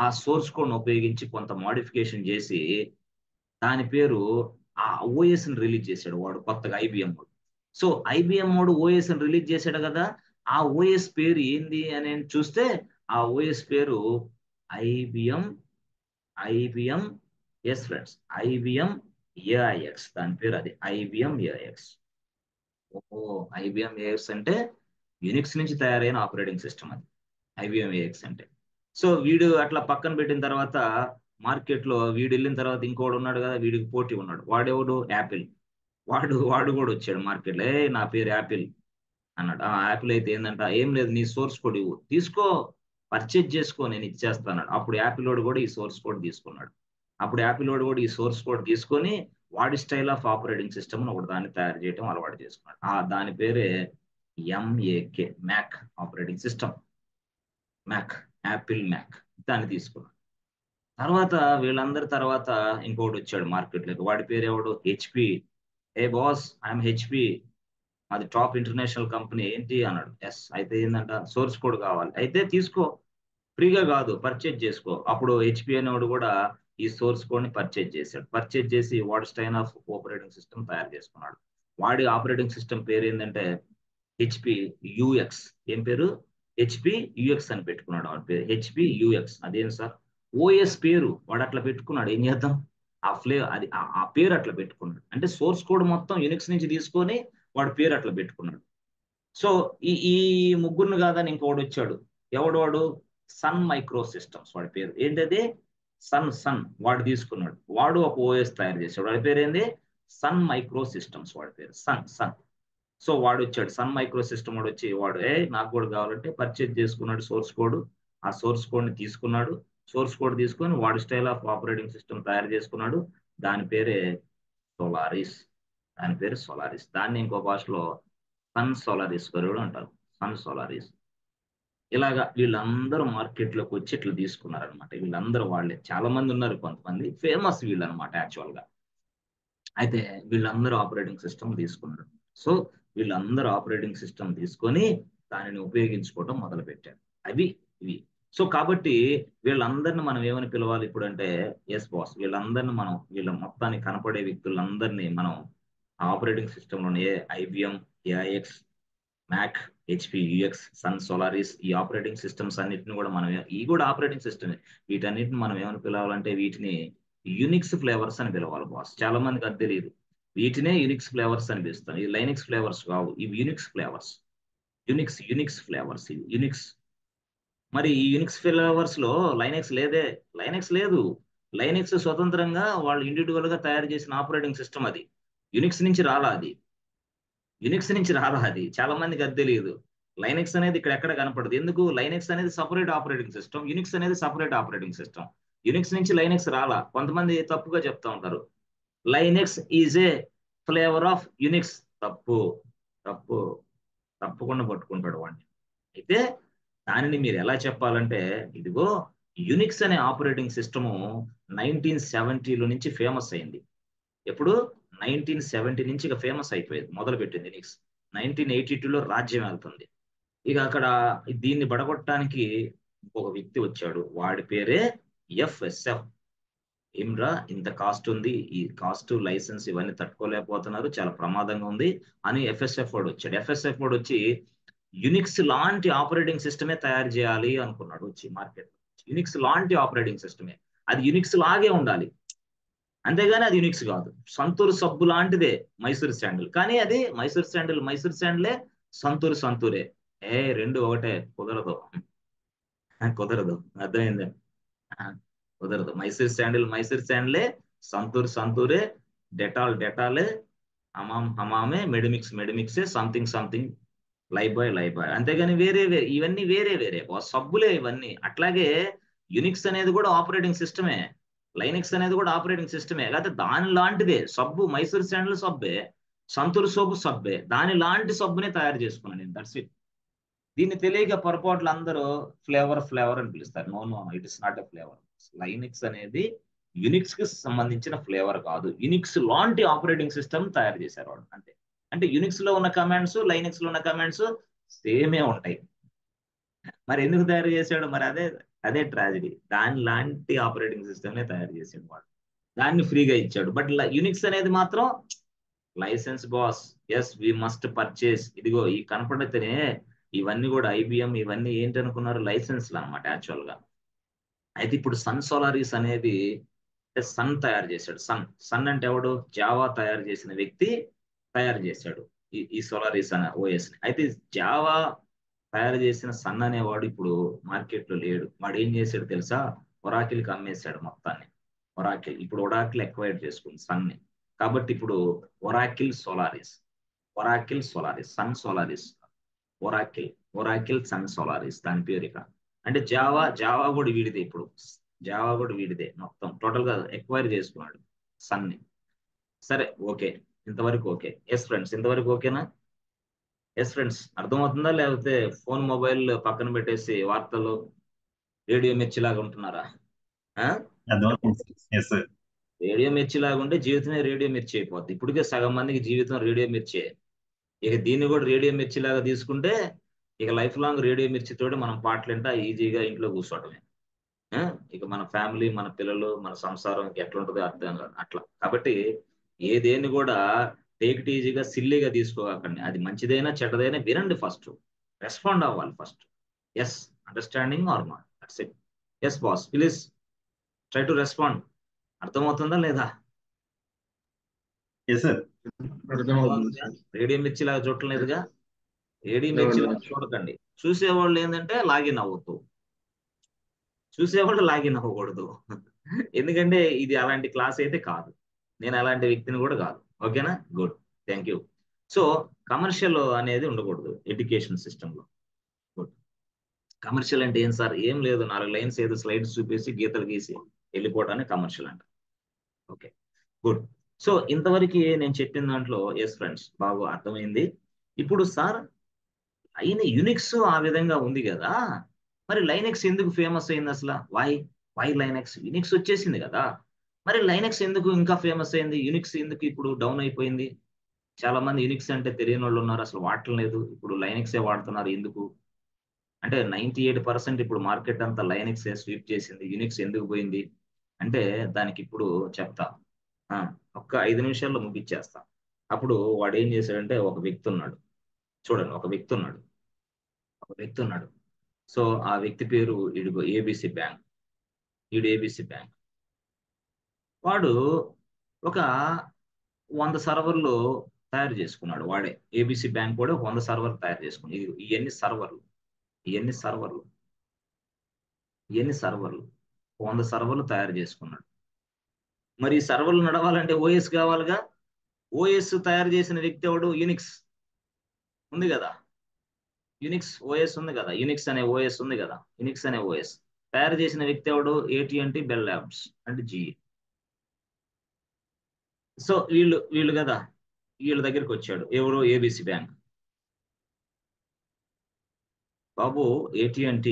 ఆ సోర్స్ కోడ్ ఉపయోగించి కొంత మోడిఫికేషన్ చేసి దాని పేరు ఆ ఓఎస్ ని రిలీజ్ చేశాడు వాడు కొత్తగా, ఐబిఎం వాడు. సో ఐబిఎం వాడు ఓఎస్ ని రిలీజ్ చేశాడు కదా, ఆ ఓఎస్ పేరు ఏంది అని చూస్తే, ఆ ఓఎస్ పేరు IBM IBM yes friends, IBM AIX, దాని పేరు అది ఐబిఎం ఏఐఎక్స్. ఓ ఐబిఎం ఏఎక్స్ అంటే యునిక్స్ నుంచి తయారైన ఆపరేటింగ్ సిస్టమ్ అది, ఐబిఎం ఏఎక్స్ అంటే. సో వీడు అట్లా పక్కన పెట్టిన తర్వాత, మార్కెట్ లో వీడు వెళ్ళిన తర్వాత ఇంకోడు ఉన్నాడు కదా, వీడికి పోటీ ఉన్నాడు, వాడెవడు, యాపిల్. వాడు కూడా వచ్చాడు మార్కెట్లో, నా పేరు యాపిల్ అన్నాడు. ఆ యాపిల్ అయితే ఏంటంట, ఏం లేదు, నీ సోర్స్ కోడ్ ఇవ్వు, తీసుకో, పర్చేజ్ చేసుకో, నేను ఇచ్చేస్తాను. అప్పుడు యాపిల్ వాడు కూడా ఈ సోర్స్ కోడ్ తీసుకున్నాడు. అప్పుడు యాపిల్ వాడు కూడా ఈ సోర్స్ కోడ్ తీసుకొని వాడి స్టైల్ ఆఫ్ ఆపరేటింగ్ సిస్టమ్ ఒకటి దాన్ని తయారు చేయడం అలవాటు చేసుకున్నాడు. దాని పేరే MAK, Mac operating system, Mac, Apple Mac, దాన్ని తీసుకున్నాడు. తర్వాత వీళ్ళందరి తర్వాత ఇంకోటి వచ్చాడు మార్కెట్లోకి, వాడి పేరు ఎవడు, HP. A boss, I'm HP, అది టాప్ ఇంటర్నేషనల్ కంపెనీ, ఏంటి అన్నాడు. ఎస్, అయితే ఏంటంట, సోర్స్ కోడ్ కావాలి, అయితే తీసుకో, ఫ్రీగా కాదు, పర్చేజ్ చేసుకో. అప్పుడు హెచ్పి అనేవాడు కూడా ఈ సోర్స్ కోడ్ ని పర్చేజ్ చేశాడు. పర్చేజ్ చేసి వాడి స్టైల్ ఆఫ్ ఆపరేటింగ్ సిస్టమ్ తయారు చేసుకున్నాడు. వాడి ఆపరేటింగ్ సిస్టమ్ పేరు ఏంటంటే హెచ్పి యుఎక్స్. ఏం పేరు, హెచ్పి యుఎక్స్ అని పెట్టుకున్నాడు వాడి పేరు, హెచ్పి యుఎక్స్. అదేం సార్, ఓఎస్ పేరు వాడు అట్లా పెట్టుకున్నాడు, ఏం చేద్దాం, ఆ అది ఆ పేరు అట్లా పెట్టుకున్నాడు, అంటే సోర్స్ కోడ్ మొత్తం యునిక్స్ నుంచి తీసుకొని వాడు పేరు అట్లా పెట్టుకున్నాడు. సో ఈ ముగ్గురిని కాదని ఇంకోటి వచ్చాడు, ఎవడు వాడు, సన్ మైక్రో సిస్టమ్స్, వాడి పేరు ఏంటది, సన్ వాడు తీసుకున్నాడు, వాడు ఒక ఓఎస్ తయారు చేశాడు, వాడి పేరు ఏంది, సన్ మైక్రో సిస్టమ్స్, వాడి పేరు సన్. సో వాడు వచ్చాడు, సన్ మైక్రో సిస్టమ్ వాడు వచ్చి, వాడు నాకు కూడా కావాలంటే పర్చేజ్ చేసుకున్నాడు సోర్స్ కోడ్. ఆ సోర్స్ కోడ్ ని తీసుకున్నాడు, సోర్స్ కోడ్ తీసుకొని వాడి స్టైల్ ఆఫ్ ఆపరేటింగ్ సిస్టమ్ తయారు చేసుకున్నాడు. దాని పేరే సోలారిస్, దాని పేరు సోలారిస్. దాన్ని ఇంకో భాషలో సన్ సోలారిస్ కూడా అంటారు, సన్ సోలారిస్. ఇలాగా వీళ్ళందరూ మార్కెట్లోకి వచ్చి ఇట్లా తీసుకున్నారనమాట. వీళ్ళందరూ వాళ్ళే, చాలా మంది ఉన్నారు, కొంతమంది ఫేమస్ వీళ్ళు అనమాట యాక్చువల్ గా. అయితే వీళ్ళందరూ ఆపరేటింగ్ సిస్టమ్ తీసుకున్నారు. సో వీళ్ళందరూ ఆపరేటింగ్ సిస్టమ్ తీసుకొని దానిని ఉపయోగించుకోవడం మొదలు పెట్టారు, అవి ఇవి. సో కాబట్టి వీళ్ళందరిని మనం ఏమని పిలవాలి ఇప్పుడు అంటే, ఎస్ బాస్, వీళ్ళందరిని మనం, వీళ్ళ మొత్తానికి కనపడే వ్యక్తులందరినీ మనం ఆపరేటింగ్ సిస్టమ్ లోనే IBM AIX Mac HP UX Sun Solaris, ఈ ఆపరేటింగ్ సిస్టమ్స్ అన్నిటిని కూడా మనం, ఈ కూడా ఆపరేటింగ్ సిస్టమ్, వీటన్నిటిని మనం ఏమని పిలవాలంటే, వీటిని యునిక్స్ ఫ్లేవర్స్ అని పిలవాలి బాస్. చాలా మందికి అది తెలియదు, వీటినే యునిక్స్ ఫ్లేవర్స్ అని పిలుస్తాం. ఈ లైనిక్స్ ఫ్లేవర్స్ కావు, ఇవి యునిక్స్ ఫ్లేవర్స్, యునిక్స్ ఫ్లేవర్స్, ఇవి యునిక్స్. మరి ఈ యునిక్స్ ఫ్లేవర్స్ లో లైనెక్స్ లేదే, లైనెక్స్ లేదు. లైనెక్స్ స్వతంత్రంగా వాళ్ళు ఇండివిజువల్ గా తయారు చేసిన ఆపరేటింగ్ సిస్టమ్, అది యునిక్స్ నుంచి రాలా, అది యునిక్స్ నుంచి రాదా, అది చాలా మందికి అది తెలియదు. లైనెక్స్ అనేది ఇక్కడ ఎక్కడ కనపడదు, ఎందుకు, లైనెక్స్ అనేది సపరేట్ ఆపరేటింగ్ సిస్టమ్, యునిక్స్ అనేది సపరేట్ ఆపరేటింగ్ సిస్టమ్. యునిక్స్ నుంచి లైనెక్స్ రాలా, కొంతమంది తప్పుగా చెప్తా ఉంటారు, Linux is a flavour of Unix. తప్పు, తప్పు, తప్పకుండా పట్టుకుంటాడు వాడిని. అయితే దానిని మీరు ఎలా చెప్పాలంటే, ఇదిగో యునిక్స్ అనే ఆపరేటింగ్ సిస్టము 1970లో నుంచి ఫేమస్ అయింది. ఎప్పుడు, 1970 నుంచి ఇక ఫేమస్ అయిపోయింది, మొదలు పెట్టింది యునిక్స్. 1982లో రాజ్యం వెళ్తుంది. ఇక అక్కడ దీన్ని బడగొట్టడానికి ఇంకొక వ్యక్తి వచ్చాడు, వాడి పేరే ఎఫ్ఎస్ఎఫ్. ఏమ్రా, ఇంత కాస్ట్ ఉంది, ఈ కాస్ట్ లైసెన్స్ ఇవన్నీ తట్టుకోలేకపోతున్నారు, చాలా ప్రమాదంగా ఉంది అని ఎఫ్ఎస్ఎఫ్ వాడు వచ్చాడు. ఎఫ్ఎస్ఎఫ్ వాడు వచ్చి యునిక్స్ లాంటి ఆపరేటింగ్ సిస్టమే తయారు చేయాలి అనుకున్నాడు, వచ్చి మార్కెట్. యునిక్స్ లాంటి ఆపరేటింగ్ సిస్టమే, అది యునిక్స్ లాగే ఉండాలి, అంతేగాని అది యునిక్స్ కాదు. సంతూర్ సబ్బు లాంటిదే మైసూర్ శాండిల్, కానీ అది మైసూర్ శాండిల్ మైసూర్ శాండిలే, సంతూర్ సంతూరే. రెండు ఒకటే, కుదరదు, కుదరదు, అర్థమైంది. కుదరదు. మైసూర్ శాండిలే, సంతూరే, డెటాలే, హమామే, మెడిమిక్సే, సంథింగ్ లైబాయ్. అంతేగాని వేరే ఇవన్నీ వేరే సబ్బులే ఇవన్నీ. అట్లాగే యునిక్స్ అనేది కూడా ఆపరేటింగ్ సిస్టమే, లైనక్స్ అనేది కూడా ఆపరేటింగ్ సిస్టమే. లేకపోతే దాని లాంటిదే సబ్బు, మైసూర్ శాండిల్ సబ్బే, సంతూర్ సోపు సబ్బే, దాని లాంటి సబ్బునే తయారు చేసుకున్నాను నేను. That's it. దీన్ని తెలియక పొరపాట్లు అందరూ ఫ్లేవర్ అని పిలుస్తారు. No, it is not a flavour. Linux అనేది యునిక్స్ కి సంబంధించిన ఫ్లేవర్ కాదు. యునిక్స్ లాంటి ఆపరేటింగ్ సిస్టమ్ తయారు చేశారు వాడు. అంతే. అంటే యునిక్స్ లో ఉన్న కమాండ్స్, లైనక్స్ లో ఉన్న కమాండ్స్ సేమే ఉంటాయి. మరి ఎందుకు తయారు చేశాడు? మరి అదే ట్రాజడీ. దాని లాంటి ఆపరేటింగ్ సిస్టమ్ నే తయారు చేసాడు వాడు. దాన్ని ఫ్రీగా ఇచ్చాడు. బట్ యునిక్స్ అనేది మాత్రం licence boss. Yes, we must purchase. ఇదిగో ఈ కనపడితేనే ఇవన్నీ కూడా ఐబిఎం ఇవన్నీ ఏంటి అనుకున్నారు? లైసెన్స్లు అనమాట యాక్చువల్ గా. అయితే ఇప్పుడు సన్ సోలారిస్ అనేది సన్ తయారు చేశాడు. సన్ అంటే ఎవడు? జావా తయారు చేసిన వ్యక్తి తయారు చేశాడు ఈ సోలారిస్ అనే ఓఎస్ ని. అయితే జావా తయారు చేసిన సన్ అనేవాడు ఇప్పుడు మార్కెట్ లో లేడు. వాడు ఏం చేశాడు తెలుసా? ఒరాకిల్ కి అమ్మేశాడు మొత్తాన్ని. ఇప్పుడు ఒరాకిల్ ఎక్వైర్ చేసుకుంది సన్ ని. కాబట్టి ఇప్పుడు Oracle Solaris, Sun Solaris, Oracle Sun Solaris దాని పేరు. ఇక అంటే జావా కూడా వీడిదే. ఇప్పుడు జావా కూడా వీడిదే మొత్తం. టోటల్ గా ఎక్వైర్ చేసుకున్నాడు సన్ ని. సరే, ఓకే, ఇంతవరకు ఓకే. ఎస్ ఫ్రెండ్స్, ఇంతవరకు ఓకేనా? ఎస్ ఫ్రెండ్స్, అర్థమవుతుందా? లేకపోతే ఫోన్ మొబైల్ పక్కన పెట్టేసి వార్తలు రేడియో మిర్చిలాగా ఉంటున్నారా? రేడియో మిర్చిలాగా ఉంటే జీవితమే రేడియో మిర్చి అయిపోద్ది. ఇప్పటికే సగం మందికి జీవితం రేడియో మిర్చి. ఇక దీన్ని కూడా రేడియో మిర్చి లాగా తీసుకుంటే ఇక లైఫ్ లాంగ్ రేడియో మిర్చితోటి మనం పాటలు వింటా ఈజీగా ఇంట్లో కూర్చోవటమే. ఇక మన ఫ్యామిలీ, మన పిల్లలు, మన సంసారం ఎట్లా ఉంటుందో అర్థం కాదు అట్లా. కాబట్టి ఏదేని కూడా టేక్ ఇట్ ఈజీగా సిల్లీగా తీసుకోకండి. అది మంచిదైనా చెడ్డదైనా వినండి ఫస్ట్, రెస్పాండ్ అవ్వాలి first. Yes, understanding or not, that's it. Yes boss, please try to respond. అర్థమవుతుందా లేదా? రేడియో మిర్చి లాగా చూడలేదుగా. రేడియో మిర్చి లాగా చూడకండి. చూసేవాళ్ళు ఏంటంటే లాగిన్ అవ్వద్దు, చూసేవాళ్ళు లాగిన్ అవ్వకూడదు. ఎందుకంటే ఇది అలాంటి క్లాస్ అయితే కాదు. నేను అలాంటి వ్యక్తిని కూడా కాదు. ఓకేనా? Good, thank you. So commercial అనేది ఉండకూడదు ఎడ్యుకేషన్ సిస్టంలో. గుడ్. కమర్షియల్ అంటే ఏం సార్? ఏం లేదు, 4 లైన్స్ ఏదో స్లైడ్స్ చూపేసి గీతలు గీసి వెళ్ళిపోవటాన్ని కమర్షియల్ అంట. Okay, good. సో ఇంతవరకు నేను చెప్పిన దాంట్లో ఎస్ ఫ్రెండ్స్ బాగా అర్థమైంది. ఇప్పుడు సార్ అయిన యునిక్స్ ఆ విధంగా ఉంది కదా, మరి లైనక్స్ ఎందుకు ఫేమస్ అయింది అసలు? Why Linux? యునిక్స్ వచ్చేసింది కదా, మరి లైనక్స్ ఎందుకు ఇంకా ఫేమస్ అయింది? యునిక్స్ ఎందుకు ఇప్పుడు డౌన్ అయిపోయింది? చాలా మంది యునిక్స్ అంటే తెలియని వాళ్ళు ఉన్నారు, అసలు వాడలేదు. ఇప్పుడు లైనక్సే వాడుతున్నారు. ఎందుకు అంటే 98% ఇప్పుడు మార్కెట్ అంతా లైనక్సే స్వీప్ చేసింది. యునిక్స్ ఎందుకు పోయింది అంటే దానికి ఇప్పుడు చెప్తా. ఒక్క 5 నిమిషాల్లో ముగించేస్తా. అప్పుడు వాడు ఏం చేశాడంటే, ఒక వ్యక్తి ఉన్నాడు చూడండి, ఒక వ్యక్తి ఉన్నాడు. సో ఆ వ్యక్తి పేరు ఇడుగో ఏబిసి బ్యాంక్. ఏబిసి బ్యాంక్ వాడు ఒక 100 సర్వర్లు తయారు చేసుకున్నాడు. వాడే ఏబిసి బ్యాంక్ కూడా 100 సర్వర్లు తయారు చేసుకున్నాడు. ఇవన్నీ సర్వర్లు 100 సర్వర్లు తయారు చేసుకున్నాడు. మరి ఈ సర్వర్లు నడవాలంటే ఓఎస్ కావాలిగా. ఓఎస్ తయారు చేసిన వ్యక్తి ఎవడు? యునిక్స్ ఉంది కదా, యునిక్స్ ఓఎస్ ఉంది కదా, యునిక్స్ అనే ఓఎస్ ఉంది కదా. యునిక్స్ అనే ఓఎస్ తయారు చేసిన వ్యక్తి ఎవడు? AT&T బెల్ ల్యాబ్స్ అంటే GE. సో వీళ్ళు కదా, వీళ్ళ దగ్గరికి వచ్చాడు ఎవరు? ABC bank. బాబు AT&T,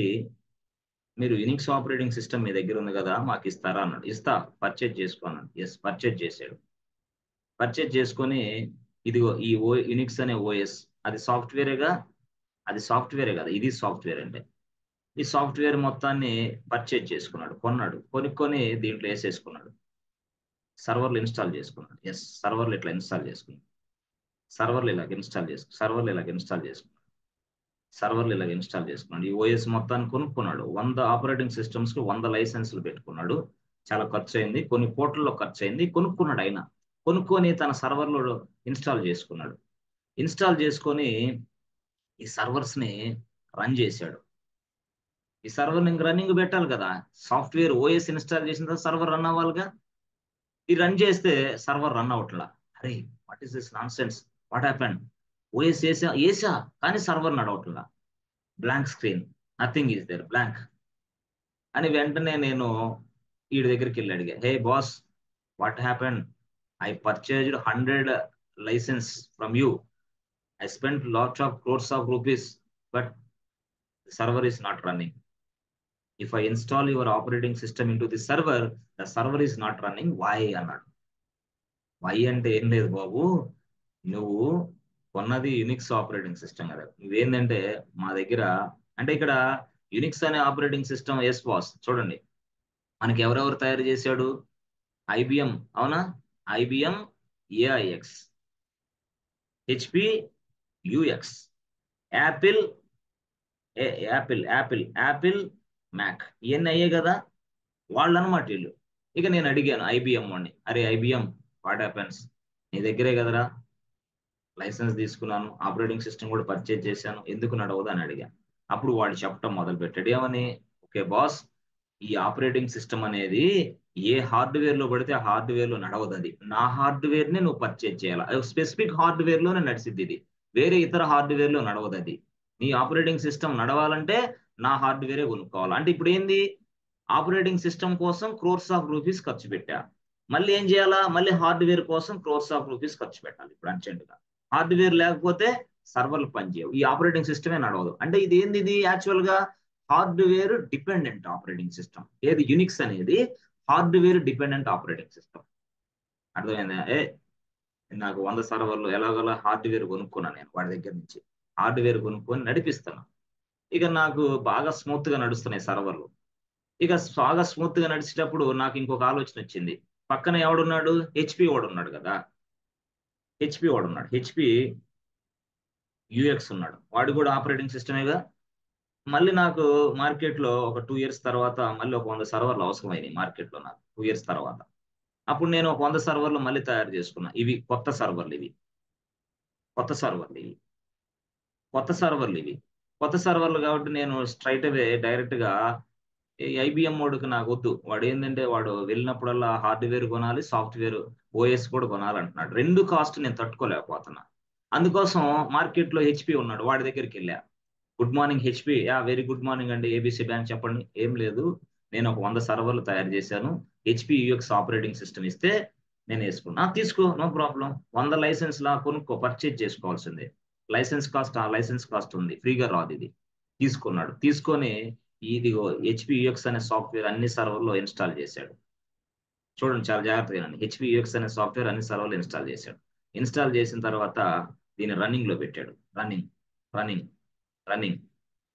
మీరు యునిక్స్ ఆపరేటింగ్ సిస్టమ్ మీ దగ్గర ఉంది కదా, మాకు ఇస్తారా అన్నాడు. ఇస్తా, పర్చేజ్ చేసుకోన్నాడు. ఎస్, పర్చేజ్ చేశాడు. పర్చేజ్ చేసుకొని ఇదిగో ఈ యునిక్స్ అనే ఓఎస్, అది సాఫ్ట్వేరేగా, అది సాఫ్ట్వేరే కదా, ఇది సాఫ్ట్వేర్ అంటే. ఈ సాఫ్ట్వేర్ మొత్తాన్ని పర్చేజ్ చేసుకున్నాడు, కొనుక్కొని దీంట్లో వేసేసుకున్నాడు. సర్వర్లు ఇన్స్టాల్ చేసుకున్నాడు. ఎస్, సర్వర్లు ఇట్లా ఇన్స్టాల్ చేసుకున్నాడు. సర్వర్లు ఇలాగ ఇన్స్టాల్ చేసుకున్నాడు. ఈ ఓఎస్ మొత్తాన్ని కొనుక్కున్నాడు. 100 ఆపరేటింగ్ సిస్టమ్స్ కి 100 లైసెన్స్లు పెట్టుకున్నాడు. చాలా ఖర్చు అయింది, కొన్ని కోట్లలో ఖర్చు అయింది. కొనుక్కున్నాడు. ఆయన కొనుక్కొని తన సర్వర్లో ఇన్స్టాల్ చేసుకున్నాడు. ఇన్స్టాల్ చేసుకొని ఈ సర్వర్స్ ని రన్ చేశాడు. ఈ సర్వర్ ఇంక రన్నింగ్ పెట్టాలి కదా, సాఫ్ట్వేర్ ఓఎస్ ఇన్స్టాల్ చేసిన తర్వాత సర్వర్ రన్ అవ్వాలిగా. ఈ రన్ చేస్తే సర్వర్ రన్ అవట్లా. అరే what is this nonsense, what happen, OS వేసా కానీ సర్వర్ నడవట్లా, blank screen, nothing is there, blank. అని వెంటనే నేను వీడి దగ్గరికి వెళ్ళి అడిగా, hey boss, what happen, I purchased 100 license from you, I spent lots of crores of rupees, but the server is not running. If I install your operating system into the server is not running. Why అన్నాడు. Why అంటే ఏం లేదు బాబు, నువ్వు కొన్నది Unix operating system కదా, నువ్వేంటంటే మా దగ్గర అంటే ఇక్కడ యునిక్స్ అనే ఆపరేటింగ్ సిస్టమ్ ఎస్ బాస్ చూడండి, మనకి ఎవరెవరు తయారు చేశాడు, ఐబిఎం, అవునా, IBM AIX, HP UX, Apple Apple Mac, ఇవన్నీ అయ్యే కదా వాళ్ళు అనమాట వీళ్ళు. ఇక నేను అడిగాను ఐబిఎం వాడిని, అరే ఐబిఎం వాట్ హ్యాపెన్స్, నీ దగ్గరే కదరా లైసెన్స్ తీసుకున్నాను, ఆపరేటింగ్ సిస్టమ్ కూడా పర్చేజ్ చేశాను, ఎందుకు నడవదు అని అడిగాను. అప్పుడు వాడు చెప్పడం మొదలు పెట్టాడు, ఏమని, ఓకే బాస్, ఈ ఆపరేటింగ్ సిస్టమ్ అనేది ఏ హార్డ్వేర్ లో పడితే ఆ హార్డ్వేర్ లో నడవదు, అది నా హార్డ్వేర్ ని నువ్వు పర్చేజ్ చేయాలి, స్పెసిఫిక్ హార్డ్వేర్ లోనే నడిచిద్ది ఇది, వేరే ఇతర హార్డ్వేర్ లో నడవదు అది. నీ ఆపరేటింగ్ సిస్టమ్ నడవాలంటే నా హార్డ్వేరే కొనుక్కోవాలి. అంటే ఇప్పుడు ఏంది, ఆపరేటింగ్ సిస్టమ్ కోసం క్రోర్స్ ఆఫ్ రూపీస్ ఖర్చు పెట్టా, మళ్ళీ ఏం చేయాలా, మళ్ళీ హార్డ్వేర్ కోసం క్రోర్స్ ఆఫ్ రూపీస్ ఖర్చు పెట్టాలి. ఇప్పుడు అర్జెంటుగా హార్డ్వేర్ లేకపోతే సర్వర్లు పనిచేయవు, ఈ ఆపరేటింగ్ సిస్టమే నడవదు. అంటే ఇది ఏంది, ఇది యాక్చువల్ గా హార్డ్వేర్ డిపెండెంట్ ఆపరేటింగ్ సిస్టమ్. ఏది యునిక్స్ అనేది హార్డ్వేర్ డిపెండెంట్ ఆపరేటింగ్ సిస్టమ్. అర్థమైందా, నాకు 100 సర్వర్లు ఎలాగోలా హార్డ్వేర్ కొనుక్కున్నాను నేను వాడి దగ్గర నుంచి, హార్డ్వేర్ కొనుక్కొని నడిపిస్తాను. ఇక నాకు బాగా స్మూత్ గా నడుస్తున్నాయి సర్వర్లు. ఇక బాగా స్మూత్ గా నడిచేటప్పుడు నాకు ఇంకొక ఆలోచన వచ్చింది, పక్కన ఎవడున్నాడు, హెచ్పి వాడు ఉన్నాడు కదా, హెచ్పి యుఎక్స్ ఉన్నాడు, వాడు కూడా ఆపరేటింగ్ సిస్టమేగా. మళ్ళీ నాకు మార్కెట్ లో ఒక 2 years తర్వాత మళ్ళీ ఒక 100 సర్వర్లు అవసరమైనవి మార్కెట్ లో నాకు 2 years తర్వాత. అప్పుడు నేను ఒక 100 సర్వర్లు మళ్ళీ తయారు చేసుకున్నా. ఇవి కొత్త సర్వర్లు, కొత్త సర్వర్లు ఇవి కొత్త సర్వర్లు ఇవి కొత్త సర్వర్లు కాబట్టి నేను స్ట్రైట్ అవే డైరెక్ట్ గా ఐబిఎం వాడికి నాకు వద్దు, వాడు ఏంటంటే వాడు వెళ్ళినప్పుడల్లా హార్డ్వేర్ కొనాలి, సాఫ్ట్వేర్ ఓఎస్ కూడా కొనాలంటున్నాడు, రెండు కాస్ట్ నేను తట్టుకోలేకపోతున్నా. అందుకోసం మార్కెట్ లో హెచ్పి ఉన్నాడు, వాడి దగ్గరికి వెళ్ళా. Good morning HP, very good morning అండి, ఏబిసి బ్యాంక్, చెప్పండి. ఏం లేదు, నేను ఒక 100 సర్వర్లు తయారు చేశాను, హెచ్పి యుఎక్స్ ఆపరేటింగ్ సిస్టమ్ ఇస్తే నేను వేసుకున్నా, తీసుకో, నో ప్రాబ్లం, 100 లైసెన్స్ లా కొనుక్కో, పర్చేజ్ చేసుకోవాల్సిందే, లైసెన్స్ కాస్ట్ ఉంది, ఫ్రీగా రాదు ఇది. తీసుకున్నాడు, తీసుకొని ఇదిగో హెచ్పి యుఎక్స్ అనే సాఫ్ట్వేర్ అన్ని సర్వర్లో ఇన్స్టాల్ చేశాడు. చూడండి చాలా జాగ్రత్తగా, హెచ్పి యుఎక్స్ అనే సాఫ్ట్వేర్ అన్ని సర్వర్లు ఇన్స్టాల్ చేశాడు. ఇన్స్టాల్ చేసిన తర్వాత దీన్ని రన్నింగ్ లో పెట్టాడు, రన్నింగ్ రన్నింగ్ రన్నింగ్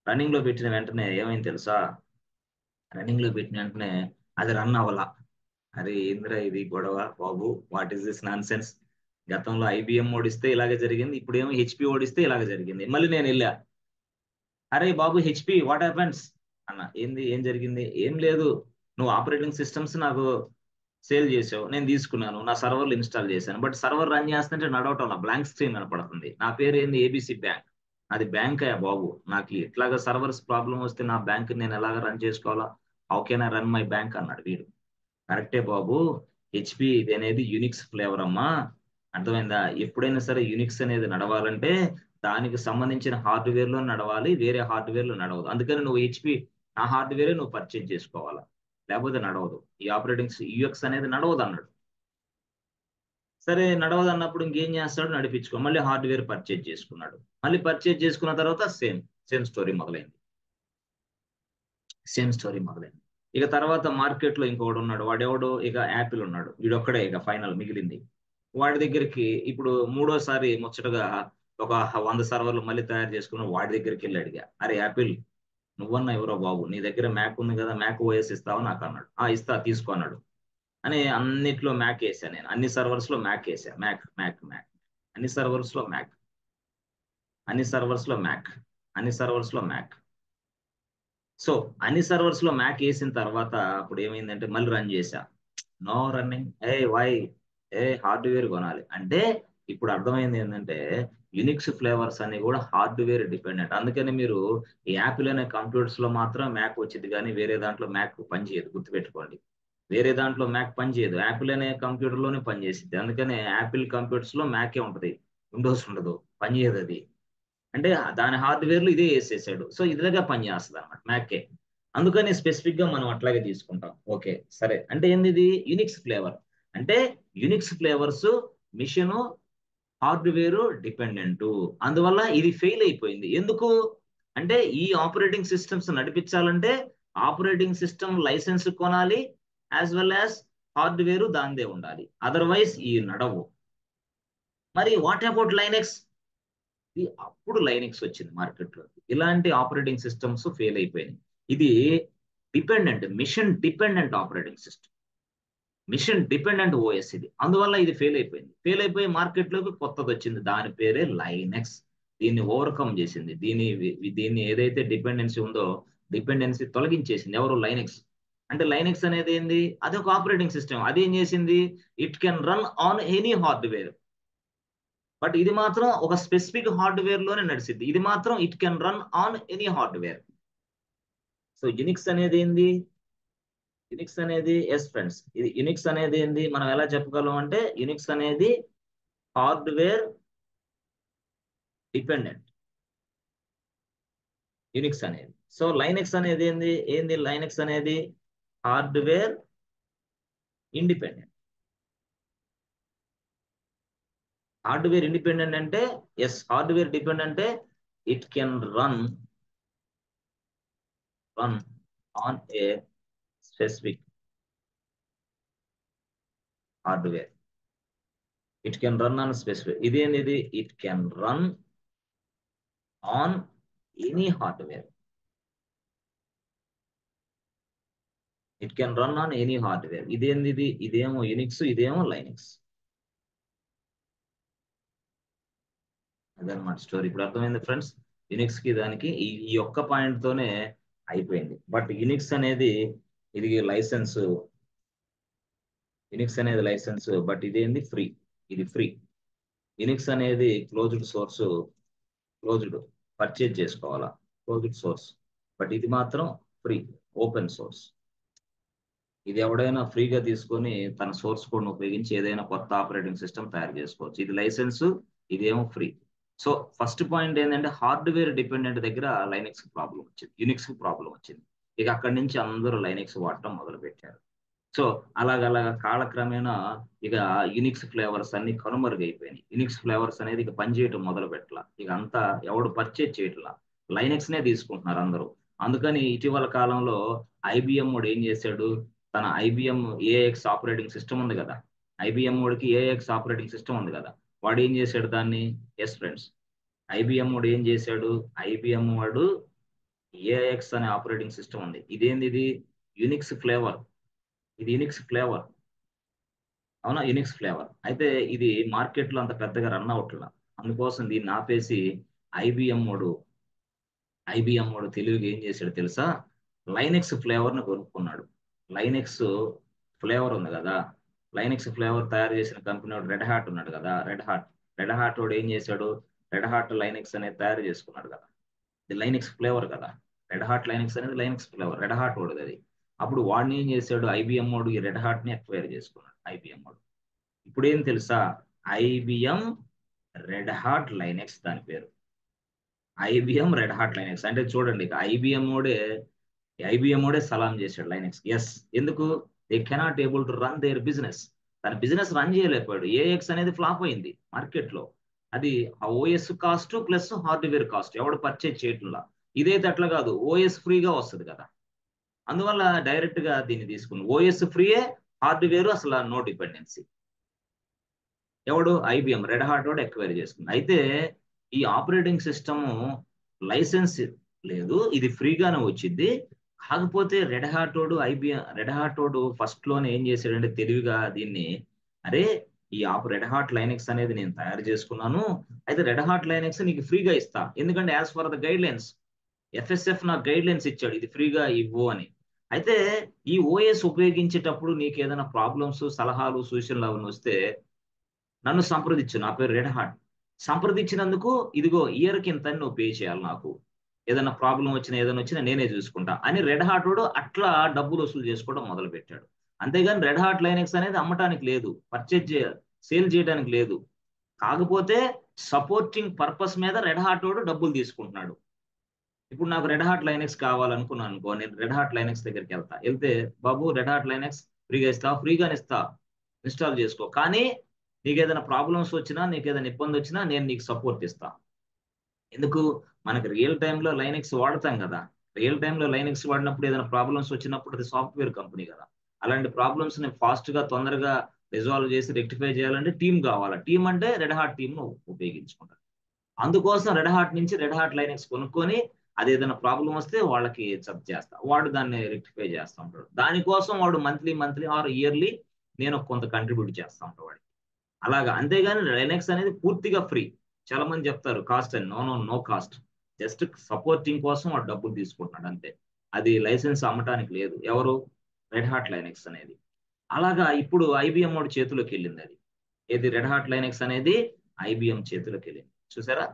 రన్నింగ్ లో పెట్టిన వెంటనే ఏమైంది తెలుసా, రన్నింగ్ లో పెట్టిన వెంటనే అది రన్ అవ్వాల. అరే ఏంద్రా ఇది గొడవ బాబు, what is this nonsense, గతంలో ఐబిఎం ఓడిస్తే ఇలాగే జరిగింది, ఇప్పుడు ఏమో హెచ్పి ఓడిస్తే ఇలాగే జరిగింది. మళ్ళీ నేను వెళ్ళా, అరే బాబు హెచ్పి వాట్ హ్యాపెన్స్ అన్న, ఏంది, ఏం జరిగింది, ఏం లేదు, నువ్వు ఆపరేటింగ్ సిస్టమ్స్ నాకు సేల్ చేసావు, నేను తీసుకున్నాను, నా సర్వర్లు ఇన్స్టాల్ చేశాను, బట్ సర్వర్ రన్ చేస్తుంటే నడవటం, బ్లాంక్ స్క్రీన్ కనపడుతుంది, నా పేరు ఏంది ఏబిసి బ్యాంక్, అది బ్యాంక్ అయ్యా బాబు, నాకు ఇట్లాగా సర్వర్స్ ప్రాబ్లం వస్తే నా బ్యాంక్ నేను ఎలాగ రన్ చేసుకోవాలా, how can I run my bank అన్నాడు వీడు. కరెక్టే బాబు, హెచ్పి ఇది అనేది యునిక్స్ ఫ్లేవర్ అమ్మా, అర్థమైందా, ఎప్పుడైనా సరే యునిక్స్ అనేది నడవాలంటే దానికి సంబంధించిన హార్డ్వేర్ లో నడవాలి, వేరే హార్డ్వేర్ లో నడవదు, అందుకని నువ్వు హెచ్పి నా హార్డ్వేరే నువ్వు పర్చేజ్ చేసుకోవాలా, లేకపోతే నడవదు, ఈ ఆపరేటింగ్ యుఎక్స్ అనేది నడవదు అన్నాడు. సరే నడవదు అన్నప్పుడు ఇంకేం చేస్తాడు, నడిపించుకో, మళ్ళీ హార్డ్వేర్ పర్చేజ్ చేసుకున్నాడు. మళ్ళీ పర్చేజ్ చేసుకున్న తర్వాత సేమ్ స్టోరీ మొదలైంది, ఇక తర్వాత మార్కెట్ లో ఇంకొకడు ఉన్నాడు, వాడెవడు, ఇక యాపిల్ ఉన్నాడు, వీడొక్కడే ఇక ఫైనల్ మిగిలింది. వాడి దగ్గరికి ఇప్పుడు మూడోసారి ముచ్చటగా ఒక 100 సర్వర్లు మళ్ళీ తయారు చేసుకుని వాడి దగ్గరికి వెళ్ళి అడిగా, అరే యాపిల్, నువ్వన్నా ఎవరో బాబు, నీ దగ్గర మ్యాక్ ఉంది కదా, మ్యాక్ ఓఎస్ ఇస్తావా నాకు అన్నాడు. ఇస్తా, తీసుకో అన్నాడు. అని అన్నిట్లో మ్యాక్ వేసా నేను, అన్ని సర్వర్స్ లో మ్యాక్ వేసా, మ్యాక్ మ్యాక్ మ్యాక్, అన్ని సర్వర్స్ లో మ్యాక్, అన్ని సర్వర్స్ లో మ్యాక్, అన్ని సర్వర్స్ లో మ్యాక్. సో అన్ని సర్వర్స్ లో మ్యాక్ వేసిన తర్వాత అప్పుడు ఏమైందంటే మళ్ళీ రన్ చేశా, నో రన్నింగ్, వై హార్డ్వేర్ కొనాలి అంటే ఇప్పుడు అర్థమైంది ఏంటంటే యునిక్స్ ఫ్లేవర్స్ అన్ని కూడా హార్డ్వేర్ డిపెండెంట్. అందుకని మీరు ఈ యాపిల్ అనే కంప్యూటర్స్ లో మాత్రం మ్యాక్ వచ్చింది, కానీ వేరే దాంట్లో మ్యాక్ పనిచేయదు, గుర్తుపెట్టుకోండి. వేరే దాంట్లో మ్యాక్ పనిచేయదు, యాపిల్ అనే కంప్యూటర్ లోనే పనిచేసింది. అందుకనే యాపిల్ కంప్యూటర్స్ లో మ్యాకే ఉంటది, విండోస్ ఉండదు, పనిచేయదు అది. అంటే దాని హార్డ్వేర్ లో ఇదే వేసేసాడు, సో ఇదిలాగా పనిచేస్తుంది అనమాట మ్యాకే. అందుకని స్పెసిఫిక్ గా మనం అట్లాగే తీసుకుంటాం. ఓకే సరే, అంటే ఏంది ఇది యునిక్స్ ఫ్లేవర్ అంటే Unix flavours machine hardware dependent. అందువల్ల ఇది ఫెయిల్ అయిపోయింది. ఎందుకు అంటే ఈ ఆపరేటింగ్ సిస్టమ్స్ నడిపించాలంటే ఆపరేటింగ్ సిస్టమ్ లైసెన్స్ కొనాలి, యాజ్ వెల్ యాజ్ హార్డ్వేర్ దాందే ఉండాలి, అదర్వైజ్ ఈ నడవు. మరి వాట్ అబౌట్ లైనెక్స్? అప్పుడు లైనెక్స్ వచ్చింది మార్కెట్లో. ఇలాంటి ఆపరేటింగ్ సిస్టమ్స్ ఫెయిల్ అయిపోయినాయి. ఇది dependent, machine dependent operating system, machine dependent OS ఇది. అందువల్ల ఇది ఫెయిల్ అయిపోయింది. ఫెయిల్ అయిపోయి మార్కెట్లోకి కొత్తది వచ్చింది, దాని పేరే లైనెక్స్. దీన్ని ఓవర్కమ్ చేసింది, దీన్ని ఏదైతే డిపెండెన్సీ ఉందో డిపెండెన్సీ తొలగించేసింది ఎవరు? లైనెక్స్. అంటే లైనెక్స్ అనేది ఏంది? అది ఒక ఆపరేటింగ్ సిస్టమ్. అది ఏం చేసింది? It can run on any hardware, but ఇది మాత్రం ఒక స్పెసిఫిక్ హార్డ్వేర్ లోనే నడిచింది. ఇది మాత్రం it can run on any hardware. So Unix అనేది ఏంది? యునిక్స్ అనేది ఎస్ ఫ్రెండ్స్, ఇది యునిక్స్ అనేది ఏంది మనం ఎలా చెప్పగలం అంటే యునిక్స్ అనేది హార్డ్వేర్ డిపెండెంట్, యునిక్స్ అనేది. సో లైనెక్స్ అనేది ఏంది లైనెక్స్ అనేది హార్డ్వేర్ ఇండిపెండెంట్. హార్డ్వేర్ ఇండిపెండెంట్ అంటే ఎస్, హార్డ్వేర్ డిపెండెంట్ అంటే it can run on a specific hardware. It can run on specific, ఇదేంది? It can run on any hardware. It can run on any hardware. ఇదేంది? ఇదేమో Unix, ఇదేమో Linux. అదనమాట story. ఇప్పుడు అర్థమైంది friends, Unix కి దానికి ఈ ఒక్క పాయింట్ తోనే అయిపోయింది. బట్ యునిక్స్ అనేది ఇది లైసెన్స్, యునిక్స్ అనేది లైసెన్స్, బట్ ఇదేంది ఫ్రీ, ఇది ఫ్రీ. యునిక్స్ అనేది క్లోజ్డ్ సోర్స్, క్లోజ్డ్, పర్చేజ్ చేసుకోవాలా, క్లోజ్డ్ సోర్స్. బట్ ఇది మాత్రం ఫ్రీ, ఓపెన్ సోర్స్. ఇది ఎవడైనా ఫ్రీగా తీసుకొని తన సోర్స్ కోడ్ ఉపయోగించి ఏదైనా కొత్త ఆపరేటింగ్ సిస్టమ్ తయారు చేసుకోవచ్చు. ఇది లైసెన్స్, ఇదేమో ఫ్రీ. సో ఫస్ట్ పాయింట్ ఏంటంటే హార్డ్వేర్ డిపెండెంట్ దగ్గర లైనెక్స్ ప్రాబ్లం వచ్చింది, యునిక్స్ ప్రాబ్లం వచ్చింది. ఇక అక్కడి నుంచి అందరూ లైనెక్స్ వాడటం మొదలు పెట్టారు. సో అలాగలాగా కాలక్రమేణా ఇక యునిక్స్ ఫ్లేవర్స్ అన్ని కనుమరుగైపోయినాయి. యునిక్స్ ఫ్లేవర్స్ అనేది ఇక పనిచేయటం మొదలు పెట్టాల, ఇక అంతా ఎవడు పర్చేజ్ చేయట్లా, లైనెక్స్ నే తీసుకుంటున్నారు అందరూ. అందుకని ఇటీవల కాలంలో ఐబిఎం వాడు ఏం చేశాడు, తన ఐబిఎం ఏఎక్స్ ఆపరేటింగ్ సిస్టమ్ ఉంది కదా, ఐబిఎం వాడికి ఏఎక్స్ ఆపరేటింగ్ సిస్టమ్ ఉంది కదా, వాడు ఏం చేశాడు దాన్ని, ఎస్ ఫ్రెండ్స్, ఐబిఎం వాడు ఏం చేశాడు, ఐబిఎం వాడు ఏఎక్స్ అనే ఆపరేటింగ్ సిస్టమ్ ఉంది. ఇది యునిక్స్ ఫ్లేవర్, ఇది యునిక్స్ ఫ్లేవర్, అవునా, యునిక్స్ ఫ్లేవర్. అయితే ఇది మార్కెట్ లో అంత పెద్దగా రన్ అవట్లా, అందుకోసం దీన్ని ఆపేసి ఐబిఎం వాడు తెలివిగా ఏం చేశాడు తెలుసా, లైనెక్స్ ఫ్లేవర్ ను కొనుక్కున్నాడు. లైనెక్స్ ఫ్లేవర్ ఉంది కదా, లైనెక్స్ ఫ్లేవర్ తయారు చేసిన కంపెనీ వాడు రెడ్ హాట్ ఉన్నాడు కదా, రెడ్ హాట్ వాడు ఏం చేశాడు, రెడ్ హాట్ లైనెక్స్ అనేది తయారు చేసుకున్నాడు కదా, ఇది లైనెక్స్ ఫ్లేవర్ కదా, రెడ్ హాట్ లైనెక్స్ అనేది లైనెక్స్ ఫ్లేవర్, రెడ్ హాట్ వాడు అది. అప్పుడు వాడిని ఏం చేశాడు, ఐబిఎం వాడు ఈ రెడ్ హాట్ ని అక్వైర్ చేసుకున్నాడు, ఐబిఎం వాడు. ఇప్పుడు ఏం తెలుసా, ఐబిఎం రెడ్ హాట్ లైనెక్స్ దాని పేరు, ఐబిఎం రెడ్ హాట్ లైనెక్స్. అంటే చూడండి, ఐబిఎం ఓడే సలాం చేశాడు లైనెక్స్. ఎస్, ఎందుకు? They cannot able to run their business. తన బిజినెస్ రన్ చేయలేకపోయాడు. ఏఎక్స్ అనేది ఫ్లాప్ అయింది మార్కెట్ లో. అది ఆ OS cost plus hardware cost, ఎవడు పర్చేజ్ చేయట్లా. ఇదైతే అట్లా కాదు, ఓఎస్ ఫ్రీగా వస్తుంది కదా, అందువల్ల డైరెక్ట్ గా దీన్ని తీసుకుని ఓఎస్ ఫ్రీయే, హార్డ్వేర్ అసలు నో డిపెండెన్సీ. ఎవడు? ఐబిఎం రెడ్ హార్ట్ వాడు ఎక్వైర్ చేసుకుంది. అయితే ఈ ఆపరేటింగ్ సిస్టమ్ లైసెన్స్ లేదు, ఇది ఫ్రీగానే వచ్చింది. కాకపోతే రెడ్ హార్ట్ వాడు ఫస్ట్ లోనే ఏం చేశాడంటే తెలివిగా దీన్ని, అరే ఈ రెడ్ హాట్ లైనెక్స్ అనేది నేను తయారు చేసుకున్నాను, అయితే రెడ్ హాట్ లైనెక్స్ నీకు ఫ్రీగా ఇస్తా, ఎందుకంటే as for the guide lines, FSF నాకు గైడ్ లైన్స్ ఇచ్చాడు, ఇది ఫ్రీగా ఇవ్వు అని. అయితే ఈ ఓఎస్ ఉపయోగించేటప్పుడు నీకు ఏదైనా ప్రాబ్లమ్స్, సలహాలు, సూచనలు అవన్నీ వస్తే నన్ను సంప్రదించు, నా పేరు రెడ్ హాట్, సంప్రదించినందుకు ఇదిగో ఇయర్కి ఇంత నువ్వు పే చేయాలి నాకు, ఏదైనా ప్రాబ్లం వచ్చినా ఏదైనా వచ్చినా నేనే చూసుకుంటా అని రెడ్ హార్ట్ వాడు అట్లా డబ్బులు వసూలు చేసుకోవడం మొదలు పెట్టాడు. అంతేగాని రెడ్ హార్ట్ లైనెక్స్ అనేది అమ్మటానికి లేదు, సేల్ చేయడానికి లేదు. కాకపోతే సపోర్టింగ్ పర్పస్ మీద రెడ్ హార్ట్ వాడు డబ్బులు తీసుకుంటున్నాడు. ఇప్పుడు నాకు రెడ్ హార్ట్ లైనెక్స్ కావాలనుకున్నాను అనుకో, నేను రెడ్ హార్ట్ లైనెక్స్ దగ్గరికి వెళ్తే బాబు రెడ్ హార్ట్ లైనెక్స్ ఫ్రీగా ఇస్తా, ఫ్రీగానే ఇస్తా, ఇన్స్టాల్ చేసుకో, కానీ నీకు ఏదైనా ప్రాబ్లమ్స్ వచ్చినా నీకు ఏదైనా ఇబ్బంది వచ్చినా నేను నీకు సపోర్ట్ ఇస్తా. ఎందుకు? మనకి రియల్ టైంలో లైనెక్స్ వాడతాం కదా, రియల్ టైంలో లైనెక్స్ వాడినప్పుడు ఏదైనా ప్రాబ్లమ్స్ వచ్చినప్పుడు అది సాఫ్ట్వేర్ కంపెనీ కదా, అలాంటి ప్రాబ్లమ్స్ ని ఫాస్ట్ గా తొందరగా రిజాల్వ్ చేసి రెక్టిఫై చేయాలంటే టీం కావాలి. టీం అంటే రెడ్ హార్ట్ టీమ్ ను ఉపయోగించుకుంటారు. అందుకోసం రెడ్ హార్ట్ నుంచి రెడ్ హార్ట్ లైనెక్స్ కొనుక్కొని అది ఏదైనా ప్రాబ్లం వస్తే వాళ్ళకి సబ్ చేస్తా, వాడు దాన్ని రెక్టిఫై చేస్తా ఉంటాడు. దానికోసం వాడు మంత్లీ ఆర్ ఇయర్లీ నేను కొంత కంట్రిబ్యూట్ చేస్తా ఉంటాడు వాడికి. అలాగా. అంతేగాని లైనెక్స్ అనేది పూర్తిగా ఫ్రీ. చాలా మంది చెప్తారు కాస్ట్ అని. నో కాస్ట్, జస్ట్ సపోర్టింగ్ కోసం వాడు డబ్బులు తీసుకుంటున్నాడు అంతే. అది లైసెన్స్ అమ్మటానికి లేదు. ఎవరు? రెడ్ హార్ట్ లైనెక్స్ అనేది. అలాగా ఇప్పుడు ఐబిఎం వాడి చేతిలోకి వెళ్ళింది అది. ఏది? రెడ్ హార్ట్ లైనెక్స్ అనేది ఐబిఎం చేతిలోకి వెళ్ళింది. చూసారా?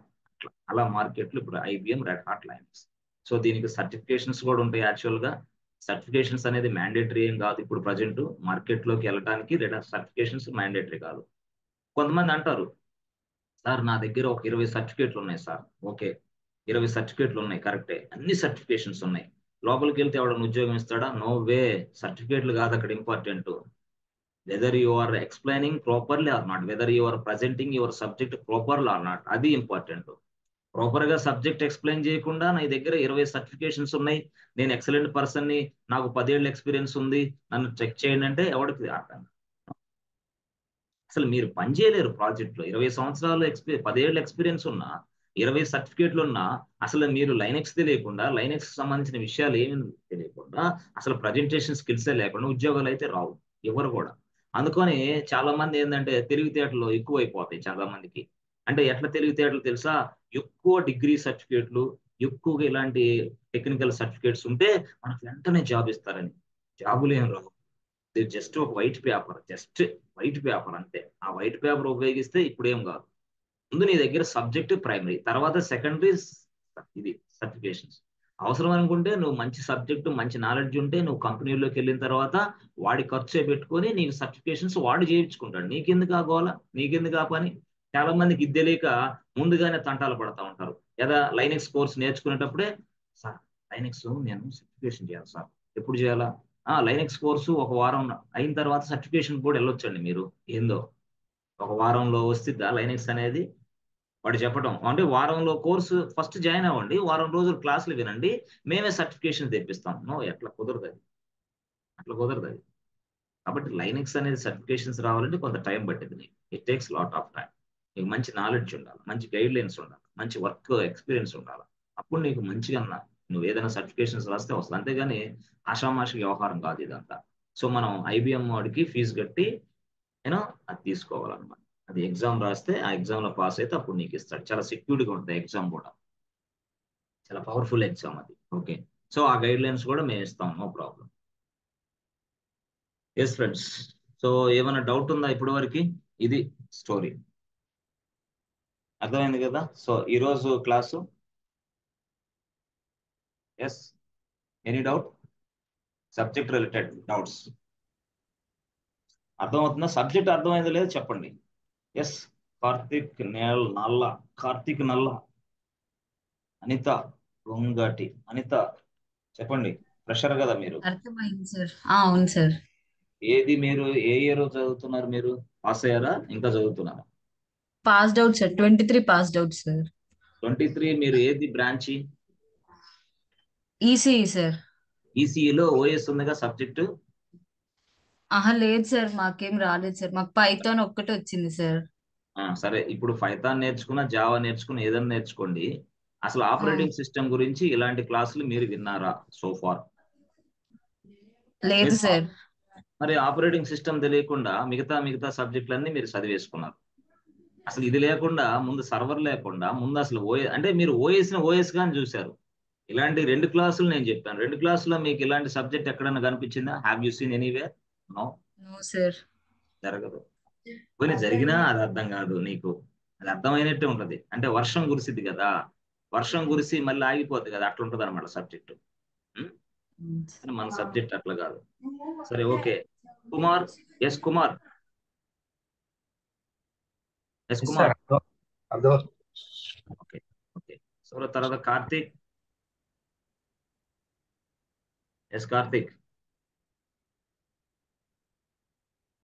అలా మార్కెట్లో ఇప్పుడు IBM red heart Linux. So దీనికి సర్టిఫికేషన్స్ కూడా ఉంటాయి. యాక్చువల్ గా సర్టిఫికేషన్స్ అనేది మ్యాండేటరీ ఏం కాదు. ఇప్పుడు ప్రజెంట్ మార్కెట్లోకి వెళ్ళడానికి రెడ్ హార్ట్ సర్టిఫికేషన్స్ మ్యాండేటరీ కాదు. కొంతమంది అంటారు, సార్ నా దగ్గర ఒక 20 సర్టిఫికేట్లు ఉన్నాయి సార్. ఓకే, 20 సర్టిఫికేట్లు ఉన్నాయి, కరెక్టే, అన్ని సర్టిఫికేషన్స్ ఉన్నాయి. లోపలికి వెళ్తే ఎవడన్నా ఉద్యోగం ఇస్తాడా? No way. సర్టిఫికేట్లు కాదు అక్కడ important. Whether you are explaining properly or not, whether you are presenting your subject properly or not, అది ఇంపార్టెంట్. ప్రాపర్ గా సబ్జెక్ట్ ఎక్స్ప్లెయిన్ చేయకుండా నా దగ్గర 20 సర్టిఫికేషన్స్ ఉన్నాయి, నేను ఎక్సలెంట్ పర్సన్ ని, నాకు 10 ఏళ్ళ ఎక్స్పీరియన్స్ ఉంది, నన్ను చెక్ చేయండి అంటే ఎవరికి అర్థం? అసలు మీరు పని చేయలేరు ప్రాజెక్ట్ లో. 20 సంవత్సరాలు 10 ఏళ్ళ ఎక్స్పీరియన్స్ ఉన్నా, 20 సర్టిఫికేట్లు ఉన్నా, అసలు మీరు లైనెక్స్ తెలియకుండా, లైనెక్స్ సంబంధించిన విషయాలు ఏమి తెలియకుండా, అసలు ప్రజెంటేషన్ స్కిల్సే లేకుండా ఉద్యోగాలు అయితే రావు ఎవరు కూడా. అందుకని చాలా మంది ఏంటంటే తెలివితేటలు ఎక్కువైపోతాయి చాలా మందికి. అంటే ఎట్లా తెలివితేటలు తెలుసా? ఎక్కువ డిగ్రీ సర్టిఫికేట్లు, ఎక్కువగా ఇలాంటి టెక్నికల్ సర్టిఫికేట్స్ ఉంటే మనకు వెంటనే జాబ్ ఇస్తారని. జాబులు ఏం రావు. జస్ట్ ఒక వైట్ పేపర్ అంతే. ఆ వైట్ పేపర్ ఉపయోగిస్తే ఇప్పుడు ఏం కాదు. ముందు నీ దగ్గర సబ్జెక్ట్ ప్రైమరీ, తర్వాత సెకండరీ ఇది సర్టిఫికేషన్స్. అవసరం అనుకుంటే నువ్వు మంచి సబ్జెక్టు మంచి నాలెడ్జ్ ఉంటే నువ్వు కంపెనీలోకి వెళ్ళిన తర్వాత వాడి ఖర్చే పెట్టుకొని నీకు సర్టిఫికేషన్స్ వాడు చేయించుకుంటాడు. నీకెందుకు ఆ గోల? నీకెందుకు ఆ పని? చాలా మందికి ఇది తెలియక ముందుగానే తంటాలు పడతా ఉంటారు. లేదా లైనెక్స్ కోర్స్ నేర్చుకునేటప్పుడే, సార్ లైనెక్స్ నేను సర్టిఫికేషన్ చేయాలి సార్, ఎప్పుడు చేయాలా? లైనెక్స్ కోర్సు ఒక వారం అయిన తర్వాత సర్టిఫికేషన్ కూడా వెళ్ళొచ్చండి మీరు. ఏందో ఒక వారంలో వస్తుందా లైనెక్స్ అనేది? వాడు చెప్పడం అంటే వారంలో కోర్సు ఫస్ట్ జాయిన్ అవ్వండి, వారం రోజులు క్లాసులు వినండి, మేమే సర్టిఫికేషన్ తెప్పిస్తాం. నో, ఎట్లా కుదరదు అది, అట్లా కుదరదు అది. కాబట్టి లైనెక్స్ అనేది సర్టిఫికేషన్స్ రావాలంటే కొంత టైం పట్టింది నీకు. It takes lot of time. నీకు మంచి నాలెడ్జ్ ఉండాలి, మంచి గైడ్ లైన్స్ ఉండాలి, మంచి వర్క్ ఎక్స్పీరియన్స్ ఉండాలి. అప్పుడు నీకు మంచిగా నువ్వు ఏదైనా సర్టిఫికేషన్స్ రాస్తే వస్తుంది. అంతేగాని ఆషామాషి వ్యవహారం కాదు ఇదంతా. సో మనం ఐబిఎం వాడికి ఫీజు కట్టి నేను అది తీసుకోవాలన్నమాట. అది ఎగ్జామ్ రాస్తే ఆ ఎగ్జామ్ లో పాస్ అయితే అప్పుడు నీకు ఇస్తాడు. చాలా సెక్యూర్డ్గా ఉంటుంది ఎగ్జామ్ కూడా, చాలా పవర్ఫుల్ ఎగ్జామ్ అది. ఓకే, సో ఆ గైడ్ లైన్స్ కూడా మేము ఇస్తాం, no problem. Yes friends, so ఏమైనా డౌట్ ఉందా ఇప్పటి వరకు? ఇది స్టోరీ అర్థమైంది కదా. సో ఈరోజు class, yes, any doubt? Subject related doubts అర్థమవుతుందా? సబ్జెక్ట్ అర్థమైంది లేదు చెప్పండి. ఎస్, కార్తీక్ నల్ల, కార్తీక్ నల్ల, అనిత గొంగటి, అనిత చెప్పండి. ఫ్రెషర్ కదా మీరు? అర్థమైంది సార్. అవును సార్. ఏది మీరు ఏ ఇయర్ చదువుతున్నారు? మీరు పాస్ అయ్యారా ఇంకా చదువుతున్నారా? Passed out sir, 23 passed out sir. 23. మీరు ఏది బ్రాంచి? ECE sir. ఈసీఈలో ఓఎస్ ఉందిగా సబ్జెక్టు? ఆహా లేదు సార్, మాకేం రాలేదు సార్, మాకు పైథాన్ ఒక్కటే వచ్చింది సార్. సరే, ఇప్పుడు పైథాన్ నేర్చుకున్న, జావా నేర్చుకున్న, ఏదైనా నేర్చుకోండి. అసలు ఆ, ఆపరేటింగ్ సిస్టమ్ గురించి ఇలాంటి క్లాసులు మీరు విన్నారా సోఫార్? లేదు సార్. మరి ఆపరేటింగ్ సిస్టమ్ తెలియకుండా మిగతా సబ్జెక్టులన్నీ మీరు చదివేసుకున్నారు. అసలు ఇది లేకుండా ముందు సర్వర్ లేకుండా ముందు అసలు అంటే మీరు ఓఎస్ గాని చూశారు. ఇలాంటి 2 క్లాసులు నేను చెప్పాను. 2 క్లాసులో మీకు ఇలాంటి సబ్జెక్ట్ ఎక్కడైనా కనిపించిందా? Have you seen anywhere? No, no sir. జరగదు. పోనీ జరిగినా అది అర్థం కాదు నీకు. అది అర్థమైనట్టే ఉంటది. అంటే వర్షం కురిసిద్ది కదా, వర్షం కురిసి మళ్ళీ ఆగిపోద్ది కదా, అట్లా ఉంటది అనమాట సబ్జెక్టు. కానీ మన సబ్జెక్ట్ అట్లా కాదు. సరే, okay. Kumar, yes Kumar, yes Yes, Kumar. sir. అర్థం. Okay, okay. సో తర్వాత కార్తీక్, ఎస్ కార్తీక్.